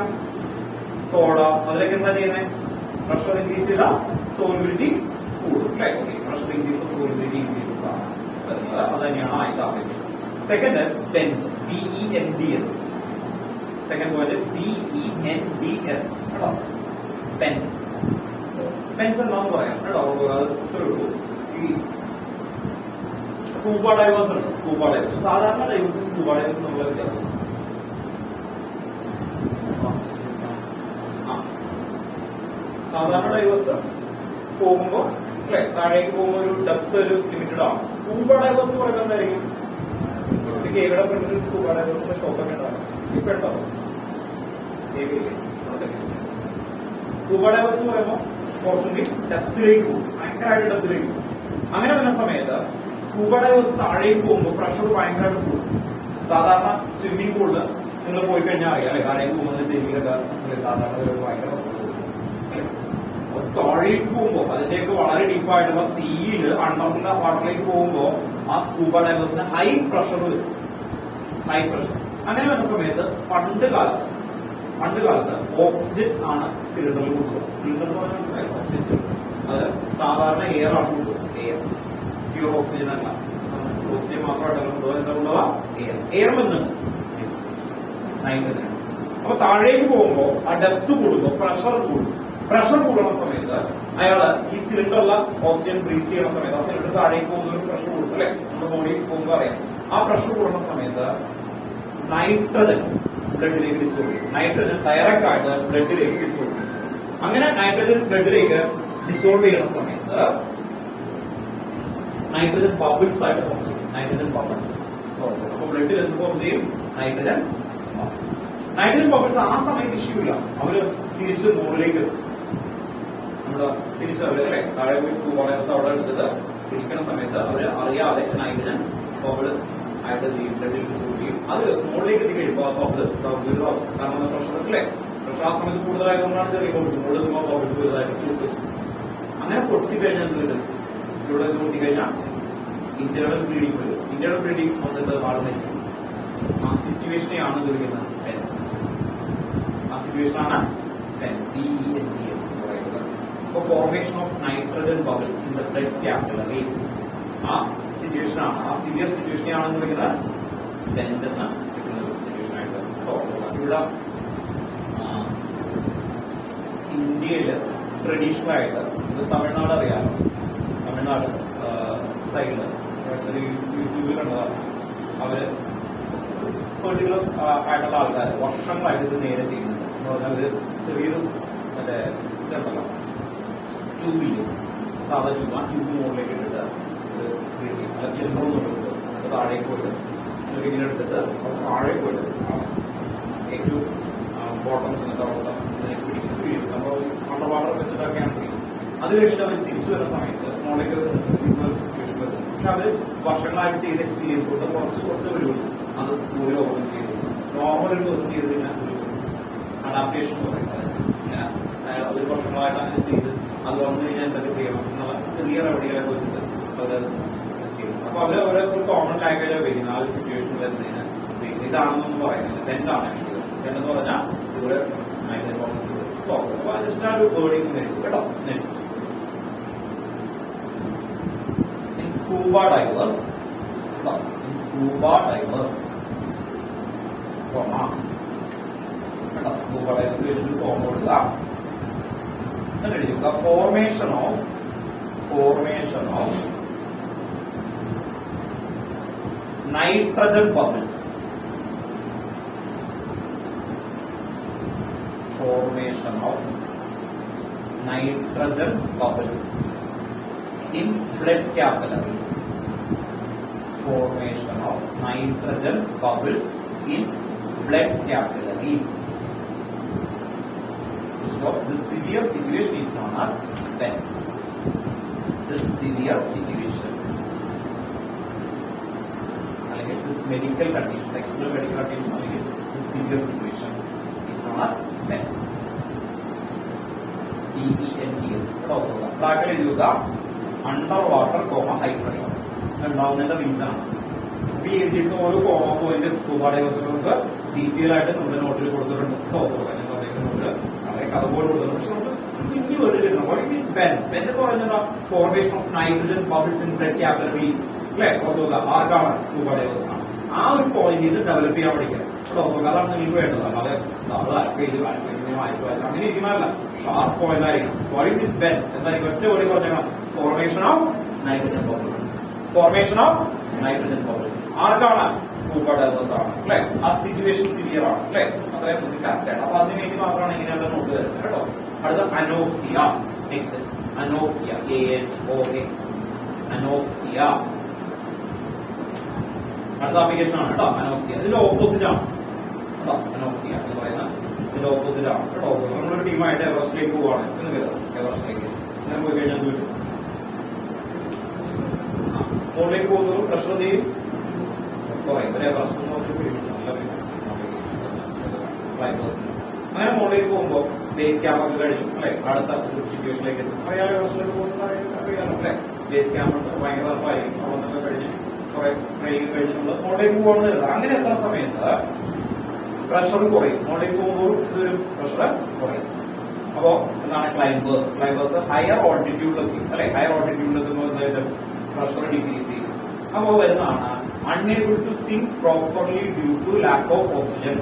സോഡ, അതിലേക്ക് എന്താ ചെയ്യുന്നത്? പ്രഷർ ഇൻക്രീസ് ചെയ്ത സോളിബിലിറ്റി കൂടും അല്ലേ? Okay, pressure increase solubility increases ആണ്. അത് തന്നെയാണ് ആദ്യത്തെ application. Second BENDS. Second point BENDS കേട്ടോ. പെൻസ് എന്താന്ന് പറയാം കേട്ടോ. അത് ഇത്രേ ഉള്ളൂ. ഈ സ്കൂബ ഡൈവേഴ്സ് ഉണ്ട്. സ്കൂബ ഡൈവേഴ്സ് സാധാരണ ഡൈവേഴ്സ് സ്കൂബ ഡൈവേഴ്സ് നമ്മളെ വ്യത്യാസം. സാധാരണ ഡൈവേഴ്സ് പോകുമ്പോ അല്ലെ? താഴേക്ക് പോകുമ്പോൾ ഒരു ഡെപ്ത് ഒരു ലിമിറ്റഡ് ആണ്. സ്കൂബ ഡൈവേഴ്സ് എന്ന് പറയുമ്പോൾ എന്തായിരിക്കും? കേവിയുടെ ഫ്രണ്ടിൽ സ്കൂബ ഡൈവേഴ്സിന്റെ ഷോപ്പൊക്കെ ഉണ്ടാകും. ഇപ്പൊ ഉണ്ടാവും സ്കൂബ ഡൈവേഴ്സ് എന്ന് പറയുമ്പോൾ കുറച്ചുകൂടി ഡെപ്തിലേക്ക് പോകും, ഭയങ്കരമായിട്ട് ഡെപ്തിലേക്ക് പോകും. അങ്ങനെ വരുന്ന സമയത്ത് സ്കൂബ ഡൈവേഴ്സ് താഴേക്ക് പോകുമ്പോൾ പ്രഷർ ഭയങ്കരമായിട്ട് കൂടും. സാധാരണ സ്വിമ്മിംഗ് പൂളില് നിങ്ങൾ പോയി കഴിഞ്ഞാൽ അറിയാം അല്ലെ, താഴേക്ക് പോകുന്നത് ജെമിയിലൊക്കെ സാധാരണ ഭയങ്കര താഴേക്ക് പോകുമ്പോൾ അതിന്റെയൊക്കെ വളരെ ഡീപ്പായിട്ടുള്ള സീയില് അണ്ടർ വാട്ടറിലേക്ക് പോകുമ്പോൾ ആ സ്കൂബ ഡൈവേഴ്സിന് ഹൈ പ്രഷർ വരും, ഹൈ പ്രഷർ. അങ്ങനെ വരുന്ന സമയത്ത് പണ്ട് കാലത്ത് ഓക്സിജൻ ആണ് സിലിണ്ടറിൽ കൊണ്ടുപോകുക. സിലിണ്ടർ എന്ന് പറഞ്ഞാൽ മനസ്സിലായി, ഓക്സിജൻ സിലിണ്ടർ. അത് സാധാരണ എയർ ആണ് കൊണ്ടുപോകുക, എയർ, പ്യൂർ ഓക്സിജൻ അല്ല. ഓക്സിജൻ മാത്രമായിട്ടല്ല കൊണ്ടുപോകുക, എന്താ കൊണ്ടുപോവാ? എയർ വന്നുണ്ട് നൈട്രജൻ. അപ്പൊ താഴേക്ക് പോകുമ്പോ ആ ഡെപ്ത് കൂടുമ്പോ പ്രഷർ കൂടും. പ്രഷർ കൂടുന്ന സമയത്ത് അയാള് ഈ സിലിണ്ടറിലെ ഓക്സിജൻ ബ്രീത്ത് ചെയ്യുന്ന സമയത്ത് ആ സിലിണ്ടർ താഴേക്ക് പോകുന്ന ഒരു പ്രഷർ കൂടും അല്ലെ, നമ്മുടെ ബോഡി പോകുമ്പോൾ അറിയാം. ആ പ്രഷർ കൂടുന്ന സമയത്ത് നൈട്രജൻ ബ്ലഡിലേക്ക് ഡിസോൾവ് ചെയ്യും. നൈട്രജൻ ഡയറക്റ്റ് ആയിട്ട് ബ്ലഡിലേക്ക് ഡിസോൾവ് ചെയ്യും. അങ്ങനെ നൈട്രജൻ ബ്ലഡിലേക്ക് ഡിസോൾവ് ചെയ്യുന്ന സമയത്ത് നൈട്രജൻ ബബിൾസ് ആയിട്ട് ഫോം ചെയ്യും. Nitrogen bubbles. അപ്പൊ ബ്ലഡിൽ എന്ത് ഫോം ചെയ്യും? Nitrogen bubbles. നൈട്രജൻ ബബിൾസ് ആ സമയത്ത് ഇഷ്യൂ ഇല്ല, അവര് തിരിച്ച് മുകളിലേക്ക് തിരിച്ച് അവര് അല്ലെ താഴെ പോയി സ്കൂബ ഡൈവേഴ്സ് അവിടെ എടുത്തിട്ട് ഇരിക്കുന്ന സമയത്ത് അവര് അറിയാതെ നൈട്രജൻ ബബിള് ആയിട്ട് ബ്ലഡിൽ ഡിസോൾവ് ചെയ്യും. അത് മുകളിലേക്ക് എത്തി കഴിയുമ്പോൾ ആ ബബിള് കാരണം പ്രഷർ അല്ലേ, പ്രഷർ ആ സമയത്ത് കൂടുതലായതുകൊണ്ടാണ് ചെറിയ ബബിൾസ് മുകളിൽ ബബിൾസ് വലുതായിട്ട് കൂട്ടും. അങ്ങനെ പൊട്ടിക്കഴിഞ്ഞാൽ എന്ത് കിട്ടും? ഇവിടെ വെച്ച് പൊട്ടിക്കഴിഞ്ഞാൽ ഇന്റേണൽ ബ്ലീഡിംഗ് വരും. ഇന്റേണൽ ബ്ലീഡിംഗ് വന്നിട്ട് ആൾ മരിക്കും. ആ സിറ്റുവേഷനെയാണ് വിളിക്കുന്നത് പെൻ. ആ സിറ്റുവേഷനാണ് പെൻ, PENTS എന്ന് പറയുന്നത്. അപ്പോൾ formation of nitrogen bubbles in the blood capillaries, ആ സിറ്റുവേഷനാണ്, ആ സിവിയർ സിറ്റുവേഷനെയാണ് വിളിക്കുന്നത് പെൻ എന്ന് വിളിക്കുന്ന സിറ്റുവേഷൻ ആയിട്ട്. ഇവിടെ ഇന്ത്യയില് ട്രഡീഷണൽ ആയിട്ട് ഇത് തമിഴ്നാട് അറിയാമോ? തമിഴ്നാട് സൈഡില് യൂട്യൂബിൽ കണ്ടതാണ്. അവര് പെർട്ടിക്കുലർ ആയിട്ടുള്ള ആൾക്കാർ വർഷങ്ങളായിട്ട് ഇത് നേരെ ചെയ്യുന്നുണ്ട്. എന്ന് പറഞ്ഞാൽ ഇത് ചെറിയൊരു മറ്റേ ഇതുണ്ടല്ലോ ട്യൂബില്, സാധാ ട്യൂബ്, ആ ട്യൂബ് മുകളിലേക്ക് ഇട്ടിട്ട് അല്ല സിലിണ്ടർ എന്നിട്ട് താഴേക്ക് പോയിട്ട് ഇങ്ങനെ എടുത്തിട്ട് താഴെ പോയിട്ട് ഏറ്റവും ബോട്ടം ചെന്നിട്ട് അവിടെ പിടിക്കും. സംഭവം അണ്ടർ വാട്ടർ വെച്ചിട്ടൊക്കെയാണ് പിടിക്കും. അത് കഴിഞ്ഞിട്ട് അവർ തിരിച്ചു വരുന്ന സമയത്ത് മോളിലേക്ക് സിറ്റുവേഷൻ വരും. പക്ഷെ അവര് വർഷങ്ങളായിട്ട് ചെയ്ത എക്സ്പീരിയൻസ് കൊണ്ട് കുറച്ച് വരുള്ളൂ. അത് ഒരു ഓർമ്മ ചെയ്തു. നോർമൽ ഒരു ദിവസം ചെയ്ത് കഴിഞ്ഞാൽ ഒരു അഡാപ്റ്റേഷൻ എന്ന് പറയുന്നത് ഒരു വർഷങ്ങളായിട്ട് അങ്ങനെ ചെയ്ത് അത് വന്നു കഴിഞ്ഞാൽ എന്തൊക്കെ ചെയ്യണം എന്നുള്ള ചെറിയ റെമഡികളൊക്കെ വെച്ചിട്ട് അവരത് ചെയ്യും. അപ്പൊ അവര് അവരെ ഒരു കോമൺ ലാംഗ്വേജ് ഉപയോഗിക്കുന്നത് ആ ഒരു സിറ്റുവേഷൻ വരുന്നതിന് ഇതാണെന്നൊന്നും പറയുന്നില്ല. ടെൻറ്റാണ് ടെൻറ്റ് പറഞ്ഞാൽ ഇവിടെ ജസ്റ്റ് ആ ഒരു വേർഡിങ് വരും കേട്ടോ. Scuba divers, scuba divers, scuba divers will compound the formation of nitrogen bubbles. Formation of nitrogen bubbles in blood capillaries. Formation of nitrogen bubbles in blood capillaries. So this severe situation is known as PEN. This severe situation, this medical condition, the external medical condition, this severe situation is known as PEN. PENTS. Practical എഴുതുക under water high pressure ഉണ്ടാവുന്നതിന്റെ reason ആണ്. അപ്പൊ ഈ എഴുതിയിരുന്ന ഓരോ comma point scuba ഡൈവേഴ്സുകൾക്ക് detail ആയിട്ട് നമ്മുടെ നോട്ടിൽ കൊടുത്തിട്ടുണ്ട്. വളരെ കഥ പോലെ കൊടുത്തിട്ടുണ്ട്. പക്ഷെ നമുക്ക് കുഞ്ഞു വേർഡ് കിട്ടണം. പെൻ എന്ന് പറയുന്നത് formation of nitrogen bubbles in blood capillaries അല്ലെ, ഓർത്തുക ആർക്കാണ്? സ്കൂബ ഡൈവേഴ്സ് ആണ്. ആ ഒരു പോയിന്റ് ഡെവലപ്പ് ചെയ്യാൻ പഠിക്കുക. അതാണ് നിങ്ങൾക്ക് വേണ്ടത്. അല്ലാതെ അങ്ങനെ ഇരിക്കുന്നതല്ല, ഷാർപ്പ് പോയിന്റ് ആയിരിക്കണം. പെൻ എന്തായിരിക്കും? ഒറ്റ വഴി പറഞ്ഞാൽ formation of nitrogen bubbles. Formation of nitrogen bubbles ആർക്കാണ്? സ്കൂബ ഡൈവേഴ്സ് ആണ് അല്ലെ. ആ സിറ്റുവേഷൻ സിവിയർ ആണ് അല്ലെ, അത്രയും കറക്റ്റ് ആണ്. അപ്പൊ അതിനുവേണ്ടി മാത്രമാണ് ഇങ്ങനെയുള്ള നോട്ട് തരുന്നത് കേട്ടോ. അടുത്ത anoxia. Next anoxia, ANOX, anoxia. അടുത്ത ആപ്ലിക്കേഷൻ ആണ് കേട്ടോ അനോക്സിയ. ഇതിന്റെ ഓപ്പോസിറ്റ് ആണ് കേട്ടോ അനോക്സിയ എന്ന് പറയുന്നത്. ഇതിന്റെ ഓപ്പോസിറ്റ് ആണ് കേട്ടോ. നമ്മളൊരു ടീമായിട്ട് എവറസ്റ്റിലേക്ക് പോവാണ് എന്ന് കരുതാം. എവറസ്റ്റിലേക്ക് അങ്ങനെ പോയി കഴിഞ്ഞാൽ എന്ത് പറ്റും? മുകളിലേക്ക് പോകുന്നത് പ്രഷർ ചെയ്യും കുറയും. എവറസ്റ്റ് എന്ന് പറഞ്ഞ അങ്ങനെ മുകളിലേക്ക് പോകുമ്പോൾ ബേസ് ക്യാമ്പ് ഒക്കെ കഴിഞ്ഞു അല്ലെ, അടുത്ത സിറ്റുവേഷനിലേക്ക് എത്തും. അറിയാലോ എവറസ്റ്റിലേക്ക് പോകുന്നത് അറിയാലോ അല്ലെ. ബേസ് ക്യാമ്പ് ഭയങ്കര തണുപ്പായിരിക്കും. അവിടെ നിന്നൊക്കെ കഴിഞ്ഞ് കുറെ ട്രെയിനിങ് കഴിഞ്ഞ് നമ്മൾ മുകളിലേക്ക് പോകണമെന്ന് കരുതാം. അങ്ങനെ എത്ര സമയത്ത് പ്രഷർ കുറയും. മുകളിലേക്ക് പോകുമ്പോൾ ഇതൊരു പ്രഷർ കുറയും. അപ്പോ എന്താണ് ക്ലൈംബേഴ്സ്? ക്ലൈംബേഴ്സ് ഹയർ ഓൾട്ടിറ്റ്യൂഡിലെത്തി അല്ലെ. ഹയർ ഓൾട്ടിറ്റ്യൂഡിലെത്തുമ്പോൾ എന്തായിട്ട് പ്രഷർ ഡിക്രീസ് ചെയ്യും. അപ്പോ വരുന്നതാണ് unable to think properly due to lack of oxygen.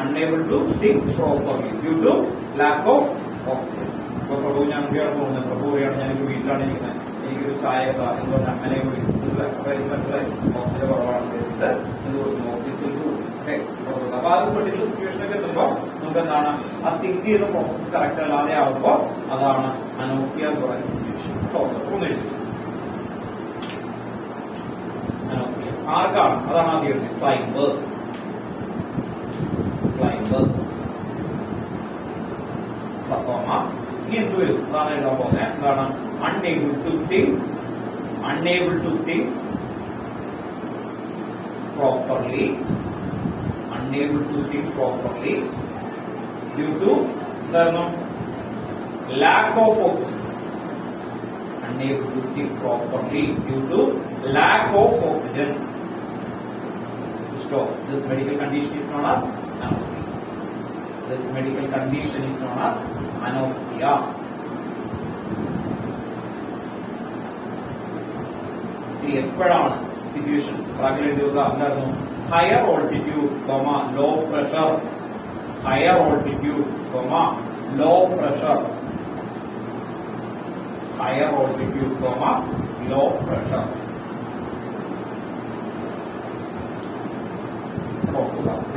unable to think properly due to lack of oxygen. ഇപ്പൊ പ്രഭു ഞാൻ എവിടെയാണ് പോകുന്നത്? പ്രഭു പറയാണ് ഞാൻ വീട്ടിലാണ് ഇരിക്കുന്നത്, എനിക്കൊരു ചായ എന്ന് പറഞ്ഞാൽ അങ്ങനെ മനസ്സിലായി. അപ്പൊ എനിക്ക് മനസ്സിലായി ഓക്സിജൻ കുറവാണ്, എന്ത് കൊടുക്കുന്നു? ഓക്സിജൻ കൊടുക്കുന്നു. അപ്പൊ ആ ഒരു പെർട്ടിക്കുലർ സിറ്റുവേഷനൊക്കെ എത്തുമ്പോൾ നമുക്ക് എന്താണ് ആ തിങ്ക് ചെയ്യുന്ന പ്രോസസ് കറക്റ്റ് അല്ലാതെ ആകുമ്പോൾ അതാണ് അനോക്സിയ എന്ന് പറയുന്ന സിറ്റുവേഷൻ. ഒന്ന് എഴുതി അനോക്സിയ ആർക്കാണ്? അതാണ് ആദ്യം എഴുതുന്നത്. ക്ലൈംബേഴ്സ്. ഇനി എന്ത് വരും? അതാണ് എഴുതാൻ പോകുന്നത്. എന്താണ്? Unable to think properly due to എന്തായിരുന്നു? Lack of oxygen. unable to think properly due to lack of oxygen. Stop. This medical condition is known as anoxia. This medical condition is known as anoxia. ഇനി എപ്പോഴാണ് situation ബ്രാക്കറ്റിൽ എഴുതുക? എന്തായിരുന്നു? Higher altitude, low pressure. Higher altitude, low pressure. Higher altitude, low pressure.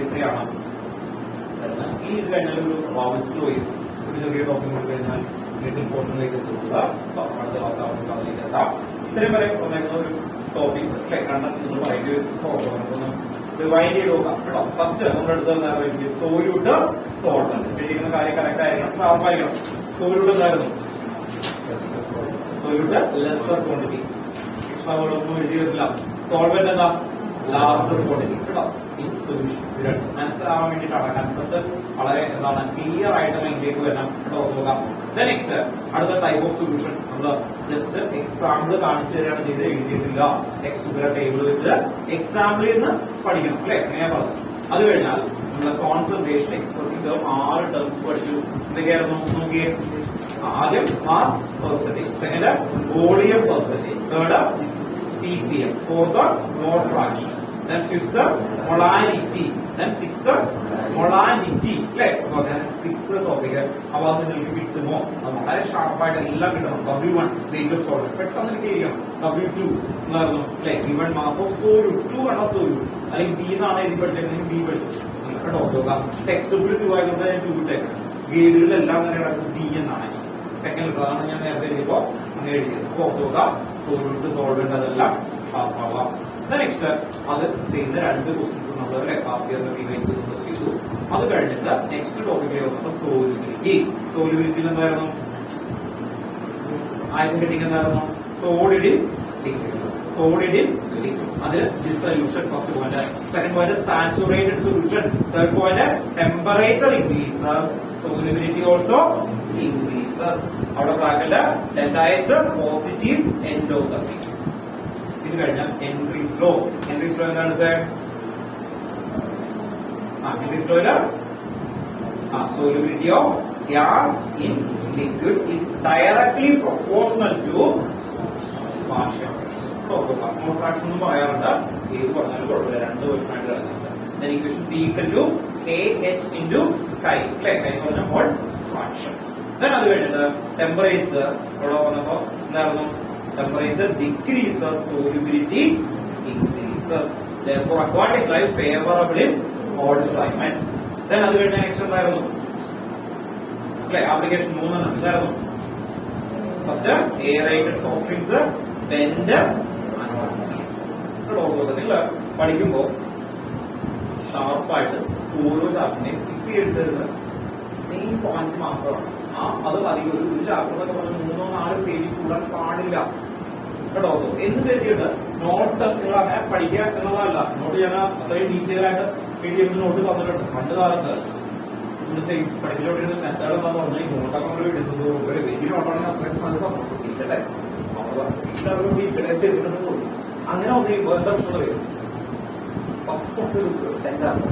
ഇത്രയാണ്. ഇനി ഇത് കഴിഞ്ഞാൽ ഒരു റൗണ്ട്സ് ചെയ്യും. ഒരു ചെറിയ ടോപ്പിക് കൂടി കഴിഞ്ഞാൽ മിഡിൽ പോർഷനിലേക്ക് എത്തുക. അടുത്ത ക്ലാസ് ആവുമ്പോൾ അതിലേക്ക് എത്താം. ഇത്രയും വരെ വന്നിരുന്ന ഒരു ടോപ്പിക്സ് അല്ലെ കണ്ടെത്തുന്നത് പറയുന്നത് നമുക്കൊന്ന് ഡിവൈഡ് ചെയ്ത് നോക്കാം കേട്ടോ. ഫസ്റ്റ് നമ്മുടെ അടുത്ത് എന്തായിരുന്നു? Solute, solvent. എഴുതിക്കുന്ന കാര്യം കറക്റ്റ് ആയിരിക്കണം, ഷാർപ്പായിരിക്കണം. സോല്യൂട്ട് എന്തായിരുന്നു? Solute lesser quantity. Extra word ഒന്നും എഴുതിയിട്ടില്ല. സോൾവെന്റ് എന്താ? ലാർജർ ക്വാണ്ടിറ്റി കേട്ടോ. സൊല്യൂഷൻ മനസ്സിലാവാൻ വേണ്ടിയിട്ടാണ്. കൺസെപ്റ്റ് വളരെ എന്താണ് ക്ലിയർ ആയിട്ട് മൈൻഡിലേക്ക് വരണം കേട്ടോ. നോക്കാം. നെക്സ്റ്റ് അടുത്ത ടൈപ്പ് ഓഫ് സൊല്യൂഷൻ നമ്മൾ ജസ്റ്റ് എക്സാമ്പിൾ കാണിച്ചു തരാണ് ചെയ്ത്, എഴുതിയിട്ടില്ല. ടെക്സ്റ്റ് ബുക്കിലെ ടേബിൾ വെച്ച് എക്സാമ്പിളിൽ നിന്ന് പഠിക്കണം അല്ലെ. എങ്ങനെയാ പറഞ്ഞത്? അത് കഴിഞ്ഞാൽ നമ്മൾ കോൺസെൻട്രേഷൻ എക്സ്പ്രസിംഗ് ടേം 6 ടേംസ് പഠിച്ചു. എന്തൊക്കെയായിരുന്നു നോക്കിയേ? ആദ്യം mass percentage, second volume percentage, third ppm, fourth mole fraction, then fifth molarity, then sixth molarity അല്ലെ. 6 ടോപ്പിക്. അപ്പൊ അത് നിങ്ങൾക്ക് കിട്ടുമോ? വളരെ ഷാർപ്പായിട്ട് എല്ലാം കിട്ടണം. W1 weight of solvent പെട്ടെന്ന് കിട്ടിയിരിക്കണം. W2 എന്നായിരുന്നു അല്ലെ given mass of solute. 2 കണ്ട solute അല്ലെങ്കിൽ B എന്നാണ് എഴുതി പഠിച്ചെങ്കിൽ B പഠിച്ചു കേട്ടോ. ടെക്സ്റ്റ് ബുക്കിൽ 2 ആയതുകൊണ്ട് ഞാൻ 2 ഇട്ടേക്കാം. ഗൈഡുകളിലെല്ലാം തന്നെ കിടക്കുന്നത് B എന്നാണ്. സെക്കൻഡ് അതാണ് ഞാൻ നേരത്തെ എഴുതിയപ്പോ അങ്ങനെ എഴുതിയത്. അപ്പൊ ഓർത്തുക സോൾവെന്റ്, സോൾവെന്റ് അതെല്ലാം ഷാർപ്പാവാം. നെക്സ്റ്റ് അത് ചെയ്യുന്ന 2 ക്വസ്റ്റ്യൻസ് നമ്മൾ അല്ലെ പാസ്റ്റ് ഇയറിൽ റീവൈറ്റ് ചെയ്തു. അത് കഴിഞ്ഞിട്ട് നെക്സ്റ്റ് ടോപ്പിക്കിലേക്ക് വന്നപ്പോ സോലിബിലിറ്റി. സോലിബിലിറ്റിയിൽ എന്തായിരുന്നു? ആദ്യത്തെ ഹെഡിങ് എന്തായിരുന്നു? Solid in liquid. Solid in liquid. അതിൽ dissolution first point. Second point saturated solution. Third point temperature increases, solubility also increases. അവിടെ ബ്രാക്കറ്റില് ഡെൽറ്റ പോസിറ്റീവ് എൻഡോതെർമിക്. ഇത് കഴിഞ്ഞാൽ ഹെൻറിസ് ലോ. ഹെൻറിസ് ലോ എന്താണ്? ഹെൻറിസ് ലോയില് solubility of gas in liquid is directly proportional to partial pressure. Mole fraction എന്ന് പറയാറുണ്ട്. ഏത് പറഞ്ഞാലും കുഴപ്പമില്ല, 2 വേർഷനായിട്ട് കളഞ്ഞിട്ടുണ്ട്. Then equation P equal to KH into chi അല്ലെ. chi എന്ന് പറഞ്ഞാൽ mole fraction. Then അത് കഴിഞ്ഞിട്ട് ടെമ്പറേച്ചർ ഇവിടെ വന്നപ്പോ എന്തായിരുന്നു? Temperature decreases, solubility increases. Therefore aquatic life favorable in cold climate. Then അത് കഴിഞ്ഞ നെക്സ്റ്റ് എന്തായിരുന്നു അല്ലെ? ആപ്ലിക്കേഷൻ 3 എന്തായിരുന്നു? First aerated soft drinks, bend, നിങ്ങൾ പഠിക്കുമ്പോ ഷാർപ്പായിട്ട് ഓരോ ചാപ്റ്ററിനെയും ഇപ്പൊ എടുത്തിരുന്ന മെയിൻ പോയിന്റ്സ് മാത്രമാണ്. അത് അധികം ഒരു ചാപ്റ്റർ എന്നൊക്കെ പറഞ്ഞ് 3-4 പേജിൽ കൂടാൻ പാടില്ല കേട്ടോ. എന്ന് കരുതിയിട്ട് നോട്ട് നിങ്ങൾ അങ്ങനെ പഠിക്കുക എന്നുള്ളതല്ല. നോട്ട് ഞാൻ അത്രയും ഡീറ്റെയിൽ ആയിട്ട് PDF നോട്ട് തന്നിട്ടുണ്ട്. പണ്ട് കാലത്ത് പഠിപ്പിച്ചോണ്ടിരുന്ന മെത്തേഡ് എന്താന്ന് പറഞ്ഞാൽ ഈ നോട്ടൊക്കെ നമ്മൾ എടുത്തത് ഒരു വലിയ നോട്ടാണെങ്കിൽ അത്രയും നല്ല ഇരിക്കട്ടെ അങ്ങനെ ഒന്നും എന്താ പ്രശ്നം വരും.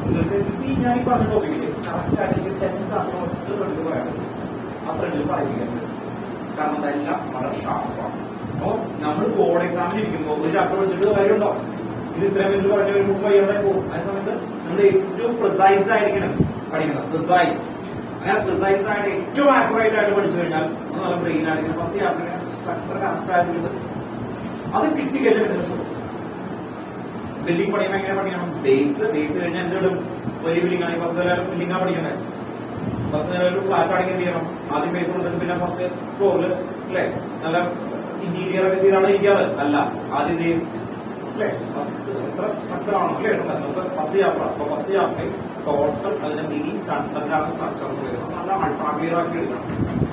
നിങ്ങൾക്ക് ഞാൻ ഈ പറഞ്ഞ ടോപ്പിക്കില് കറക്റ്റ് ആയിട്ട് 10 ചാപ്റ്റർ ഒറ്റ തൊഴിൽ പറയാം, അത്രയും പറയിപ്പിക്കുന്നത്. കാരണം അതെല്ലാം വളരെ ഷാർപ്പാണ്. അപ്പൊ നമ്മൾ ബോർഡ് എക്സാമിന് ഇരിക്കുമ്പോൾ ഒരു ചാപ്റ്റർ വെച്ചിട്ട് കാര്യമുണ്ടോ? ഇത് ഇത്രയും പേര് പറഞ്ഞ ഒരു 3 വയ്യാണ്ടായി പോകും. ആ സമയത്ത് നമ്മൾ ഏറ്റവും പ്രിസൈസ്ഡ് ആയിരിക്കണം പഠിക്കുന്നത്. പ്രിസൈസ് അങ്ങനെ പ്രിസൈസ്ഡ് ആയിട്ട് ഏറ്റവും ആക്യുറേറ്റ് ആയിട്ട് പഠിച്ചു കഴിഞ്ഞാൽ നല്ല ബ്രെയിൻ ആയിരിക്കണം. 10 ചാപ്റ്റർ സ്ട്രക്ചർ കറക്റ്റ് ആയിട്ട് അത് കിട്ടിക്കഴിഞ്ഞാൽ ബിൽഡിംഗ് പഠിക്കുമ്പോൾ എങ്ങനെ പഠിക്കണം? ബേസ് കഴിഞ്ഞാൽ എന്തിടും? വലിയ ബിൽഡിംഗ് ആണെങ്കിൽ 10 നില ബിൽഡിംഗ് പഠിക്കണ്ടേ? 10 നില ഒരു ഫ്ലാറ്റ് ആണെങ്കിൽ എന്ത് ചെയ്യണം? ആദ്യം ബേസ് കൊടുത്തിട്ട് പിന്നെ ഫസ്റ്റ് ഫ്ലോറിൽ അല്ലെ നല്ല ഇന്റീരിയർ ഒക്കെ ചെയ്താണ് ഇരിക്കാറ്. അല്ല, ആദ്യം എന്ത് ചെയ്യും അല്ലെ? എത്ര സ്ട്രക്ചർ ആണോ അല്ലെ? നമുക്ക് 10 ചാപ്റ്റർ. അപ്പൊ 10 ചാപ്റ്റർ ടോട്ടൽ അതിന്റെ മെയിൻ കണ്ടന്റാണ് സ്ട്രക്ചർ എന്ന് പറയുന്നത്. നല്ല അൾട്രാ ക്ലിയർ ആക്കി എടുക്കണം.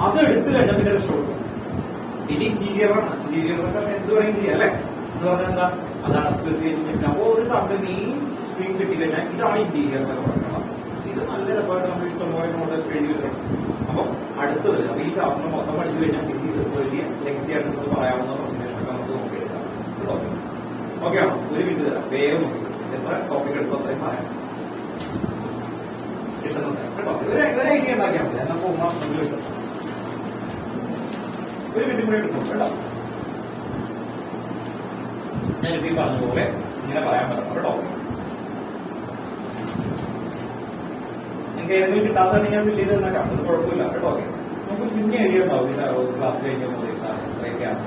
അത് എടുത്തു കഴിഞ്ഞാൽ പിന്നെ രക്ഷപ്പെട്ടു. ഇനി ഇന്റീരിയറാണ്. ഇന്റീരിയറൊക്കെ എന്ത് വേണമെങ്കിൽ ചെയ്യാം അല്ലെ? എന്ന് പറഞ്ഞാൽ എന്താ? അതാണ് വെച്ച് കഴിഞ്ഞിട്ട് അപ്പോ ഒരു ചാപ്റ്റർ മെയിൻ സ്ട്രീം കിട്ടി കഴിഞ്ഞാൽ ഇതാണ് ഇന്റീരിയർ എന്നൊക്കെ പറയുന്നത്. ഇത് നല്ല രസമായിട്ട് നമ്മൾ ഇഷ്ടംപോലെ നോട്ട് എഴുതി വെച്ചിട്ടുണ്ട്. അപ്പൊ അടുത്തത് അപ്പൊ ഈ ചാപ്റ്റർ മൊത്തം പഠിച്ചു കഴിഞ്ഞാൽ പിന്നെ ഇത് വലിയ ലെങ്തി ആയിട്ട് നമുക്ക് പറയാവുന്ന പ്രസന്റേഷൻ ഒക്കെ നമുക്ക് നോക്കിയെടുക്കാം കേട്ടോ. ഓക്കെ ആണോ? ഒരു മിനിറ്റ് തരാം, വേഗം നോക്കി എത്ര ടോപ്പിക് എടുത്തോ അത്രയും പറയാം കിട്ടുന്നുണ്ട് കേട്ടോ. ഒരു ഐഡിയ ഉണ്ടാക്കിയാൽ മതി. എന്നാൽ പോകുമ്പോൾ കിട്ടും. ഒരു മിനിറ്റ് കൂടെ എടുക്കും കേട്ടോ. ഞാനിപ്പോ ഈ പറഞ്ഞ പോലെ ഇങ്ങനെ പറയാൻ പറ്റണം കേട്ടോ. എനിക്ക് ഏതെങ്കിലും കിട്ടാത്തതാണെങ്കിൽ ഞാൻ ഫില്ല് ചെയ്ത് തന്നേക്കാം, അത് കുഴപ്പമില്ല കേട്ടോ. നമുക്ക് പിന്നെ എഴുതിയുണ്ടാവും ക്ലാസ് കഴിഞ്ഞാൽ ഇത്രയൊക്കെയാണ്.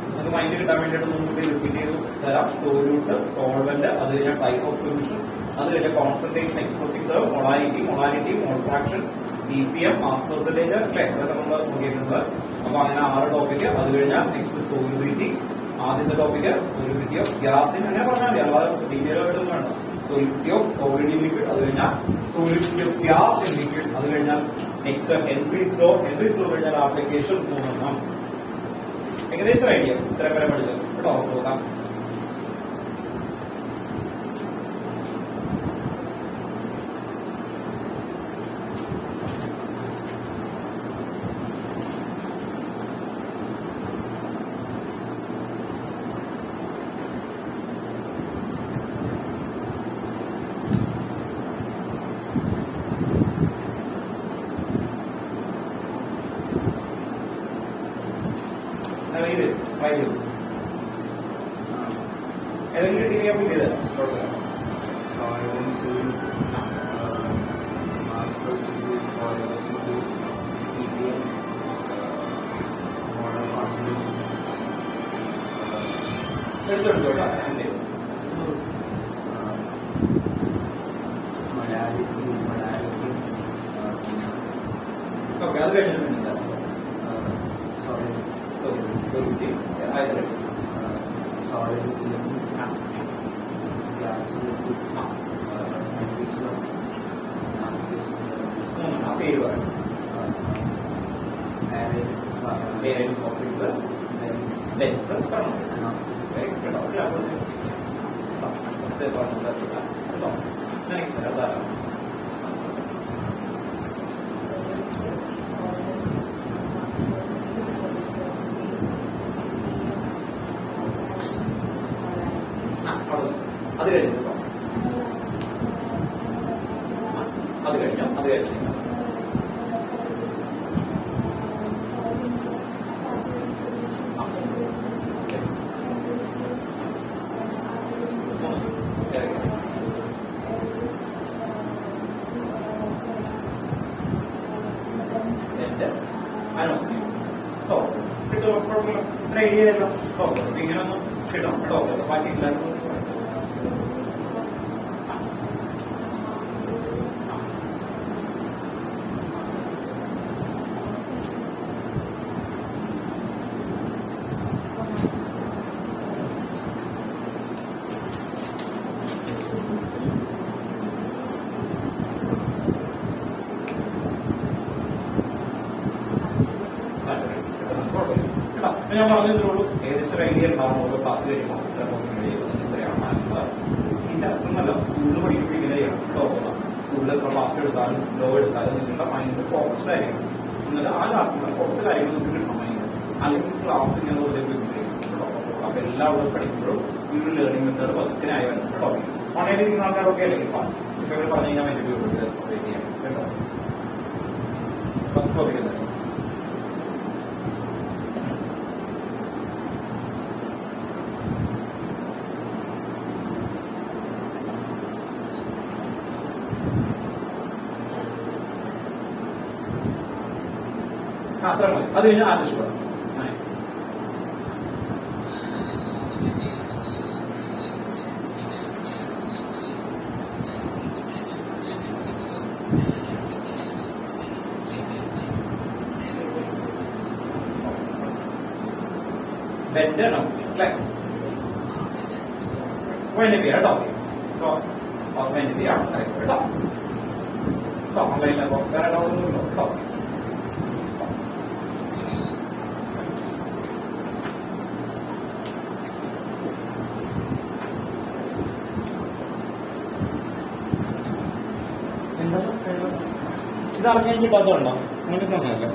നമുക്ക് മൈൻഡ് കിട്ടാൻ വേണ്ടിയിട്ട് നമുക്ക് റിപ്പീറ്റ് ചെയ്ത് തരാം. സോല്യൂട്ട്, സോൾവെന്റ്, അത് കഴിഞ്ഞാൽ ടൈപ്പ് ഓഫ് സൊല്യൂഷൻ, അത് കഴിഞ്ഞാൽ concentration, expressing curve, molarity, mole fraction, ppm, mass percentage അല്ലെ, അതൊക്കെ നമ്മൾ നോക്കിയിട്ടുണ്ട്. അപ്പൊ അങ്ങനെ 6 ടോപ്പിക്. അത് കഴിഞ്ഞാൽ നെക്സ്റ്റ് സോല്യൂബിലിറ്റി, ആദ്യത്തെ ടോപ്പിക് സോല്യൂബിലിറ്റി ഓഫ് ഗ്യാസിൻ, അങ്ങനെ പറഞ്ഞാൽ മതി, അല്ലാതെ ഡീറ്റെയിൽ ആയിട്ടൊന്നും വേണ്ട. സോല്യൂബിലിറ്റി ഓഫ് സോളിഡ് ഇൻ ലിക്വിഡ്, അത് കഴിഞ്ഞാൽ സോല്യൂബിലിറ്റി ഓഫ് ഗ്യാസ് ഇൻ ലിക്വിഡ്, അത് കഴിഞ്ഞാൽ നെക്സ്റ്റ് ഹെൻറീസ് ലോ കഴിഞ്ഞാൽ ആപ്ലിക്കേഷൻ 3 ഏകദേശം ഐഡിയ ഇത്രയും വരെ പഠിച്ചത് കേട്ടോ. നോക്കാം. ഇത് ട്രൈ ചെയ്തു. ഏതെങ്കിലും ഡിഗ്രി ഞാൻ ഫില്ല് ചെയ്തത് എടുത്തെടുത്തു കേട്ടോ. ഓക്കെ, അത് കഴിഞ്ഞിട്ടുണ്ട്. പേര് പറയാം. അത് കഴിഞ്ഞു ഐഡിയ ഇങ്ങനെ ഒന്നും കിട്ടും കേട്ടോ. ബാക്കി എല്ലാവർക്കും അപ്പൊ ഞാൻ പറഞ്ഞതിനുള്ളൂ ഏകദേശം ഒരു ഐഡിയ ഉണ്ടാവും ഓരോ ക്ലാസ് കഴിയുമ്പോൾ ഇത്ര ക്വസ്റ്റ്യൻ കഴിയുന്നത് ഇത്രയാണ് ഈ ചാപ്റ്റർ എന്നല്ല സ്കൂളിൽ പഠിക്കുമ്പോൾ ഇങ്ങനെയാണ് കേട്ടോ. സ്കൂളിൽ എത്ര ക്ലാസ് എടുത്താലും ലോ എടുത്താലും നിങ്ങളുടെ മൈൻഡ് ഫോക്കസ്ഡ് ആയിരിക്കും. എന്നിട്ട് ആ ചാപ്റ്ററിൽ കുറച്ച് കാര്യങ്ങൾ നിങ്ങൾക്ക് കിട്ടണം മൈൻഡ്, അല്ലെങ്കിൽ ക്ലാസ് ഇങ്ങനെ വെറുതെ കേട്ടോ. അപ്പൊ എല്ലാവരും പഠിക്കുമ്പോഴും ഈ ഒരു ലേണിംഗ് മെത്തേഡ് പതുക്കനായി വരണം കേട്ടോ. ഓൺലൈനിൽ ഇരിക്കുന്ന ആൾക്കാരൊക്കെ അല്ലെങ്കിൽ ഇപ്പൊ ഇവർ പറഞ്ഞു കഴിഞ്ഞാൽ വേണ്ടി ചെയ്യാം കേട്ടോ. ഫസ്റ്റ് ടോപ്പിക് എന്തായാലും അത്ര മതി. അത് കഴിഞ്ഞാൽ ആദർശം ബെഡ് അല്ലേ വേണ്ടി കേട്ടോ. വേണ്ടി കേട്ടോ ഓൺലൈനിലോ വേറെ ഡൗട്ടൊന്നുമില്ലോ കേട്ടോ. ഇത് അറിഞ്ഞാൽ കിട്ടാത്തതുണ്ടോ? അങ്ങനെ തന്നെയല്ലേ.